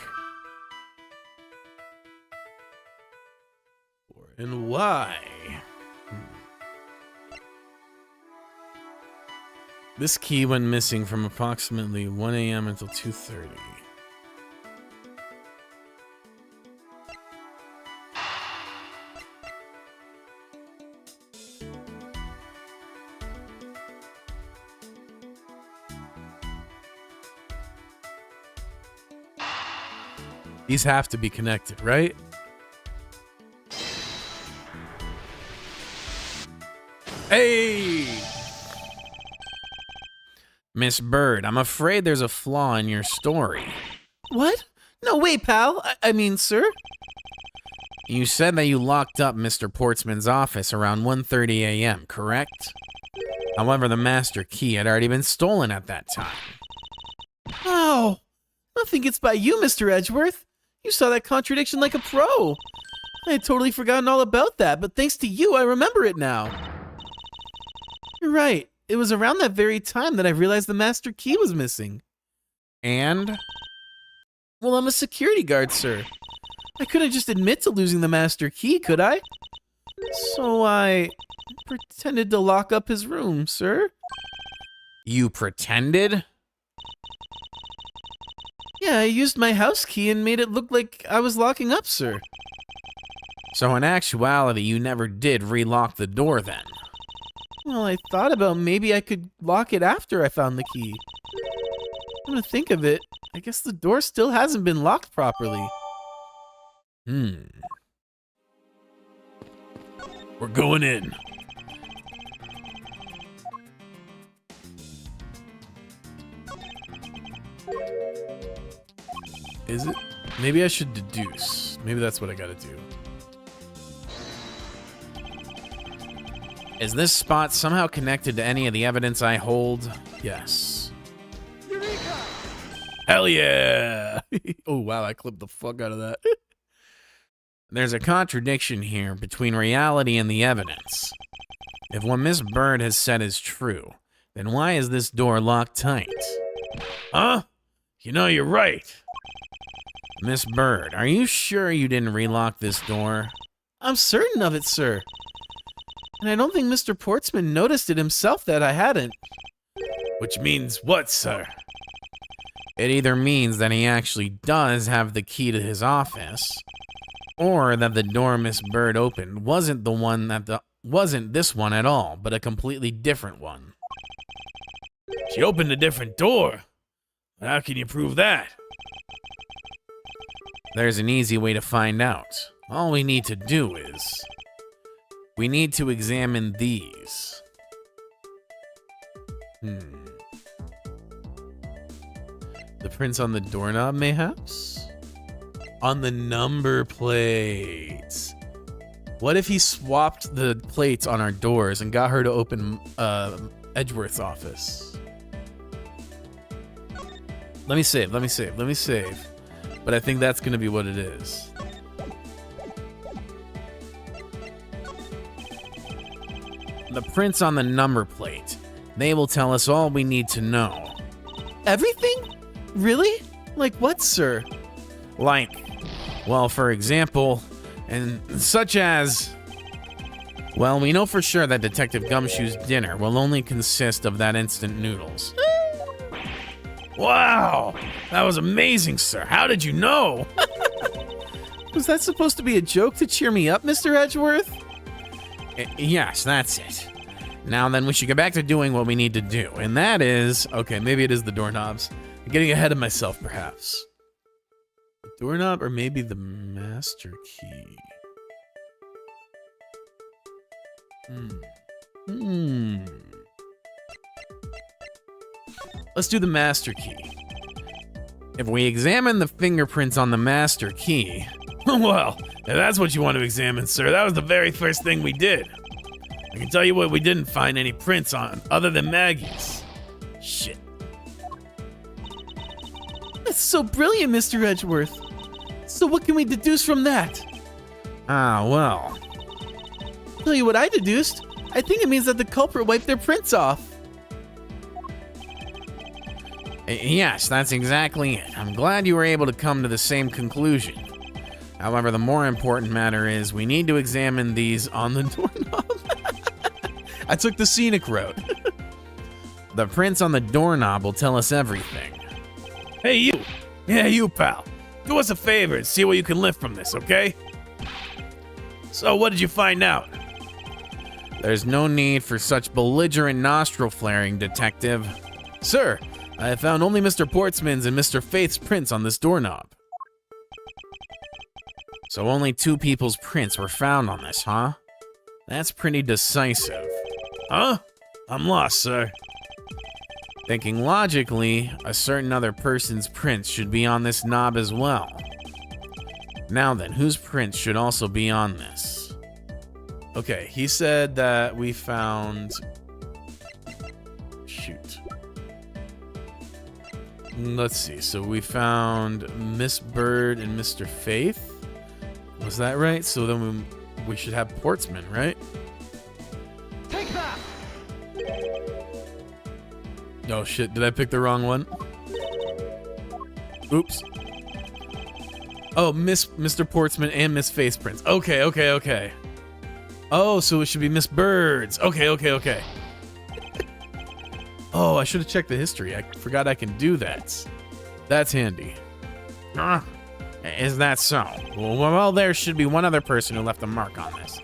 And why? This key went missing from approximately 1 a.m. until 2:30. These have to be connected, right? Hey! Miss Bird, I'm afraid there's a flaw in your story. What? No way, pal. I mean, sir. You said that you locked up Mr. Portsman's office around 1:30 a.m., correct? However, the master key had already been stolen at that time. Oh, nothing gets by you, Mr. Edgeworth. You saw that contradiction like a pro. I had totally forgotten all about that, but thanks to you, I remember it now. You're right. It was around that very time that I realized the master key was missing. And? Well, I'm a security guard, sir. I couldn't just admit to losing the master key, could I? So I pretended to lock up his room, sir. You pretended? Yeah, I used my house key and made it look like I was locking up, sir. So in actuality, you never did relock the door then? Well, I thought about maybe I could lock it after I found the key. I'm gonna think of it. I guess the door still hasn't been locked properly. We're going in. Is it? Maybe I should deduce. Maybe that's what I gotta do. Is this spot somehow connected to any of the evidence I hold? Yes. Eureka! Hell yeah! Oh, wow, I clipped the fuck out of that. There's a contradiction here between reality and the evidence. If what Miss Bird has said is true, then why is this door locked tight? Huh? You know, you're right. Miss Bird, are you sure you didn't relock this door? I'm certain of it, sir. And I don't think Mr. Portsman noticed it himself that I hadn't. Which means what, sir? It either means that he actually does have the key to his office, or that the door Miss Bird opened wasn't wasn't this one at all, but a completely different one. She opened a different door. How can you prove that? There's an easy way to find out. All we need to do is... we need to examine these. The prints on the doorknob, mayhaps? On the number plates. What if he swapped the plates on our doors and got her to open Edgeworth's office? Let me save. But I think that's going to be what it is. The prints on the number plate. They will tell us all we need to know. Everything? Really? Like what, sir? Like, well, for example, and such as... well, we know for sure that Detective Gumshoe's dinner will only consist of that instant noodles. Wow! That was amazing, sir. How did you know? Was that supposed to be a joke to cheer me up, Mr. Edgeworth? Yes, that's it. Now then, we should get back to doing what we need to do, and that is... okay, maybe it is the doorknobs. I'm getting ahead of myself, perhaps. The doorknob or maybe the master key? Let's do the master key. If we examine the fingerprints on the master key... Well, if that's what you want to examine, sir, that was the very first thing we did. I can tell you what we didn't find any prints on, other than Maggie's. Shit. That's so brilliant, Mr. Edgeworth. So what can we deduce from that? Ah, well... Tell you what I deduced. I think it means that the culprit wiped their prints off. Yes, that's exactly it. I'm glad you were able to come to the same conclusion. However, the more important matter is we need to examine these on the doorknob. I took the scenic route. The prints on the doorknob will tell us everything. Hey, you. Yeah, you, pal. Do us a favor and see what you can lift from this, okay? So, what did you find out? There's no need for such belligerent nostril flaring, Detective. Sir, I found only Mr. Portsman's and Mr. Faith's prints on this doorknob. So only 2 people's prints were found on this, huh? That's pretty decisive. Huh? I'm lost, sir. Thinking logically, a certain other person's prints should be on this knob as well. Now then, whose prints should also be on this? Okay, he said that we found... Shoot. Let's see, so we found Miss Bird and Mr. Faith? Was that right? So then we should have Portsman, right? Take that! Oh shit, did I pick the wrong one? Oops. Oh, Mr. Portsman and Miss Faith's prints. Okay. Oh, so it should be Miss Bird's. Okay. Oh, I should have checked the history. I forgot I can do that. That's handy. Is that so? Well, there should be one other person who left a mark on this.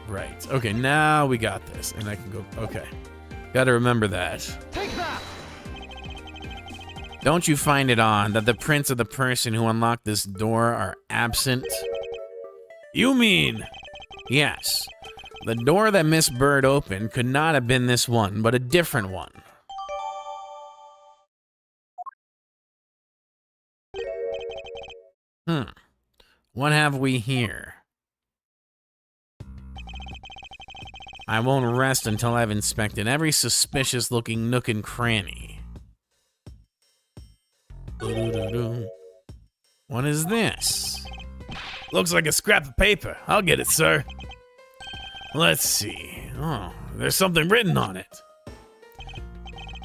Right. Okay, now we got this. And I can go... Okay. Gotta remember that. Take that! Don't you find it odd that the prints of the person who unlocked this door are absent? You mean... Yes. The door that Miss Bird opened could not have been this one, but a different one. What have we here? I won't rest until I've inspected every suspicious-looking nook and cranny. What is this? Looks like a scrap of paper. I'll get it, sir. Let's see. Oh, there's something written on it.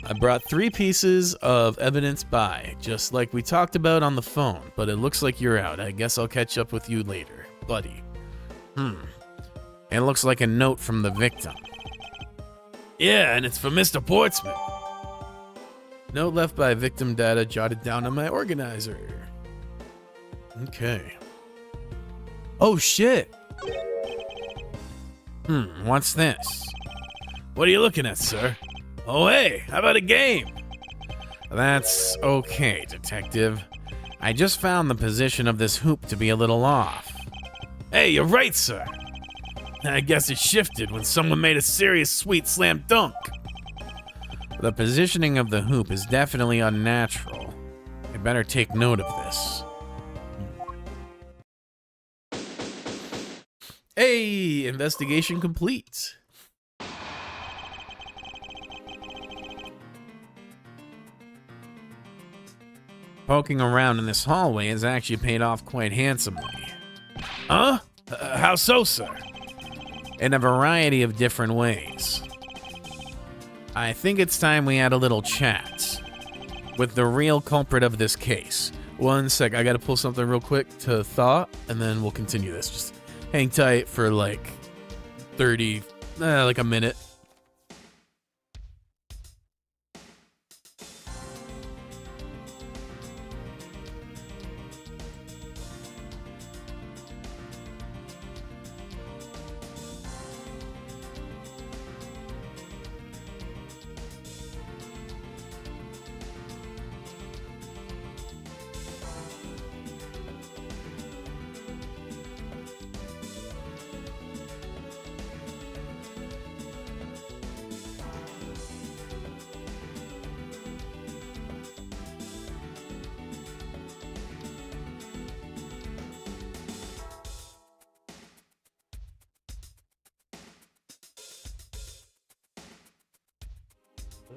I brought 3 pieces of evidence by, just like we talked about on the phone, but it looks like you're out. I guess I'll catch up with you later, buddy. It looks like a note from the victim. Yeah, and it's for Mr. Portsman. Note left by victim data jotted down on my organizer. Okay. Oh shit! What's this? What are you looking at, sir? Oh, hey, how about a game? That's okay, Detective. I just found the position of this hoop to be a little off. Hey, you're right, sir. I guess it shifted when someone made a serious sweet slam dunk. The positioning of the hoop is definitely unnatural. I better take note of this. Hey, investigation complete. Poking around in this hallway has actually paid off quite handsomely. Huh? How so, sir? In a variety of different ways. I think it's time we had a little chat with the real culprit of this case. One sec, I gotta pull something real quick to thaw, and then we'll continue this. Just hang tight for like 30, like a minute.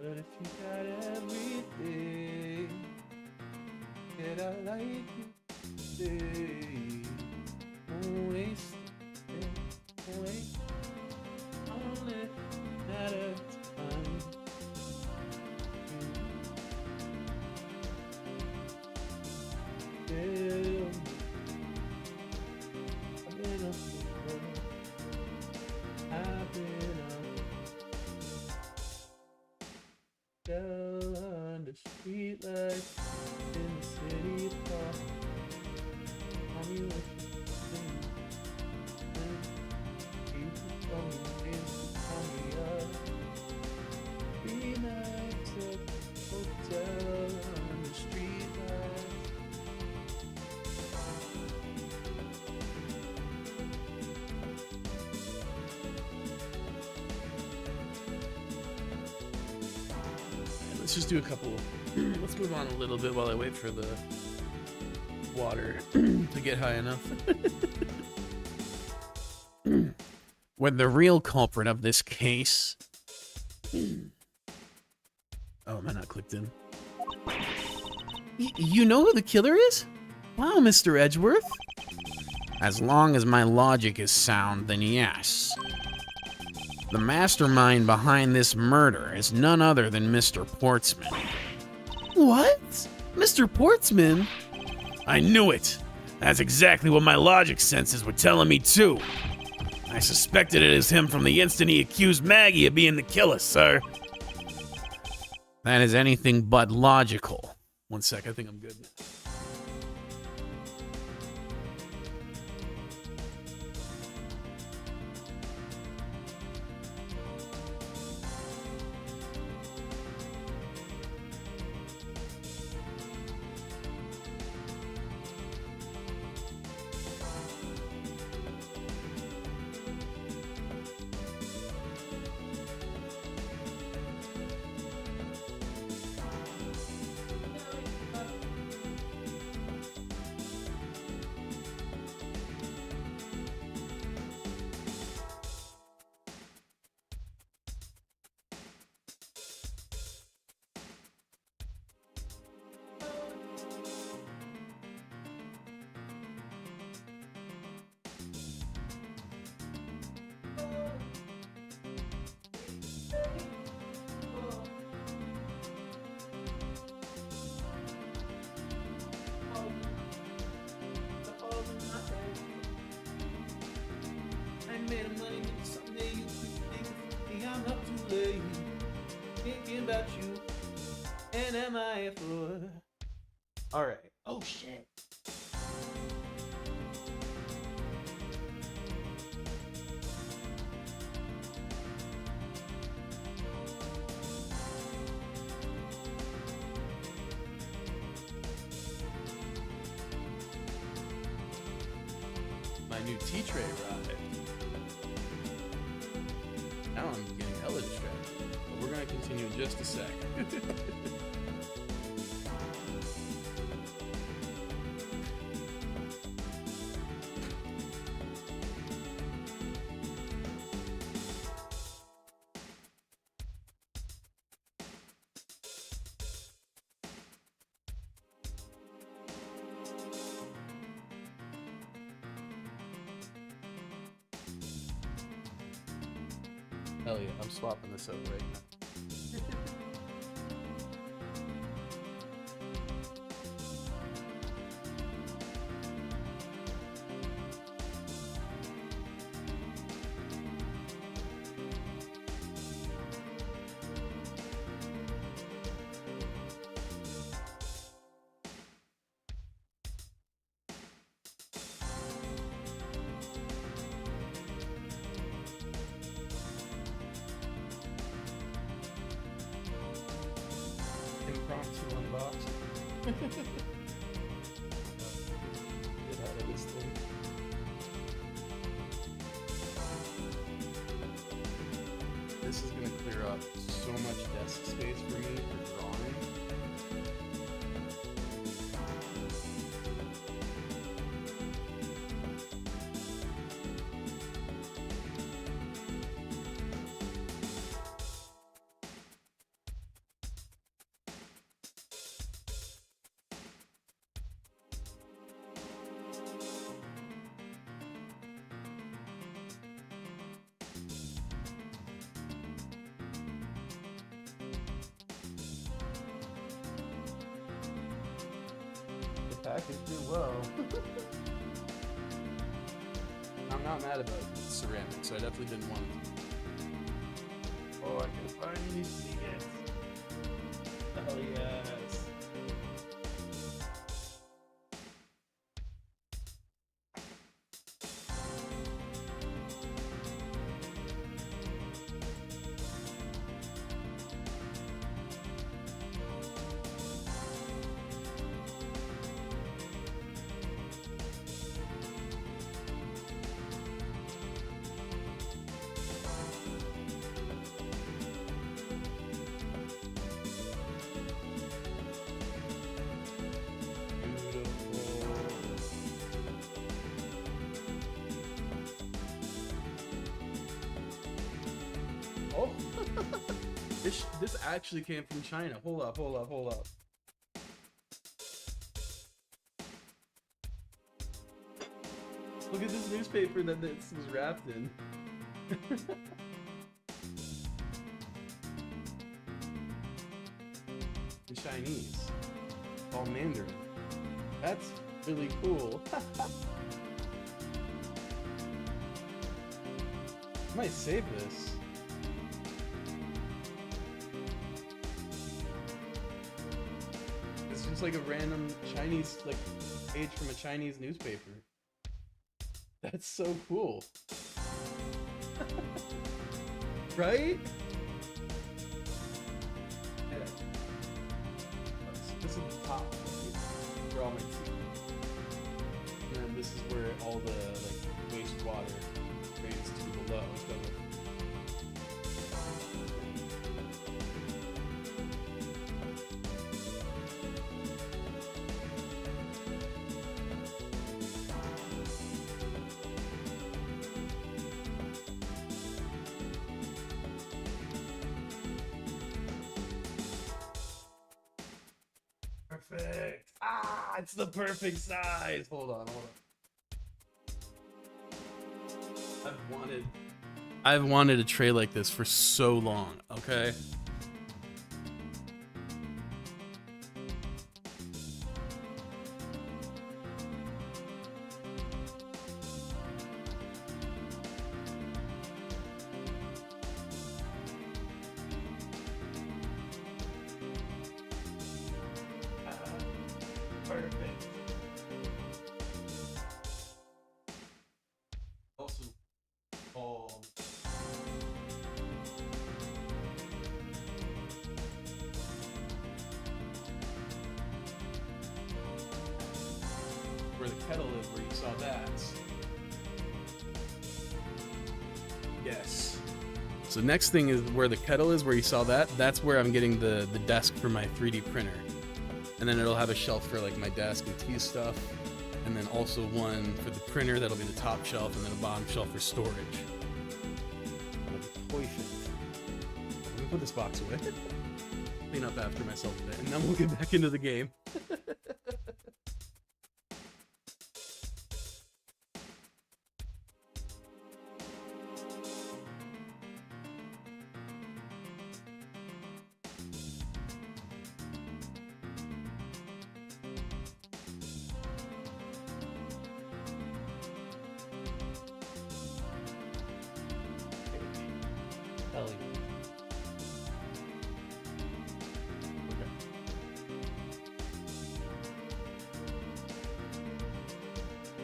But if you got everything that I like you to say, don't waste it, waste on it at a time. Yeah, I've been up before. I've been up. street lights in the city park. Tell me what you think. People coming in to tell me up. 3 nights at the hotel on the street lights. Let's just do a couple. Let's move on a little bit while I wait for the water to get high enough. When the real culprit of this case... Oh, am I not clicked in? You know who the killer is? Wow, Mr. Edgeworth. As long as my logic is sound, then yes. The mastermind behind this murder is none other than Mr. Portsman. What? Mr. Portsman? I knew it. That's exactly what my logic senses were telling me too. I suspected it as him from the instant he accused Maggie of being the killer, sir. That is anything but logical. One sec, I think I'm good. All right. Oh shit. My new tea tray arrived. Now I'm getting hella distracted. But we're gonna continue in just a sec. Hell yeah, I'm swapping this out right now. Impromptu unboxing. Get out of this thing. This is gonna clear up so much desk space for me for drawing. Package did well. I'm not mad about ceramic, so I definitely didn't want it. Oh, I can finally see it. Oh yes. Oh, this actually came from China. Hold up. Look at this newspaper that this was wrapped in. In Chinese. All Mandarin. That's really cool. I might save this. It's just like a random Chinese, like, page from a Chinese newspaper. That's so cool. Right? Yeah. This is the top for all my tea. And then this is where all the like wastewater drains to below. So perfect. Ah, it's the perfect size. Hold on. I've wanted a tray like this for so long, okay? Perfect. Also, all where the kettle is, where you saw that. Yes. So next thing is where the kettle is, where you saw that. That's where I'm getting the desk for my 3D printer. And then it'll have a shelf for like my desk and tea stuff. And then also one for the printer, that'll be the top shelf, and then a bottom shelf for storage. That'll be perfect. Let me put this box away. Clean up after myself a bit, and then we'll get back into the game. Hell yeah. Okay.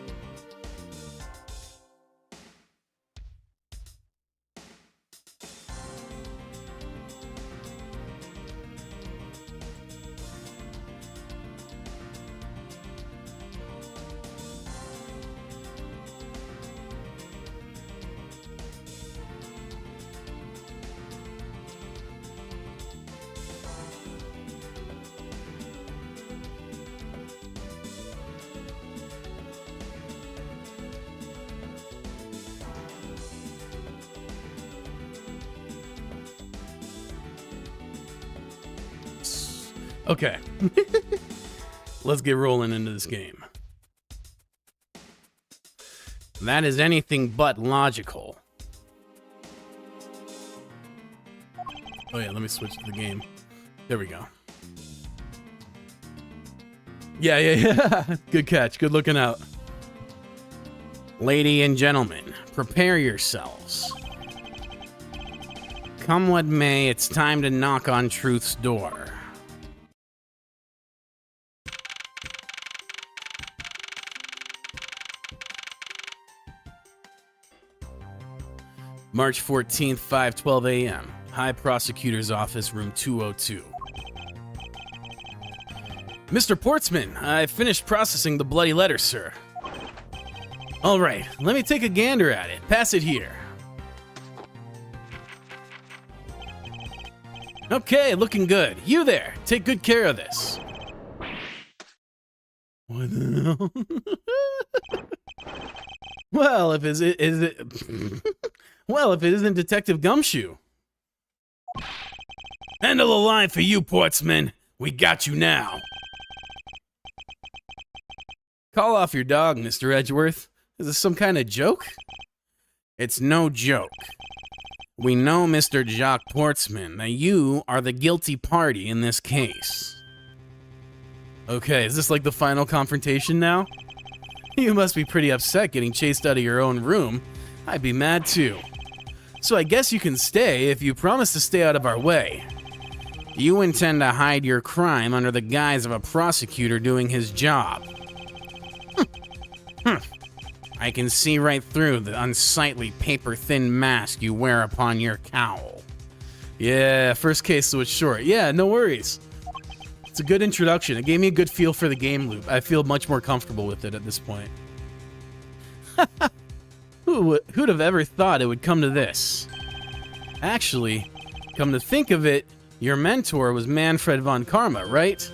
Okay. Let's get rolling into this game. That is anything but logical. Oh yeah, let me switch to the game. There we go. Yeah. Good catch. Good looking out. Lady and gentlemen, prepare yourselves. Come what may, it's time to knock on truth's door. March 14th, 5:12 a.m. High Prosecutor's Office, room 202. Mr. Portsman, I finished processing the bloody letter, sir. All right, let me take a gander at it. Pass it here. Okay, looking good. You there, take good care of this. What the hell? Well, if it isn't Detective Gumshoe. End of the line for you, Portsman. We got you now. Call off your dog, Mr. Edgeworth. Is this some kind of joke? It's no joke. We know, Mr. Jock Portsman, that you are the guilty party in this case. Okay, is this like the final confrontation now? You must be pretty upset getting chased out of your own room. I'd be mad too. So I guess you can stay if you promise to stay out of our way. You intend to hide your crime under the guise of a prosecutor doing his job. I can see right through the unsightly paper-thin mask you wear upon your cowl. Yeah, first case, so it's short. Yeah, no worries. It's a good introduction. It gave me a good feel for the game loop. I feel much more comfortable with it at this point. Who'd have ever thought it would come to this? Actually, come to think of it, your mentor was Manfred von Karma, right?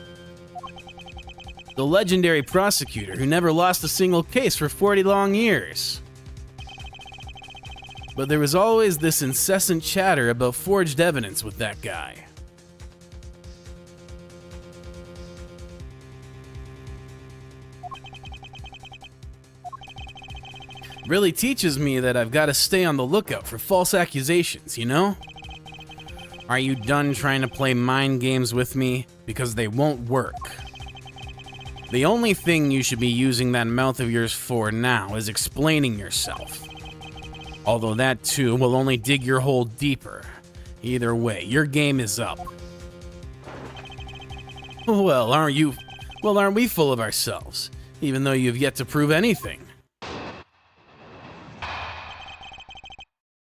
The legendary prosecutor who never lost a single case for 40 long years. But there was always this incessant chatter about forged evidence with that guy. Really teaches me that I've got to stay on the lookout for false accusations, you know? Are you done trying to play mind games with me? Because they won't work. The only thing you should be using that mouth of yours for now is explaining yourself. Although that too will only dig your hole deeper. Either way, your game is up. Well, aren't we full of ourselves? Even though you've yet to prove anything.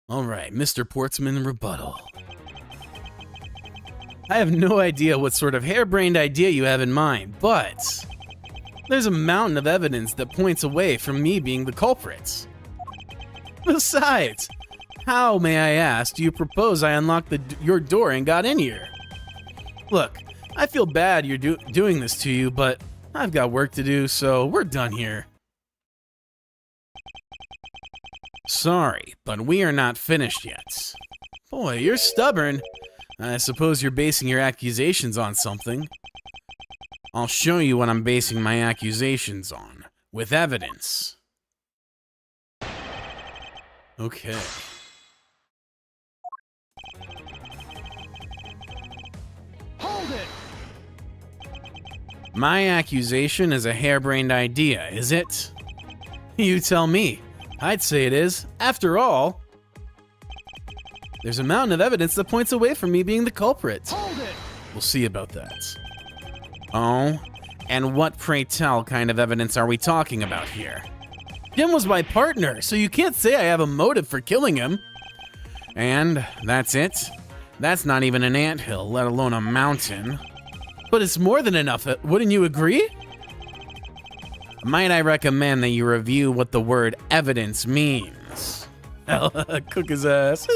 Alright, Mr. Portsman rebuttal. I have no idea what sort of harebrained idea you have in mind, but there's a mountain of evidence that points away from me being the culprits. Besides, how, may I ask, do you propose I unlocked your door and got in here? Look, I feel bad you're doing this to you, but I've got work to do, so we're done here. Sorry, but we are not finished yet. Boy, you're stubborn. I suppose you're basing your accusations on something. I'll show you what I'm basing my accusations on, with evidence. Okay. Hold it! My accusation is a harebrained idea, is it? You tell me. I'd say it is. After all, there's a mountain of evidence that points away from me being the culprit. Hold it! We'll see about that. Oh? And what, pray tell, kind of evidence are we talking about here? Jim was my partner, so you can't say I have a motive for killing him. And that's it? That's not even an anthill, let alone a mountain. But it's more than enough, wouldn't you agree? Might I recommend that you review what the word evidence means? Cook his ass.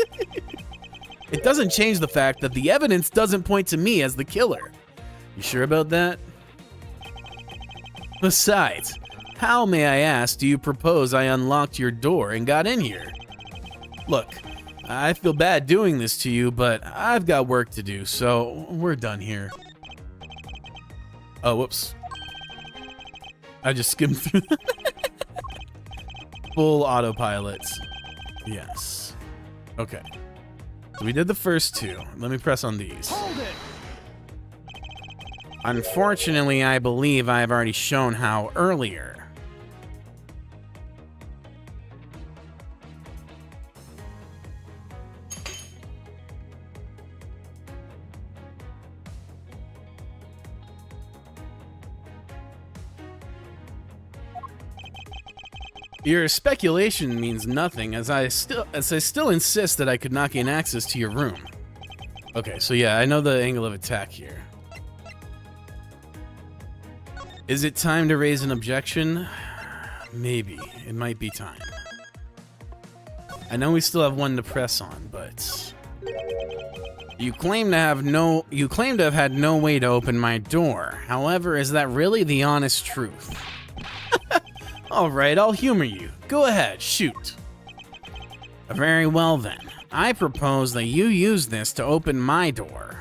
It doesn't change the fact that the evidence doesn't point to me as the killer. You sure about that? Besides, how, may I ask, do you propose I unlocked your door and got in here? Look, I feel bad doing this to you, but I've got work to do, so we're done here. Oh, whoops. I just skimmed through that. Full autopilot. Yes. Okay. So we did the first two. Let me press on these. Hold it! Unfortunately, I believe I have already shown how earlier. Your speculation means nothing, as I still insist that I could not gain access to your room. Okay, so yeah, I know the angle of attack here. Is it time to raise an objection? Maybe. It might be time. I know we still have one to press on, but You claim to have had no way to open my door. However, is that really the honest truth? alright, I'll humor you. Go ahead, shoot. Very well then. I propose that you use this to open my door.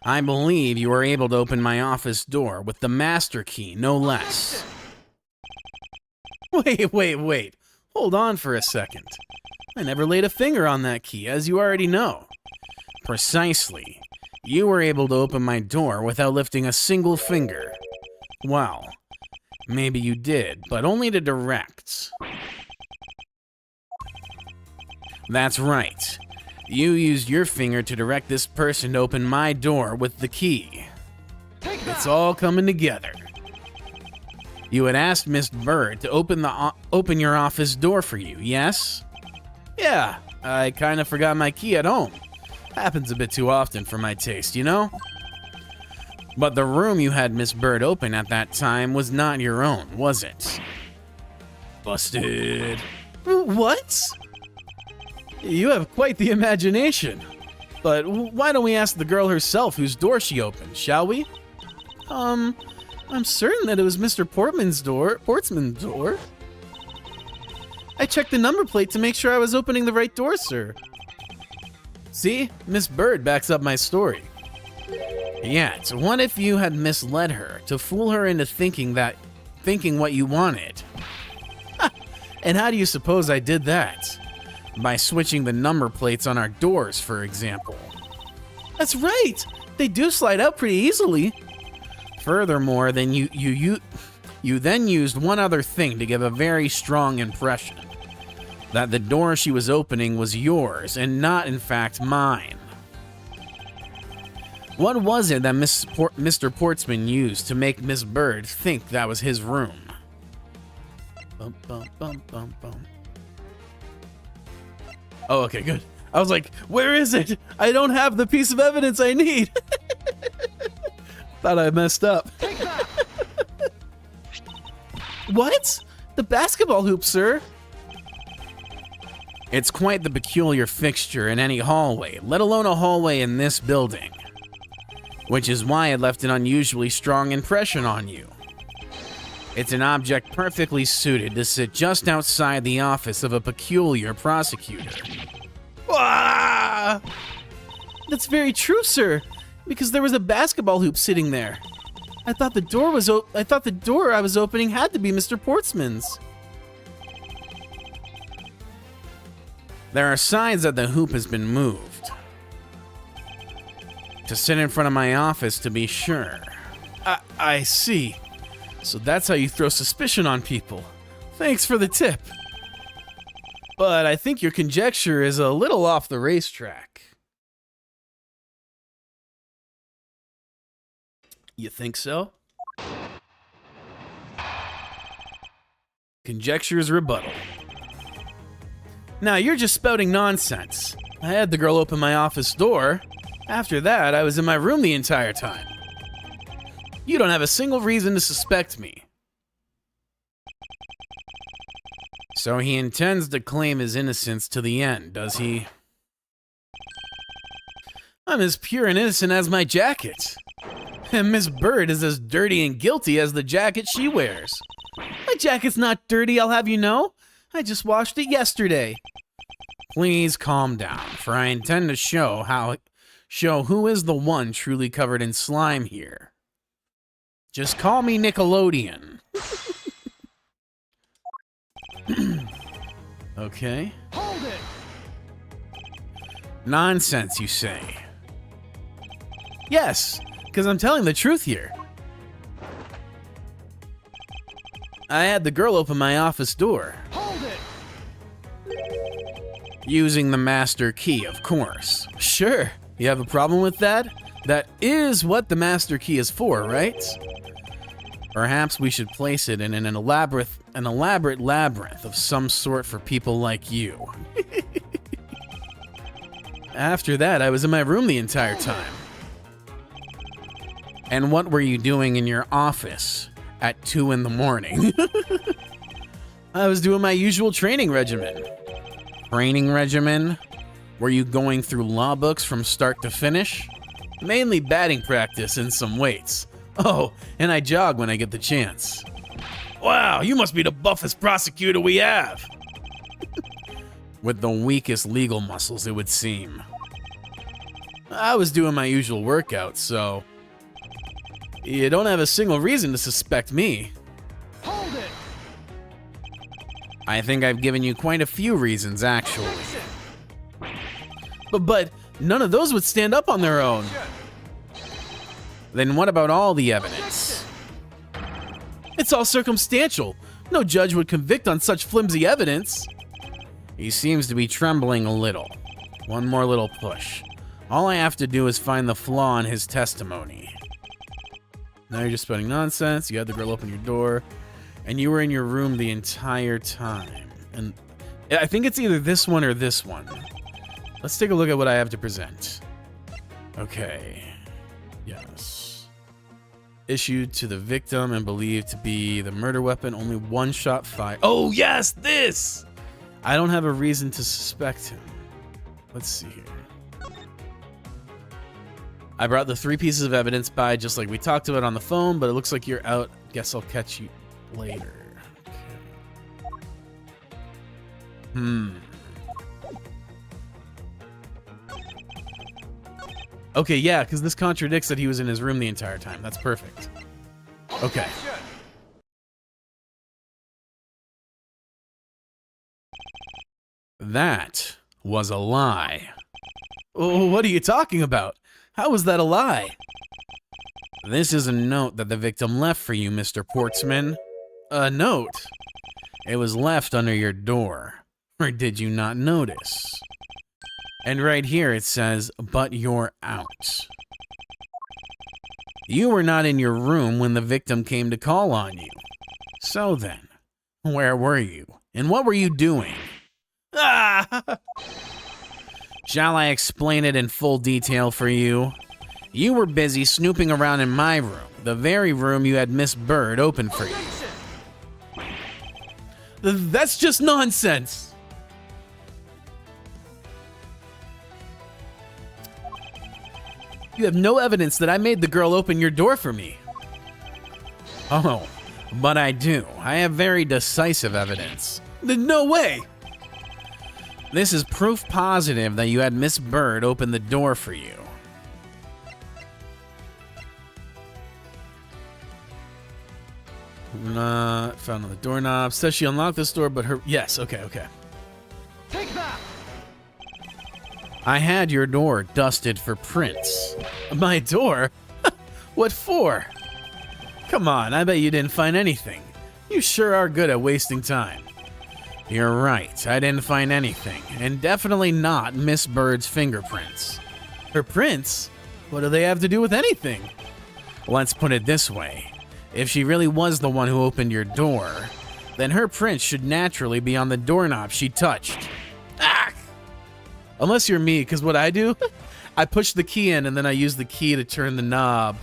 I believe you were able to open my office door with the master key, no less. Wait. Hold on for a second. I never laid a finger on that key, as you already know. Precisely. You were able to open my door without lifting a single finger. Well, maybe you did, but only to direct. That's right. You used your finger to direct this person to open my door with the key. It's all coming together. You had asked Miss Bird to open your office door for you, yes? Yeah, I kind of forgot my key at home. Happens a bit too often for my taste, you know? But the room you had Miss Bird open at that time was not your own, was it? Busted. What? You have quite the imagination. But why don't we ask the girl herself whose door she opened, shall we? I'm certain that it was Mr. Portsman's door. I checked the number plate to make sure I was opening the right door, sir. See? Miss Bird backs up my story. Yet, what if you had misled her to fool her into thinking what you wanted? And how do you suppose I did that? By switching the number plates on our doors, for example. That's right! They do slide out pretty easily. Furthermore, then you then used one other thing to give a very strong impression. That the door she was opening was yours and not, in fact, mine. What was it that Mr. Portsman used to make Miss Bird think that was his room? Bum, bum, bum, bum, bum. Oh, okay, good. I was like, where is it? I don't have the piece of evidence I need. Thought I messed up. What? The basketball hoop, sir? It's quite the peculiar fixture in any hallway, let alone a hallway in this building. Which is why it left an unusually strong impression on you. It's an object perfectly suited to sit just outside the office of a peculiar prosecutor. Ah! That's very true, sir. Because there was a basketball hoop sitting there. I thought the door I was opening had to be Mr. Portsman's. There are signs that the hoop has been moved. To sit in front of my office, to be sure. I see. So that's how you throw suspicion on people. Thanks for the tip. But I think your conjecture is a little off the racetrack. You think so? Conjecture's rebuttal. Now you're just spouting nonsense. I had the girl open my office door. After that, I was in my room the entire time. You don't have a single reason to suspect me. So he intends to claim his innocence to the end, does he? I'm as pure and innocent as my jacket. And Miss Bird is as dirty and guilty as the jacket she wears. My jacket's not dirty, I'll have you know. I just washed it yesterday. Please calm down, for I intend to show who is the one truly covered in slime here. Just call me Nickelodeon. Okay. Hold it! Nonsense, you say? Yes, because I'm telling the truth here. I had the girl open my office door. Hold it! Using the master key, of course. Sure. You have a problem with that? That is what the master key is for, right? Perhaps we should place it in an elaborate labyrinth of some sort for people like you. After that, I was in my room the entire time. And what were you doing in your office at 2 in the morning? I was doing my usual training regimen. Training regimen? Were you going through law books from start to finish? Mainly batting practice and some weights. Oh, and I jog when I get the chance. Wow, you must be the buffest prosecutor we have. With the weakest legal muscles, it would seem. I was doing my usual workout, so you don't have a single reason to suspect me. Hold it! I think I've given you quite a few reasons, actually. But none of those would stand up on their own. Then what about all the evidence? It's all circumstantial. No judge would convict on such flimsy evidence. He seems to be trembling a little. One more little push. All I have to do is find the flaw in his testimony. Now you're just spouting nonsense. You had the girl open your door, and you were in your room the entire time. And I think it's either this one or this one. Let's take a look at what I have to present. Okay. Yes. Issued to the victim and believed to be the murder weapon. Only one shot fired. Oh, yes, this! I don't have a reason to suspect him. Let's see here. I brought the 3 pieces of evidence by just like we talked about on the phone, but it looks like you're out. Guess I'll catch you later. Okay. Okay, yeah, because this contradicts that he was in his room the entire time. That's perfect. Okay. That was a lie. Oh, what are you talking about? How was that a lie? This is a note that the victim left for you, Mr. Portsman. A note? It was left under your door. Or did you not notice? And right here it says, but you're out. You were not in your room when the victim came to call on you. So then, where were you? And what were you doing? Ah! Shall I explain it in full detail for you? You were busy snooping around in my room, the very room you had Miss Bird open for you. That's just nonsense. You have no evidence that I made the girl open your door for me. Oh, but I do. I have very decisive evidence. No way. This is proof positive that you had Miss Bird open the door for you. Not found on the doorknob. Says she unlocked this door, but her... Yes, okay. Take that! I had your door dusted for prints. My door? What for? Come on, I bet you didn't find anything. You sure are good at wasting time. You're right, I didn't find anything, and definitely not Miss Bird's fingerprints. Her prints? What do they have to do with anything? Let's put it this way. If she really was the one who opened your door, then her prints should naturally be on the doorknob she touched. Ah! Unless you're me, because what I do, I push the key in and then I use the key to turn the knob.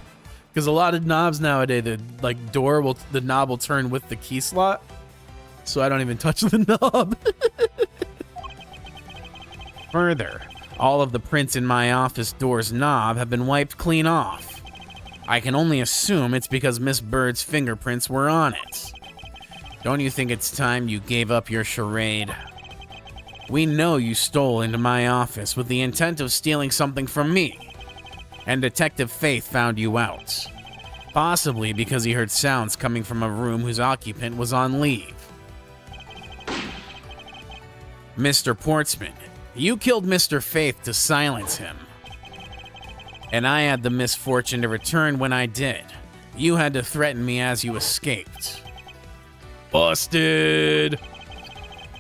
Because a lot of knobs nowadays, the knob will turn with the key slot. So I don't even touch the knob. Further, all of the prints in my office door's knob have been wiped clean off. I can only assume it's because Miss Bird's fingerprints were on it. Don't you think it's time you gave up your charade? We know you stole into my office with the intent of stealing something from me, and Detective Faith found you out. Possibly because he heard sounds coming from a room whose occupant was on leave. Mr. Portsman, you killed Mr. Faith to silence him. And I had the misfortune to return when I did. You had to threaten me as you escaped. Busted!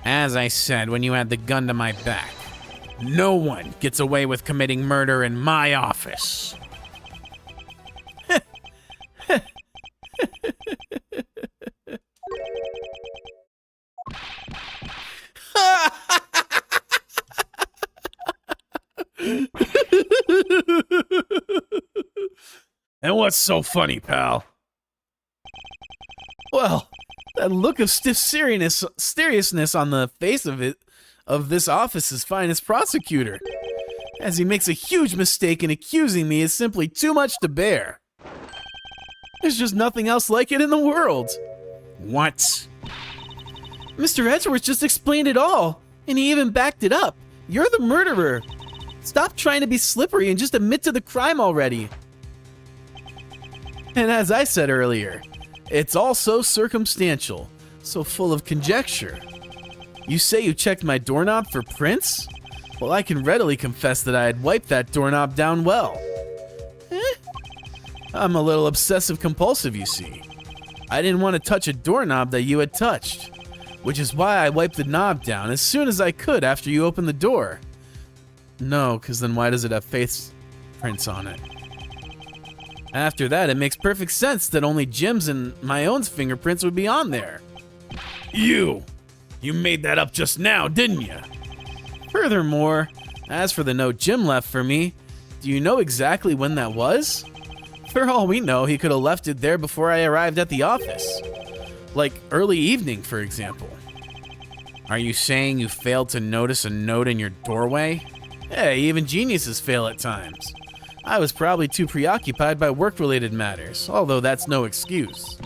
As I said when you had the gun to my back, no one gets away with committing murder in my office. And what's so funny, pal? Well, that look of stiff seriousness on the face of this office's finest prosecutor, as he makes a huge mistake in accusing me, is simply too much to bear. There's just nothing else like it in the world. What? Mr. Edgeworth just explained it all, and he even backed it up. You're the murderer. Stop trying to be slippery and just admit to the crime already. And as I said earlier, it's all so circumstantial, so full of conjecture. You say you checked my doorknob for prints? Well, I can readily confess that I had wiped that doorknob down well. I'm a little obsessive-compulsive, you see. I didn't want to touch a doorknob that you had touched, which is why I wiped the knob down as soon as I could after you opened the door. No, because then why does it have face prints on it? After that, it makes perfect sense that only Jim's and my own fingerprints would be on there. You made that up just now, didn't you? Furthermore, as for the note Jim left for me, do you know exactly when that was? For all we know, he could have left it there before I arrived at the office. Like early evening, for example. Are you saying you failed to notice a note in your doorway? Hey, even geniuses fail at times. I was probably too preoccupied by work-related matters, although that's no excuse.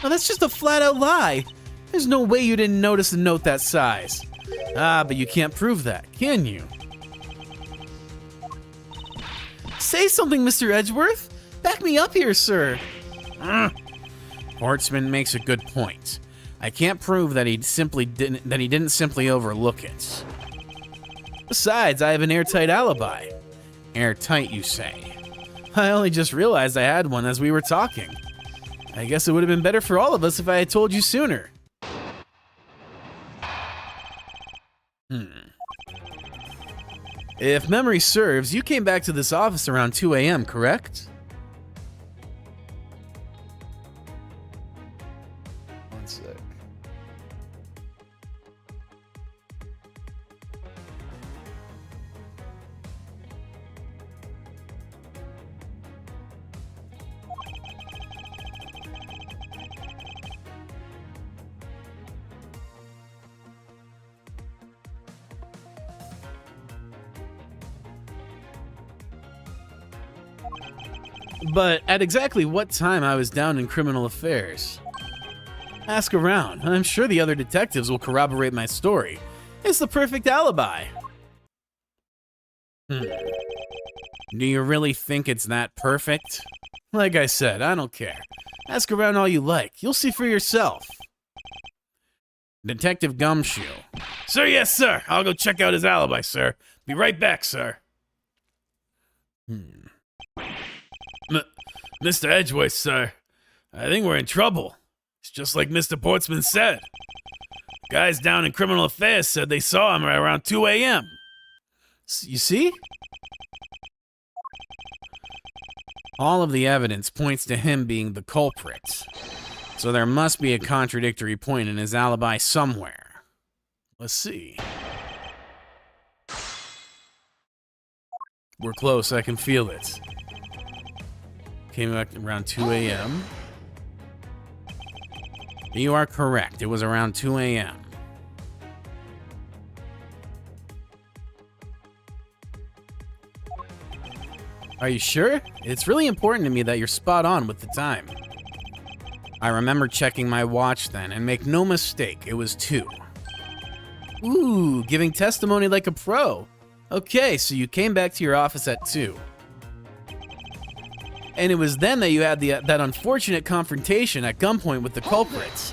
Now that's just a flat-out lie. There's no way you didn't notice a note that size. Ah, but you can't prove that, can you? Say something, Mr. Edgeworth. Back me up here, sir. Portsman makes a good point. I can't prove that he didn't simply overlook it. Besides, I have an airtight alibi. Airtight, you say? I only just realized I had one as we were talking. I guess it would have been better for all of us if I had told you sooner. If memory serves, you came back to this office around 2 a.m., correct? One sec. But at exactly what time I was down in criminal affairs? Ask around. I'm sure the other detectives will corroborate my story. It's the perfect alibi. Do you really think it's that perfect? Like I said, I don't care. Ask around all you like. You'll see for yourself. Detective Gumshoe. Sir, yes, sir. I'll go check out his alibi, sir. Be right back, sir. Mr. Edgeworth, sir. I think we're in trouble. It's just like Mr. Portsman said. Guys down in criminal affairs said they saw him around 2 a.m. You see? All of the evidence points to him being the culprit. So there must be a contradictory point in his alibi somewhere. Let's see. We're close, I can feel it. Came back around 2 a.m. You are correct. It was around 2 a.m. Are you sure? It's really important to me that you're spot on with the time. I remember checking my watch then, and make no mistake, it was 2. Ooh, giving testimony like a pro. Okay, so you came back to your office at 2. And it was then that you had that unfortunate confrontation at gunpoint with the culprits.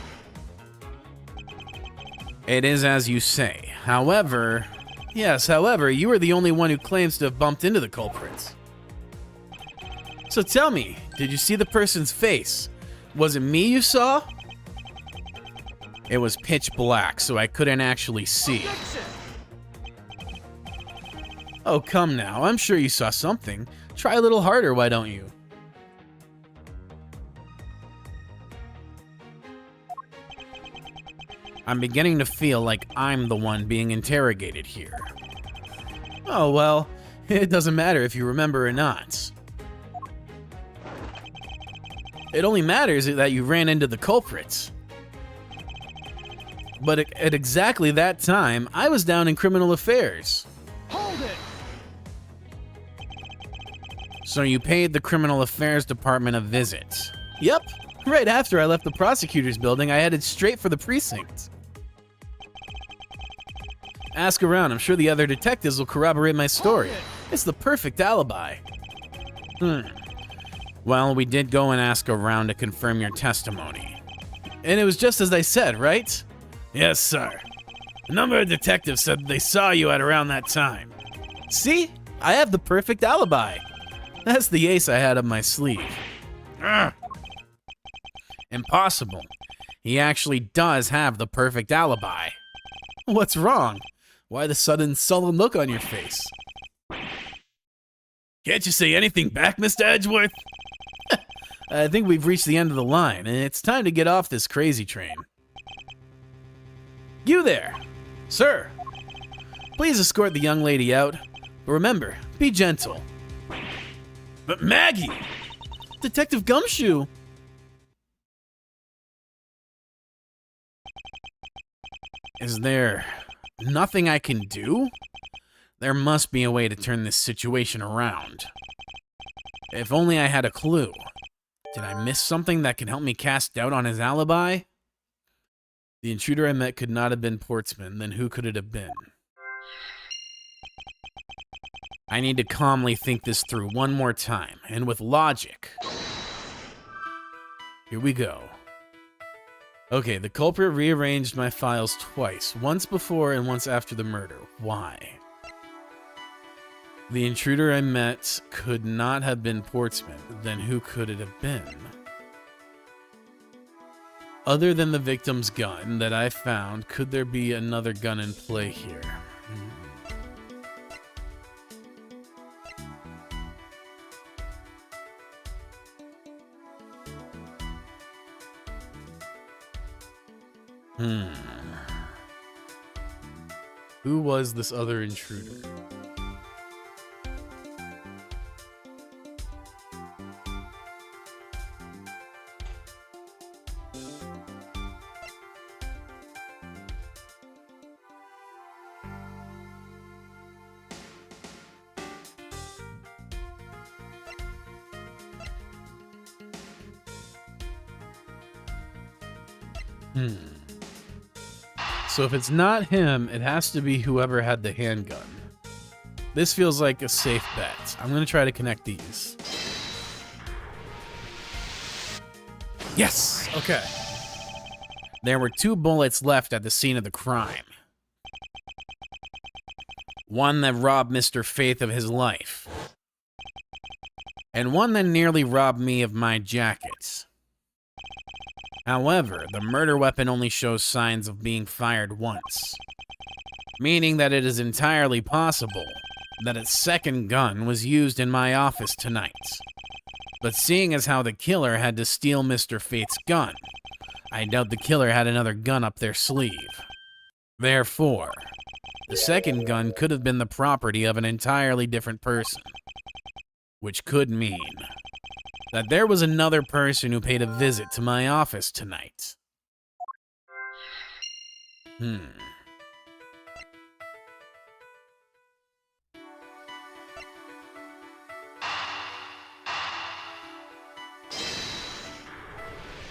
It is as you say. However... Yes, however, you were the only one who claims to have bumped into the culprits. So tell me, did you see the person's face? Was it me you saw? It was pitch black, so I couldn't actually see. Oh, come now. I'm sure you saw something. Try a little harder, why don't you? I'm beginning to feel like I'm the one being interrogated here. Oh, well, it doesn't matter if you remember or not. It only matters that you ran into the culprits. But at exactly that time, I was down in criminal affairs. Hold it! So you paid the criminal affairs department a visit. Yep. Right after I left the prosecutor's building, I headed straight for the precinct. Ask around. I'm sure the other detectives will corroborate my story. It's the perfect alibi. Well, we did go and ask around to confirm your testimony. And it was just as I said, right? Yes, sir. A number of detectives said they saw you at around that time. See? I have the perfect alibi. That's the ace I had up my sleeve. Impossible. He actually does have the perfect alibi. What's wrong? Why the sudden sullen look on your face? Can't you say anything back, Mr. Edgeworth? I think we've reached the end of the line, and it's time to get off this crazy train. You there! Sir! Please escort the young lady out. But remember, be gentle. But Maggie! Detective Gumshoe! Is there nothing I can do? There must be a way to turn this situation around. If only I had a clue. Did I miss something that can help me cast doubt on his alibi? The intruder I met could not have been Portsman, then who could it have been? I need to calmly think this through one more time, and with logic. Here we go. Okay, the culprit rearranged my files twice, once before and once after the murder. Why? The intruder I met could not have been Portsman, then who could it have been? Other than the victim's gun that I found, could there be another gun in play here? Who was this other intruder? So if it's not him, it has to be whoever had the handgun. This feels like a safe bet. I'm going to try to connect these. Yes! Okay. There were 2 bullets left at the scene of the crime. One that robbed Mr. Faith of his life. And one that nearly robbed me of my jacket. However, the murder weapon only shows signs of being fired once, meaning that it is entirely possible that a second gun was used in my office tonight. But seeing as how the killer had to steal Mr. Faith's gun, I doubt the killer had another gun up their sleeve. Therefore, the second gun could have been the property of an entirely different person, which could mean that there was another person who paid a visit to my office tonight.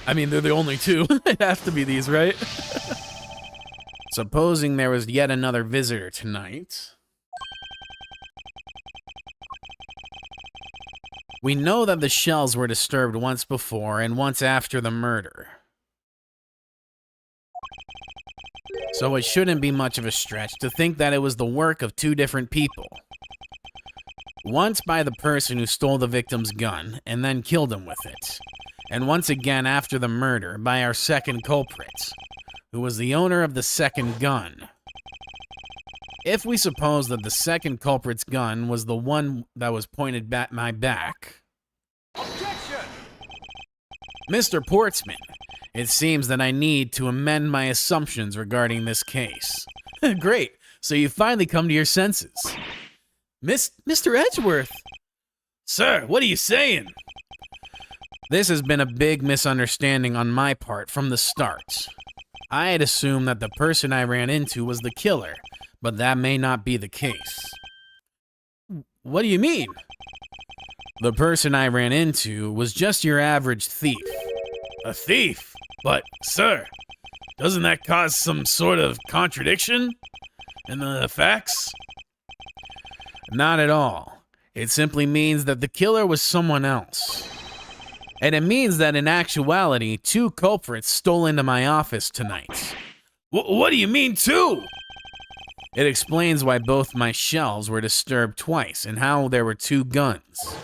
I mean, they're the only 2. It have to be these, right? Supposing there was yet another visitor tonight. We know that the shells were disturbed once before and once after the murder. So it shouldn't be much of a stretch to think that it was the work of 2 different people. Once by the person who stole the victim's gun and then killed him with it. And once again after the murder by our second culprit, who was the owner of the second gun. If we suppose that the second culprit's gun was the one that was pointed at my back... Objection! Mr. Portsman, it seems that I need to amend my assumptions regarding this case. Great. So you finally come to your senses. Mr. Edgeworth! Sir, what are you saying? This has been a big misunderstanding on my part from the start. I had assumed that the person I ran into was the killer, but that may not be the case. What do you mean? The person I ran into was just your average thief. A thief? But, sir, doesn't that cause some sort of contradiction? And the facts? Not at all. It simply means that the killer was someone else. And it means that in actuality, 2 culprits stole into my office tonight. What do you mean, two? It explains why both my shelves were disturbed twice and how there were 2 guns.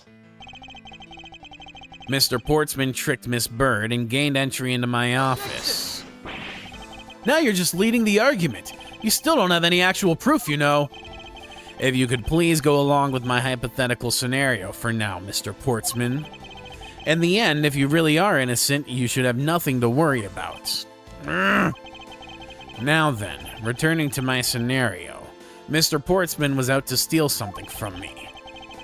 Mr. Portsman tricked Miss Bird and gained entry into my office. Now you're just leading the argument. You still don't have any actual proof, you know. If you could please go along with my hypothetical scenario for now, Mr. Portsman. In the end, if you really are innocent, you should have nothing to worry about. Now then, returning to my scenario, Mr. Portsman was out to steal something from me,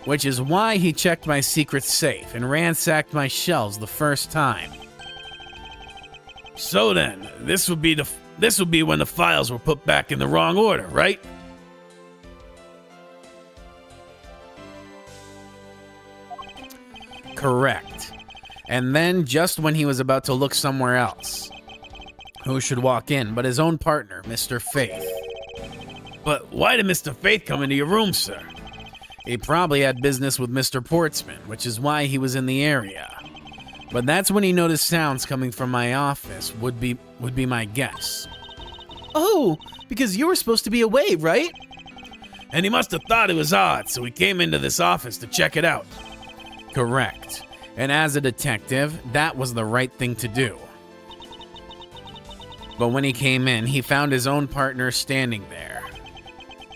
which is why he checked my secret safe and ransacked my shelves the first time. So then, this would be when the files were put back in the wrong order, right? Correct. And then, just when he was about to look somewhere else, who should walk in but his own partner, Mr. Faith? But why did Mr. Faith come into your room, sir? He probably had business with Mr. Portsman, which is why he was in the area. But that's when he noticed sounds coming from my office, would be my guess. Oh, because you were supposed to be away, right? And he must have thought it was odd, so he came into this office to check it out. Correct. And as a detective, that was the right thing to do. But when he came in, he found his own partner standing there.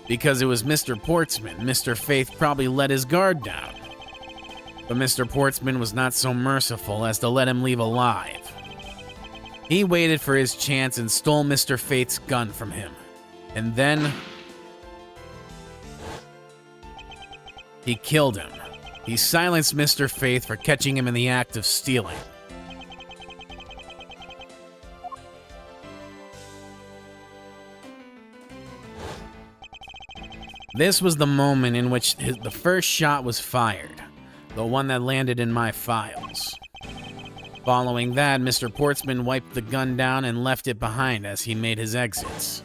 Because it was Mr. Portsman, Mr. Faith probably let his guard down. But Mr. Portsman was not so merciful as to let him leave alive. He waited for his chance and stole Mr. Faith's gun from him. And then he killed him. He silenced Mr. Faith for catching him in the act of stealing. This was the moment in which the first shot was fired, the one that landed in my files. Following that, Mr. Portsman wiped the gun down and left it behind as he made his exits.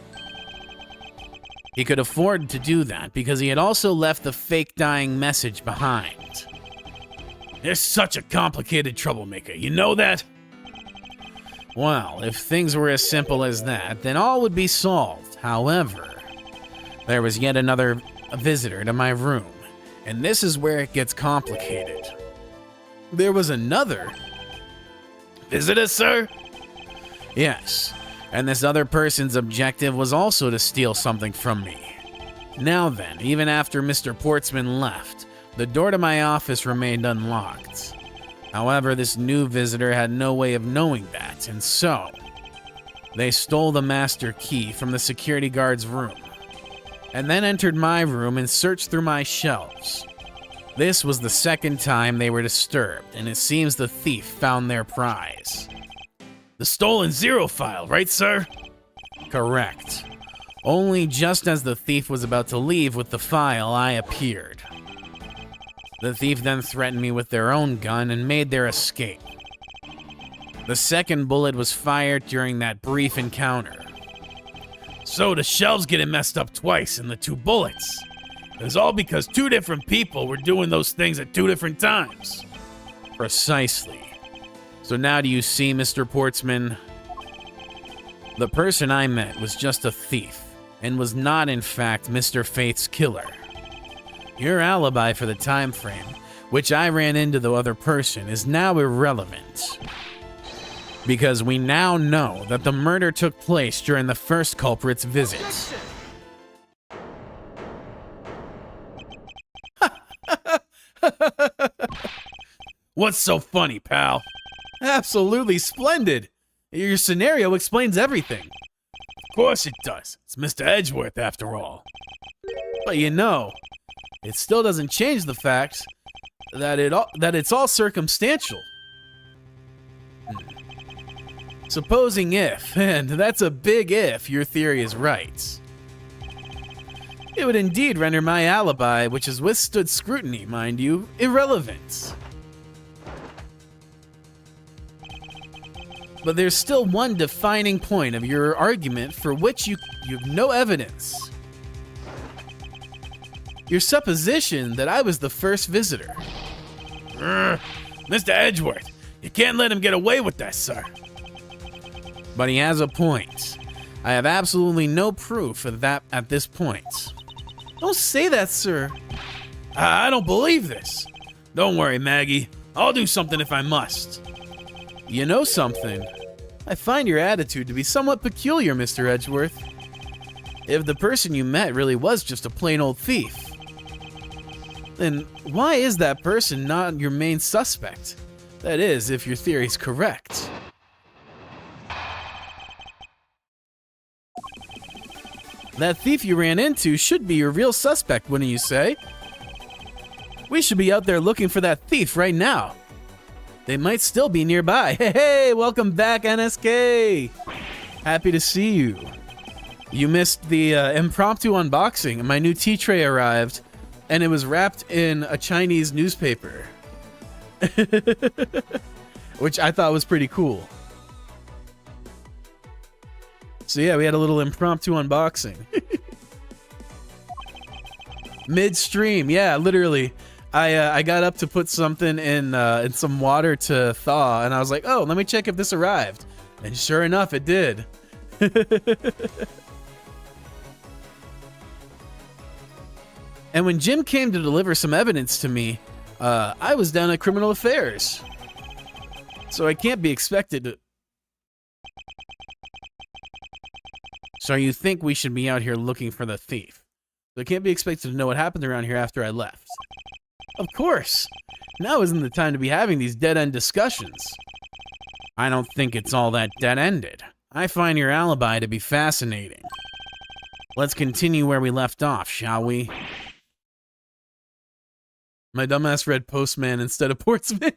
He could afford to do that because he had also left the fake dying message behind. You're such a complicated troublemaker, you know that? Well, if things were as simple as that, then all would be solved. However, there was yet another visitor to my room, and this is where it gets complicated. There was another? Visitor, sir? Yes, and this other person's objective was also to steal something from me. Now then, even after Mr. Portsman left, the door to my office remained unlocked. However, this new visitor had no way of knowing that, and so they stole the master key from the security guard's room, and then entered my room and searched through my shelves. This was the second time they were disturbed, and it seems the thief found their prize. The stolen zero file, right, sir? Correct. Only just as the thief was about to leave with the file, I appeared. The thief then threatened me with their own gun and made their escape. The second bullet was fired during that brief encounter. So the shelves getting messed up twice and the 2 bullets. It was all because 2 different people were doing those things at 2 different times. Precisely. So now do you see, Mr. Portsman? The person I met was just a thief, and was not in fact Mr. Faith's killer. Your alibi for the time frame, which I ran into the other person, is now irrelevant. Because we now know that the murder took place during the first culprit's visit. What's so funny, pal? Absolutely splendid. Your scenario explains everything. Of course it does. It's Mr. Edgeworth, after all. But you know, it still doesn't change the fact that it's all circumstantial. Supposing if, and that's a big if, your theory is right, it would indeed render my alibi, which has withstood scrutiny, mind you, irrelevant. But there's still one defining point of your argument for which you have no evidence. Your supposition that I was the first visitor. Mr. Edgeworth, you can't let him get away with that, sir. But he has a point. I have absolutely no proof of that at this point. Don't say that, sir. I don't believe this. Don't worry, Maggie. I'll do something if I must. You know something? I find your attitude to be somewhat peculiar, Mr. Edgeworth. If the person you met really was just a plain old thief, then why is that person not your main suspect? That is, if your theory's correct. That thief you ran into should be your real suspect, wouldn't you say? We should be out there looking for that thief right now. They might still be nearby. Hey, welcome back, NSK. Happy to see you. You missed the impromptu unboxing. My new tea tray arrived, and it was wrapped in a Chinese newspaper, which I thought was pretty cool. So yeah, we had a little impromptu unboxing. Midstream, yeah, literally. I got up to put something in some water to thaw, and I was like, oh, let me check if this arrived. And sure enough, it did. And when Jim came to deliver some evidence to me, I was down at Criminal Affairs. So I can't be expected to... So you think we should be out here looking for the thief? So I can't be expected to know what happened around here after I left. Of course. Now isn't the time to be having these dead-end discussions. I don't think it's all that dead-ended. I find your alibi to be fascinating. Let's continue where we left off, shall we? My dumbass read Postman instead of Portsman.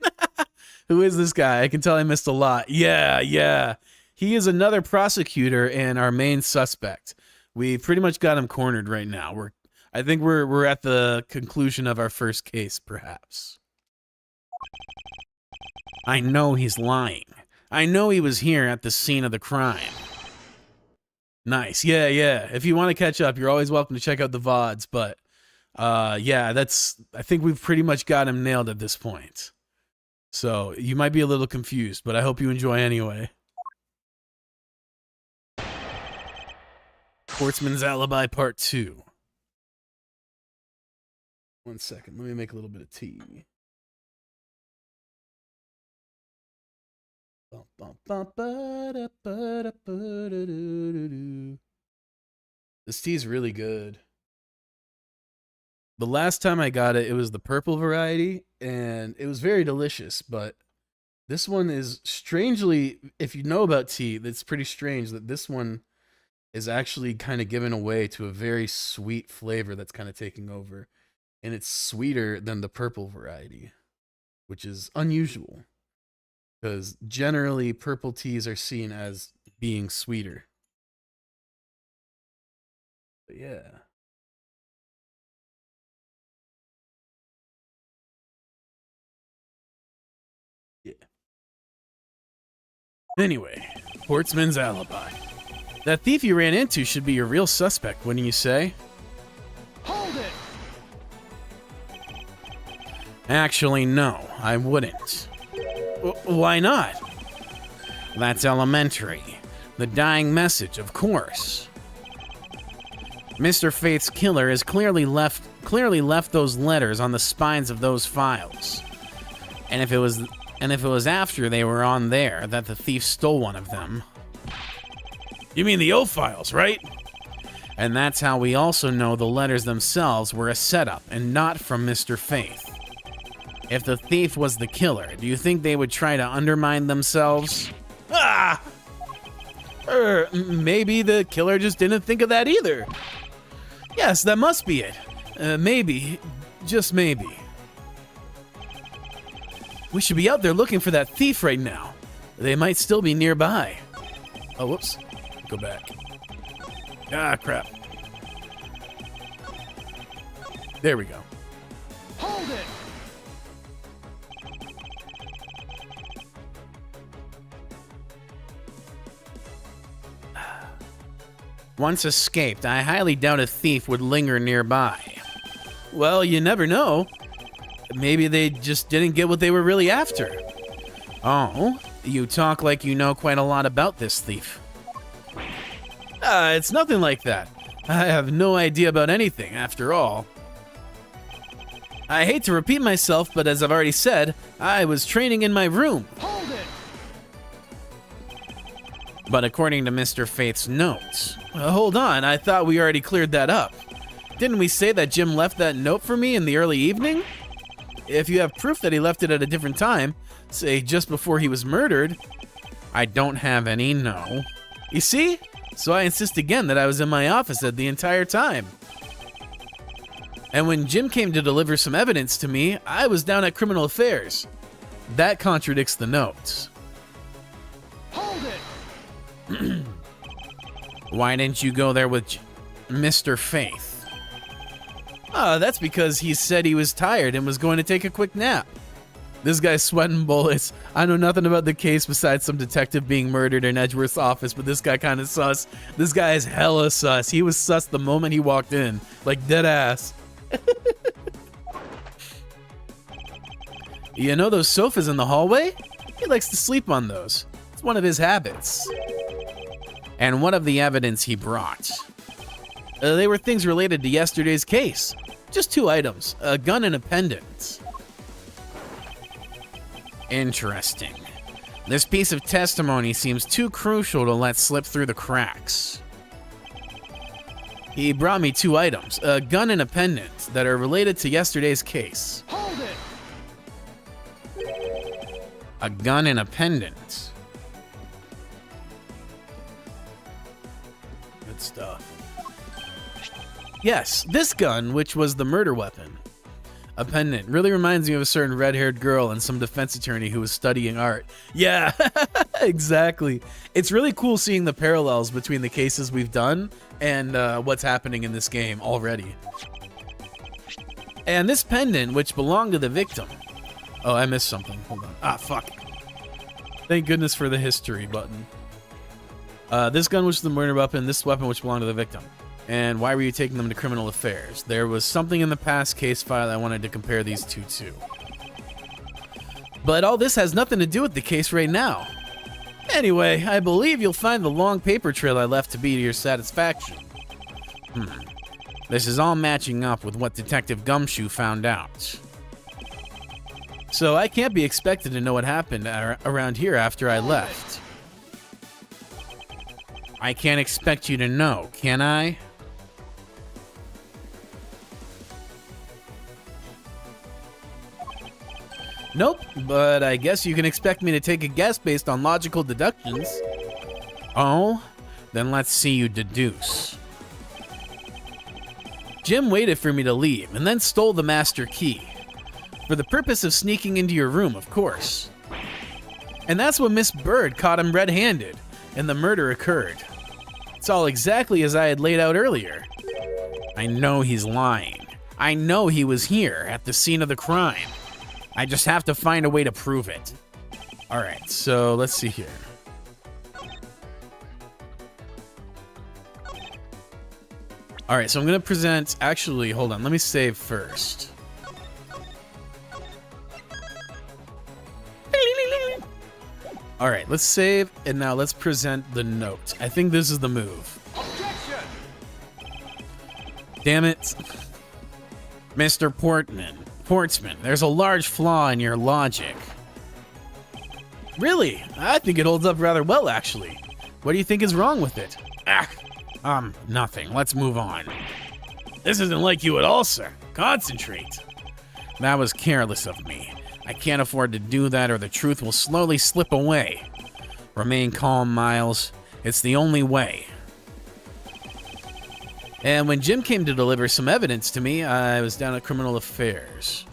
Who is this guy? I can tell I missed a lot. Yeah. He is another prosecutor and our main suspect. We pretty much got him cornered right now. I think we're at the conclusion of our first case, perhaps. I know he's lying. I know he was here at the scene of the crime. Nice. Yeah. If you want to catch up, you're always welcome to check out the VODs, but yeah, I think we've pretty much got him nailed at this point. So you might be a little confused, but I hope you enjoy anyway. Sportsman's Alibi Part 2. 1 second, let me make a little bit of tea. This tea is really good. The last time I got it, it was the purple variety, and it was very delicious, but this one is strangely, if you know about tea, it's pretty strange that this one is actually kind of given away to a very sweet flavor that's kind of taking over. And it's sweeter than the purple variety, which is unusual, because generally purple teas are seen as being sweeter. But yeah. Anyway, Portsman's Alibi. That thief you ran into should be your real suspect, wouldn't you say? Hold it! Actually, no, I wouldn't. Why not? That's elementary. The dying message, of course. Mr. Faith's killer has clearly left those letters on the spines of those files. And if it was after they were on there that the thief stole one of them. You mean the O files, right? And that's how we also know the letters themselves were a setup and not from Mr. Faith. If the thief was the killer, do you think they would try to undermine themselves? Maybe the killer just didn't think of that either. Yes, that must be it. Maybe. Just maybe. We should be out there looking for that thief right now. They might still be nearby. Oh, whoops. Go back. Ah, crap. There we go. Hold it! Once escaped, I highly doubt a thief would linger nearby. Well, you never know. Maybe they just didn't get what they were really after. Oh, you talk like you know quite a lot about this thief. It's nothing like that. I have no idea about anything, after all. I hate to repeat myself, but as I've already said, I was training in my room. Hold it! But according to Mr. Faith's notes, Hold on, I thought we already cleared that up. Didn't we say that Jim left that note for me in the early evening? If you have proof that he left it at a different time, say just before he was murdered, I don't have any, no. you see? So I insist again that I was in my office at the entire time. And when Jim came to deliver some evidence to me, I was down at Criminal Affairs. That contradicts the notes. Hold it! Why didn't you go there with Mr. Faith? That's because he said he was tired and was going to take a quick nap. This guy's sweating bullets. I know nothing about the case besides some detective being murdered in Edgeworth's office, but this guy kind of sus. This guy is hella sus. He was sus the moment he walked in. Like, dead ass. You know those sofas in the hallway? He likes to sleep on those. It's one of his habits. And what of the evidence he brought? They were things related to yesterday's case. Just 2 items, a gun and a pendant. Interesting. This piece of testimony seems too crucial to let slip through the cracks. He brought me 2 items, a gun and a pendant, that are related to yesterday's case. Hold it! A gun and a pendant. Good stuff. Yes, this gun, which was the murder weapon. A pendant. Really reminds me of a certain red-haired girl and some defense attorney who was studying art. Yeah, exactly. It's really cool seeing the parallels between the cases we've done and what's happening in this game already. And this pendant, which belonged to the victim. Oh, I missed something. Hold on. Ah, fuck. Thank goodness for the history button. This gun, which was the murder weapon, this weapon, which belonged to the victim. And why were you taking them to Criminal Affairs? There was something in the past case file I wanted to compare these two to. But all this has nothing to do with the case right now. Anyway, I believe you'll find the long paper trail I left to be to your satisfaction. This is all matching up with what Detective Gumshoe found out. So I can't be expected to know what happened around here after I left. I can't expect you to know, can I? Nope, but I guess you can expect me to take a guess based on logical deductions. Oh? Then let's see you deduce. Jim waited for me to leave and then stole the master key. For the purpose of sneaking into your room, of course. And that's when Miss Bird caught him red-handed, and the murder occurred. It's all exactly as I had laid out earlier. I know he's lying. I know he was here at the scene of the crime. I just have to find a way to prove it. Alright, so let's see here. Alright, so I'm going to present... Actually, hold on. Let me save first. Alright, let's save, and now let's present the note. I think this is the move. Objection! Damn it. Mr. Portsman, there's a large flaw in your logic. Really? I think it holds up rather well, actually. What do you think is wrong with it? Nothing. Let's move on. This isn't like you at all, sir. Concentrate. That was careless of me. I can't afford to do that or the truth will slowly slip away. Remain calm, Miles. It's the only way. And when Jim came to deliver some evidence to me, I was down at Criminal Affairs.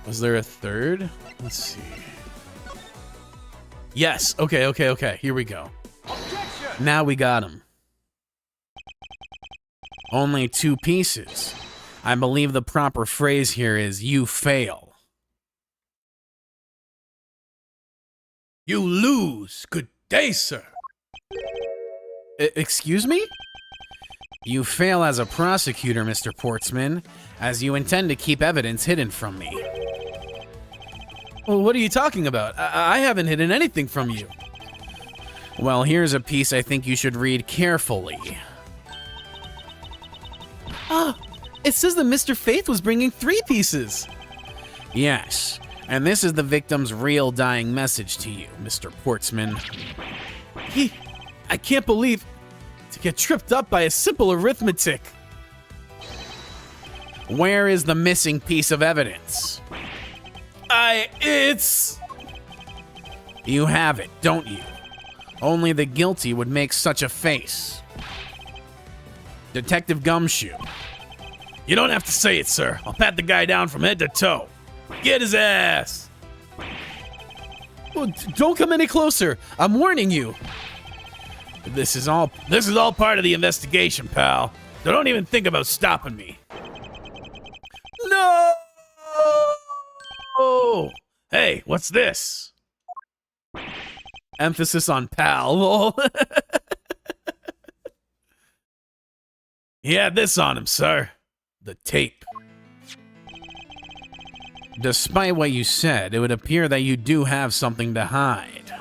Was there a third? Let's see. Yes. Okay. Here we go. Objection! Now we got him. Only 2 pieces. I believe the proper phrase here is you fail. You lose. Good day, sir. Excuse me? You fail as a prosecutor, Mr. Portsman, as you intend to keep evidence hidden from me. Well, what are you talking about? I haven't hidden anything from you. Well, here's a piece I think you should read carefully. Ah, it says that Mr. Faith was bringing 3 pieces. Yes, and this is the victim's real dying message to you, Mr. Portsman. I can't believe to get tripped up by a simple arithmetic. Where is the missing piece of evidence? It's... You have it, don't you? Only the guilty would make such a face. Detective Gumshoe. You don't have to say it, sir. I'll pat the guy down from head to toe. Get his ass! Well, don't come any closer. I'm warning you. This is all part of the investigation, pal. So don't even think about stopping me. No! Oh! Hey, what's this? Emphasis on pal. He had this on him, sir. The tape. Despite what you said, it would appear that you do have something to hide.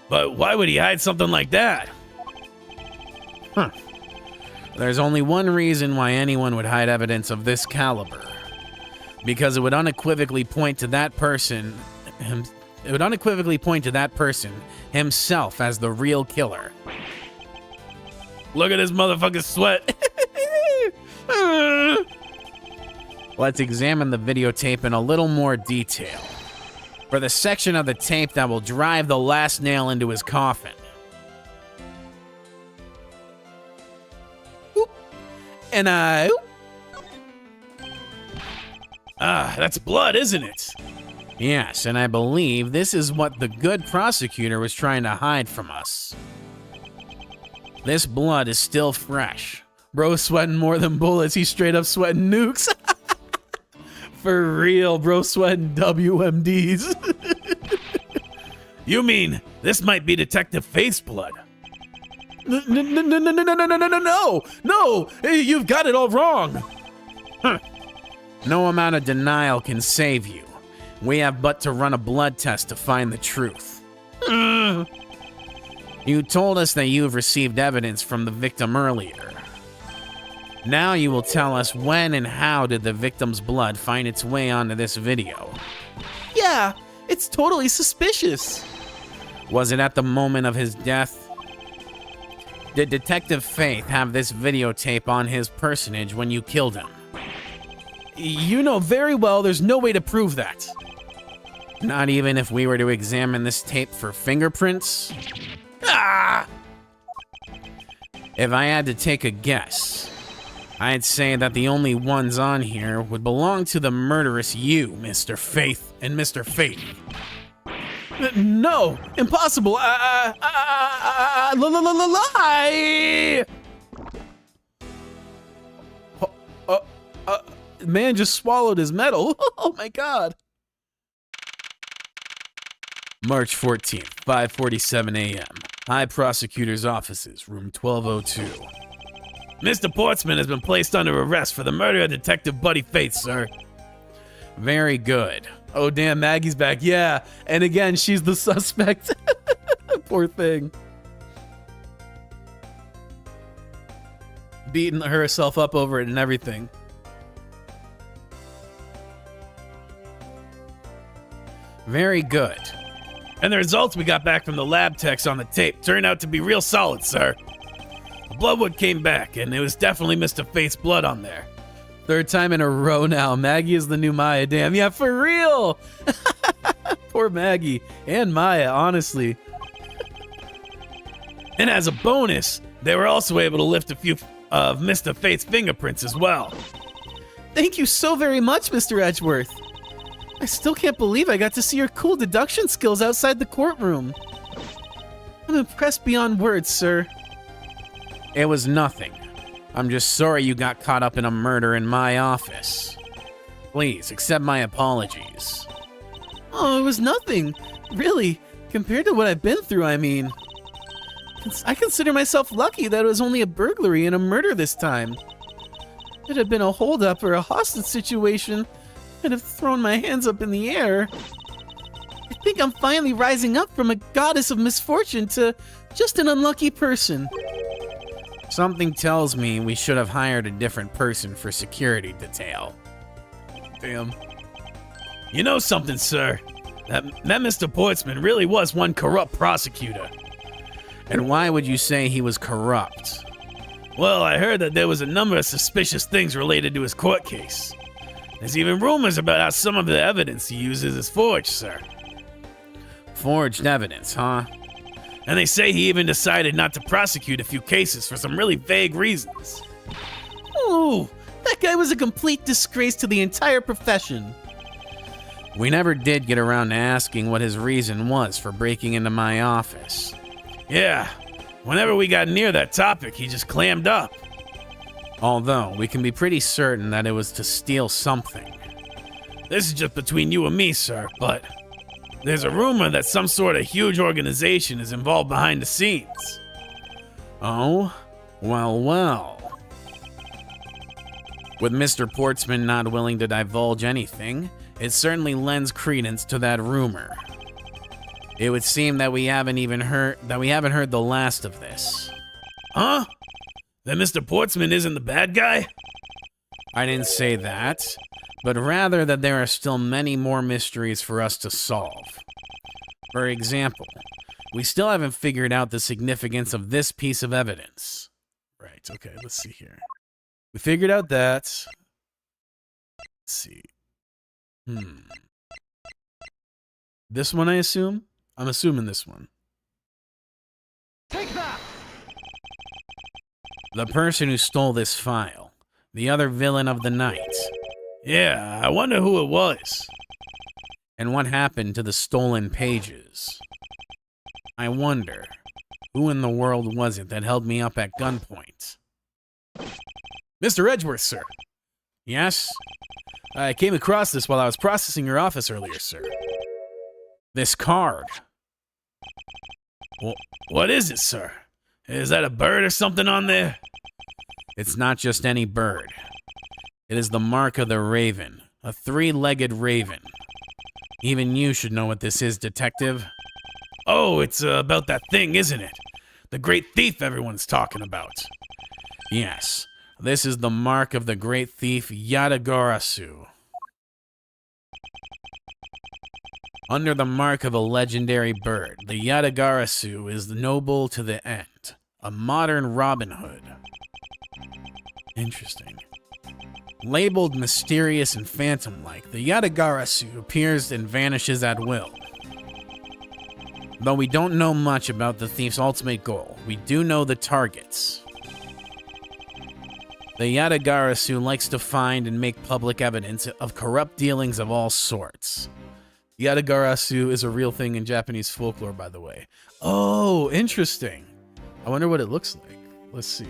But why would he hide something like that? There's only one reason why anyone would hide evidence of this caliber. Because it would unequivocally point to that person... It would unequivocally point to that person himself as the real killer. Look at this motherfucking sweat. Let's examine the videotape in a little more detail. For the section of the tape that will drive the last nail into his coffin. And I... Ah, that's blood, isn't it? Yes, and I believe this is what the good prosecutor was trying to hide from us. This blood is still fresh. Bro sweating more than bullets. He's straight up sweating nukes. For real, bro sweating WMDs. You mean this might be Detective Faith's blood? No! You've got it all wrong. No amount of denial can save you. We have but to run a blood test to find the truth. You told us that you have received evidence from the victim earlier. Now you will tell us when and how did the victim's blood find its way onto this video. Yeah, it's totally suspicious. Was it at the moment of his death? Did Detective Faith have this videotape on his personage when you killed him? You know very well there's no way to prove that. Not even if we were to examine this tape for fingerprints? Ah! If I had to take a guess, I'd say that the only ones on here would belong to the murderous you, Mr. Faith and Mr. Faith. No, impossible. Lie. Man just swallowed his medal. Oh my god. March 14th, 5:47 a.m. High Prosecutor's Offices, room 1202. Mr. Portsman has been placed under arrest for the murder of Detective Buddy Faith, sir. Very good. Oh damn, Maggie's back. Yeah, and again, she's the suspect. Poor thing. Beating herself up over it and everything. Very good. And the results we got back from the lab techs on the tape turned out to be real solid, sir. The bloodwood came back, and it was definitely Mr. Faith's blood on there. Third time in a row now. Maggie is the new Maya. Damn, yeah, for real. Poor Maggie and Maya, honestly. And as a bonus, they were also able to lift a few of Mr. Faith's fingerprints as well. Thank you so very much, Mr. Edgeworth. I still can't believe I got to see your cool deduction skills outside the courtroom. I'm impressed beyond words, sir. It was nothing. I'm just sorry you got caught up in a murder in my office. Please, accept my apologies. Oh, it was nothing. Really, compared to what I've been through, I mean. I consider myself lucky that it was only a burglary and a murder this time. If it had been a holdup or a hostage situation, I'd have thrown my hands up in the air. I think I'm finally rising up from a goddess of misfortune to just an unlucky person. Something tells me we should have hired a different person for security detail. Damn. You know something, sir? That Mr. Portsman really was one corrupt prosecutor. And why would you say he was corrupt? Well, I heard that there was a number of suspicious things related to his court case. There's even rumors about how some of the evidence he uses is forged, sir. Forged evidence, huh? And they say he even decided not to prosecute a few cases for some really vague reasons. Ooh, that guy was a complete disgrace to the entire profession. We never did get around to asking what his reason was for breaking into my office. Yeah, whenever we got near that topic, he just clammed up. Although, we can be pretty certain that it was to steal something. This is just between you and me, sir, but there's a rumor that some sort of huge organization is involved behind the scenes. Oh? Well. With Mr. Portsman not willing to divulge anything, it certainly lends credence to that rumor. It would seem that we haven't heard the last of this. Huh? That Mr. Portsman isn't the bad guy? I didn't say that, but rather that there are still many more mysteries for us to solve. For example, we still haven't figured out the significance of this piece of evidence. Right, okay, let's see here. We figured out that. Let's see. This one, I assume? I'm assuming this one. Take that! The person who stole this file. The other villain of the night. Yeah, I wonder who it was. And what happened to the stolen pages? I wonder, who in the world was it that held me up at gunpoint? Mr. Edgeworth, sir. Yes? I came across this while I was processing your office earlier, sir. This card. What is it, sir? Is that a bird or something on there? It's not just any bird. It is the mark of the raven, a three-legged raven. Even you should know what this is, detective. Oh, it's about that thing, isn't it? The great thief everyone's talking about. Yes, this is the mark of the great thief Yatagarasu. Under the mark of a legendary bird, the Yatagarasu is noble to the end, a modern Robin Hood. Interesting. Labeled mysterious and phantom-like, the Yatagarasu appears and vanishes at will. Though we don't know much about the thief's ultimate goal, we do know the targets. The Yatagarasu likes to find and make public evidence of corrupt dealings of all sorts. Yatagarasu is a real thing in Japanese folklore, by the way. Oh, interesting. I wonder what it looks like. Let's see.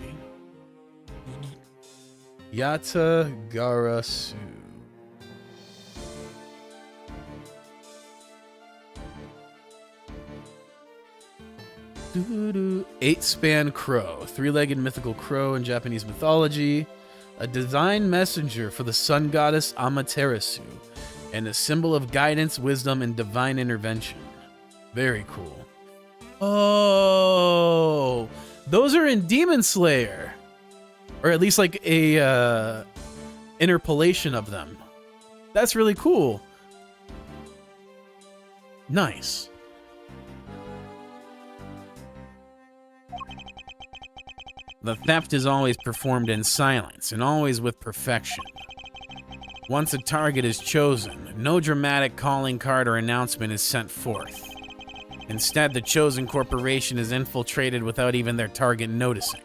Yatagarasu. Eight-span crow, three-legged mythical crow in Japanese mythology, a divine messenger for the sun goddess Amaterasu, and a symbol of guidance, wisdom, and divine intervention. Very cool. Oh, those are in Demon Slayer, or at least like a interpolation of them. That's really cool. Nice. The theft is always performed in silence and always with perfection. Once a target is chosen, no dramatic calling card or announcement is sent forth. Instead, the chosen corporation is infiltrated without even their target noticing.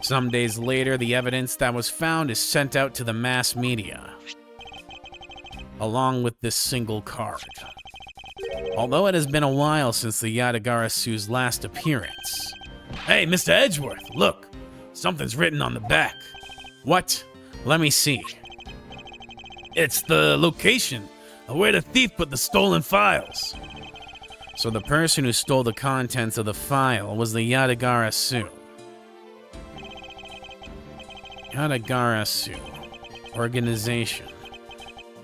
Some days later, the evidence that was found is sent out to the mass media, along with this single card. Although it has been a while since the Yatagarasu's last appearance. Hey, Mr. Edgeworth, look. Something's written on the back. What? Let me see. It's the location of where the thief put the stolen files. So the person who stole the contents of the file was the Yatagara Sioux. Yatagara Sioux. Organization.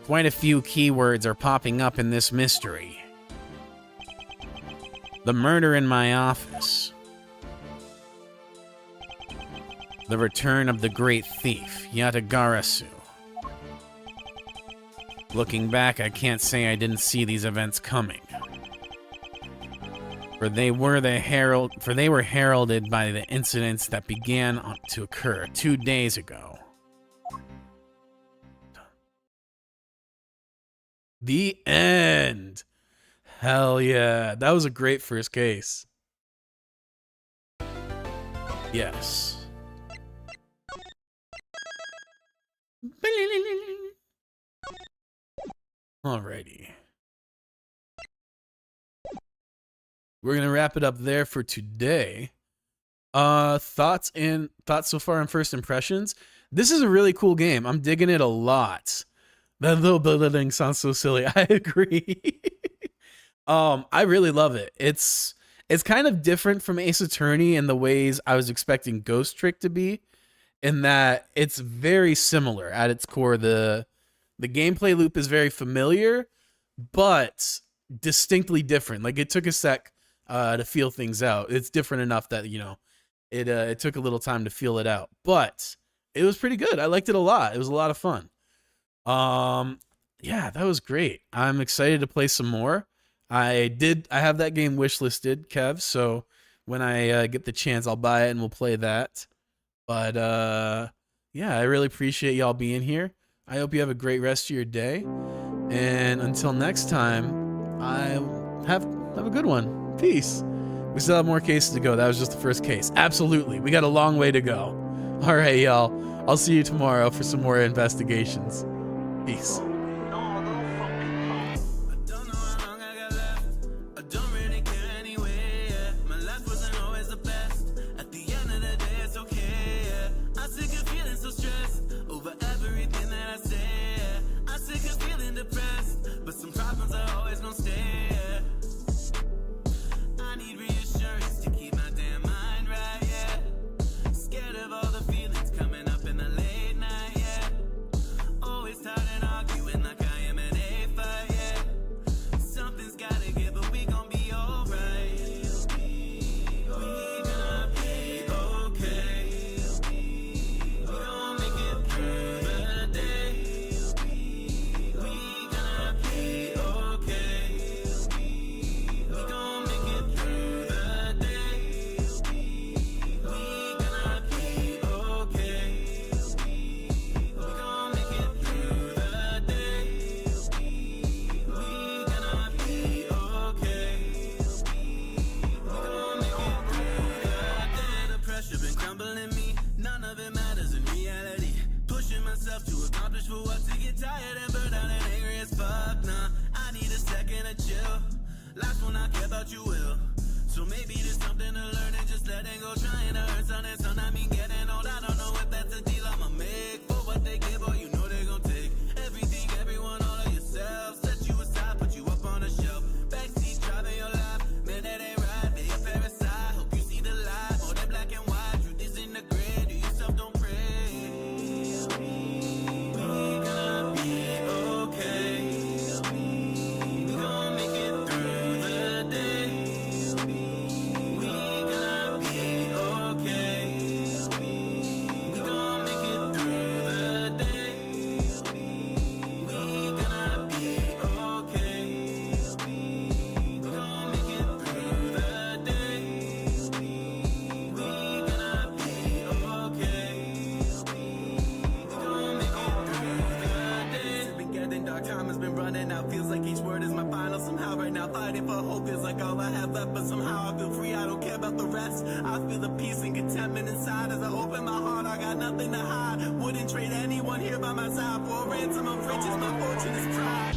Quite a few keywords are popping up in this mystery. The murder in my office. The return of the great thief, Yatagara Sioux. Looking back, I can't say I didn't see these events coming. For they were heralded by the incidents that began to occur 2 days ago. The end. Hell yeah. That was a great first case. Yes. Alrighty. We're gonna wrap it up there for today. Thoughts so far on first impressions. This is a really cool game. I'm digging it a lot. That little building sounds so silly. I agree. I really love it. It's kind of different from Ace Attorney in the ways I was expecting Ghost Trick to be, in that it's very similar at its core. The gameplay loop is very familiar, but distinctly different. Like, it took a sec to feel things out. It's different enough that, you know, it took a little time to feel it out, but it was pretty good. I liked it a lot. It was a lot of fun. Yeah, that was great. I'm excited to play some more. I have that game wishlisted, Kev, so when I get the chance, I'll buy it and we'll play that. But yeah, I really appreciate y'all being here. I hope you have a great rest of your day. And until next time, have a good one. Peace. We still have more cases to go. That was just the first case. Absolutely. We got a long way to go. All right, y'all. I'll see you tomorrow for some more investigations. Peace. So maybe there's something to learn and just letting go, trying to earn something. Son, I mean getting old, I don't know if that's a deal I'ma make. For what they give, or you know they gon' take everything, everyone, all of yourself. Set you aside, put you up on a shelf. Backseat driving your life, man, that ain't right. They a parasite, hope you see the light. More than black and white, truth is in the gray. Do yourself, don't pray. We gonna be okay. We gon' make it through the day. Feels like each word is my final. Somehow right now fighting for hope feels like all I have left. But somehow I feel free, I don't care about the rest. I feel the peace and contentment inside. As I open my heart, I got nothing to hide. Wouldn't trade anyone here by my side for a ransom of riches. My fortune is pride.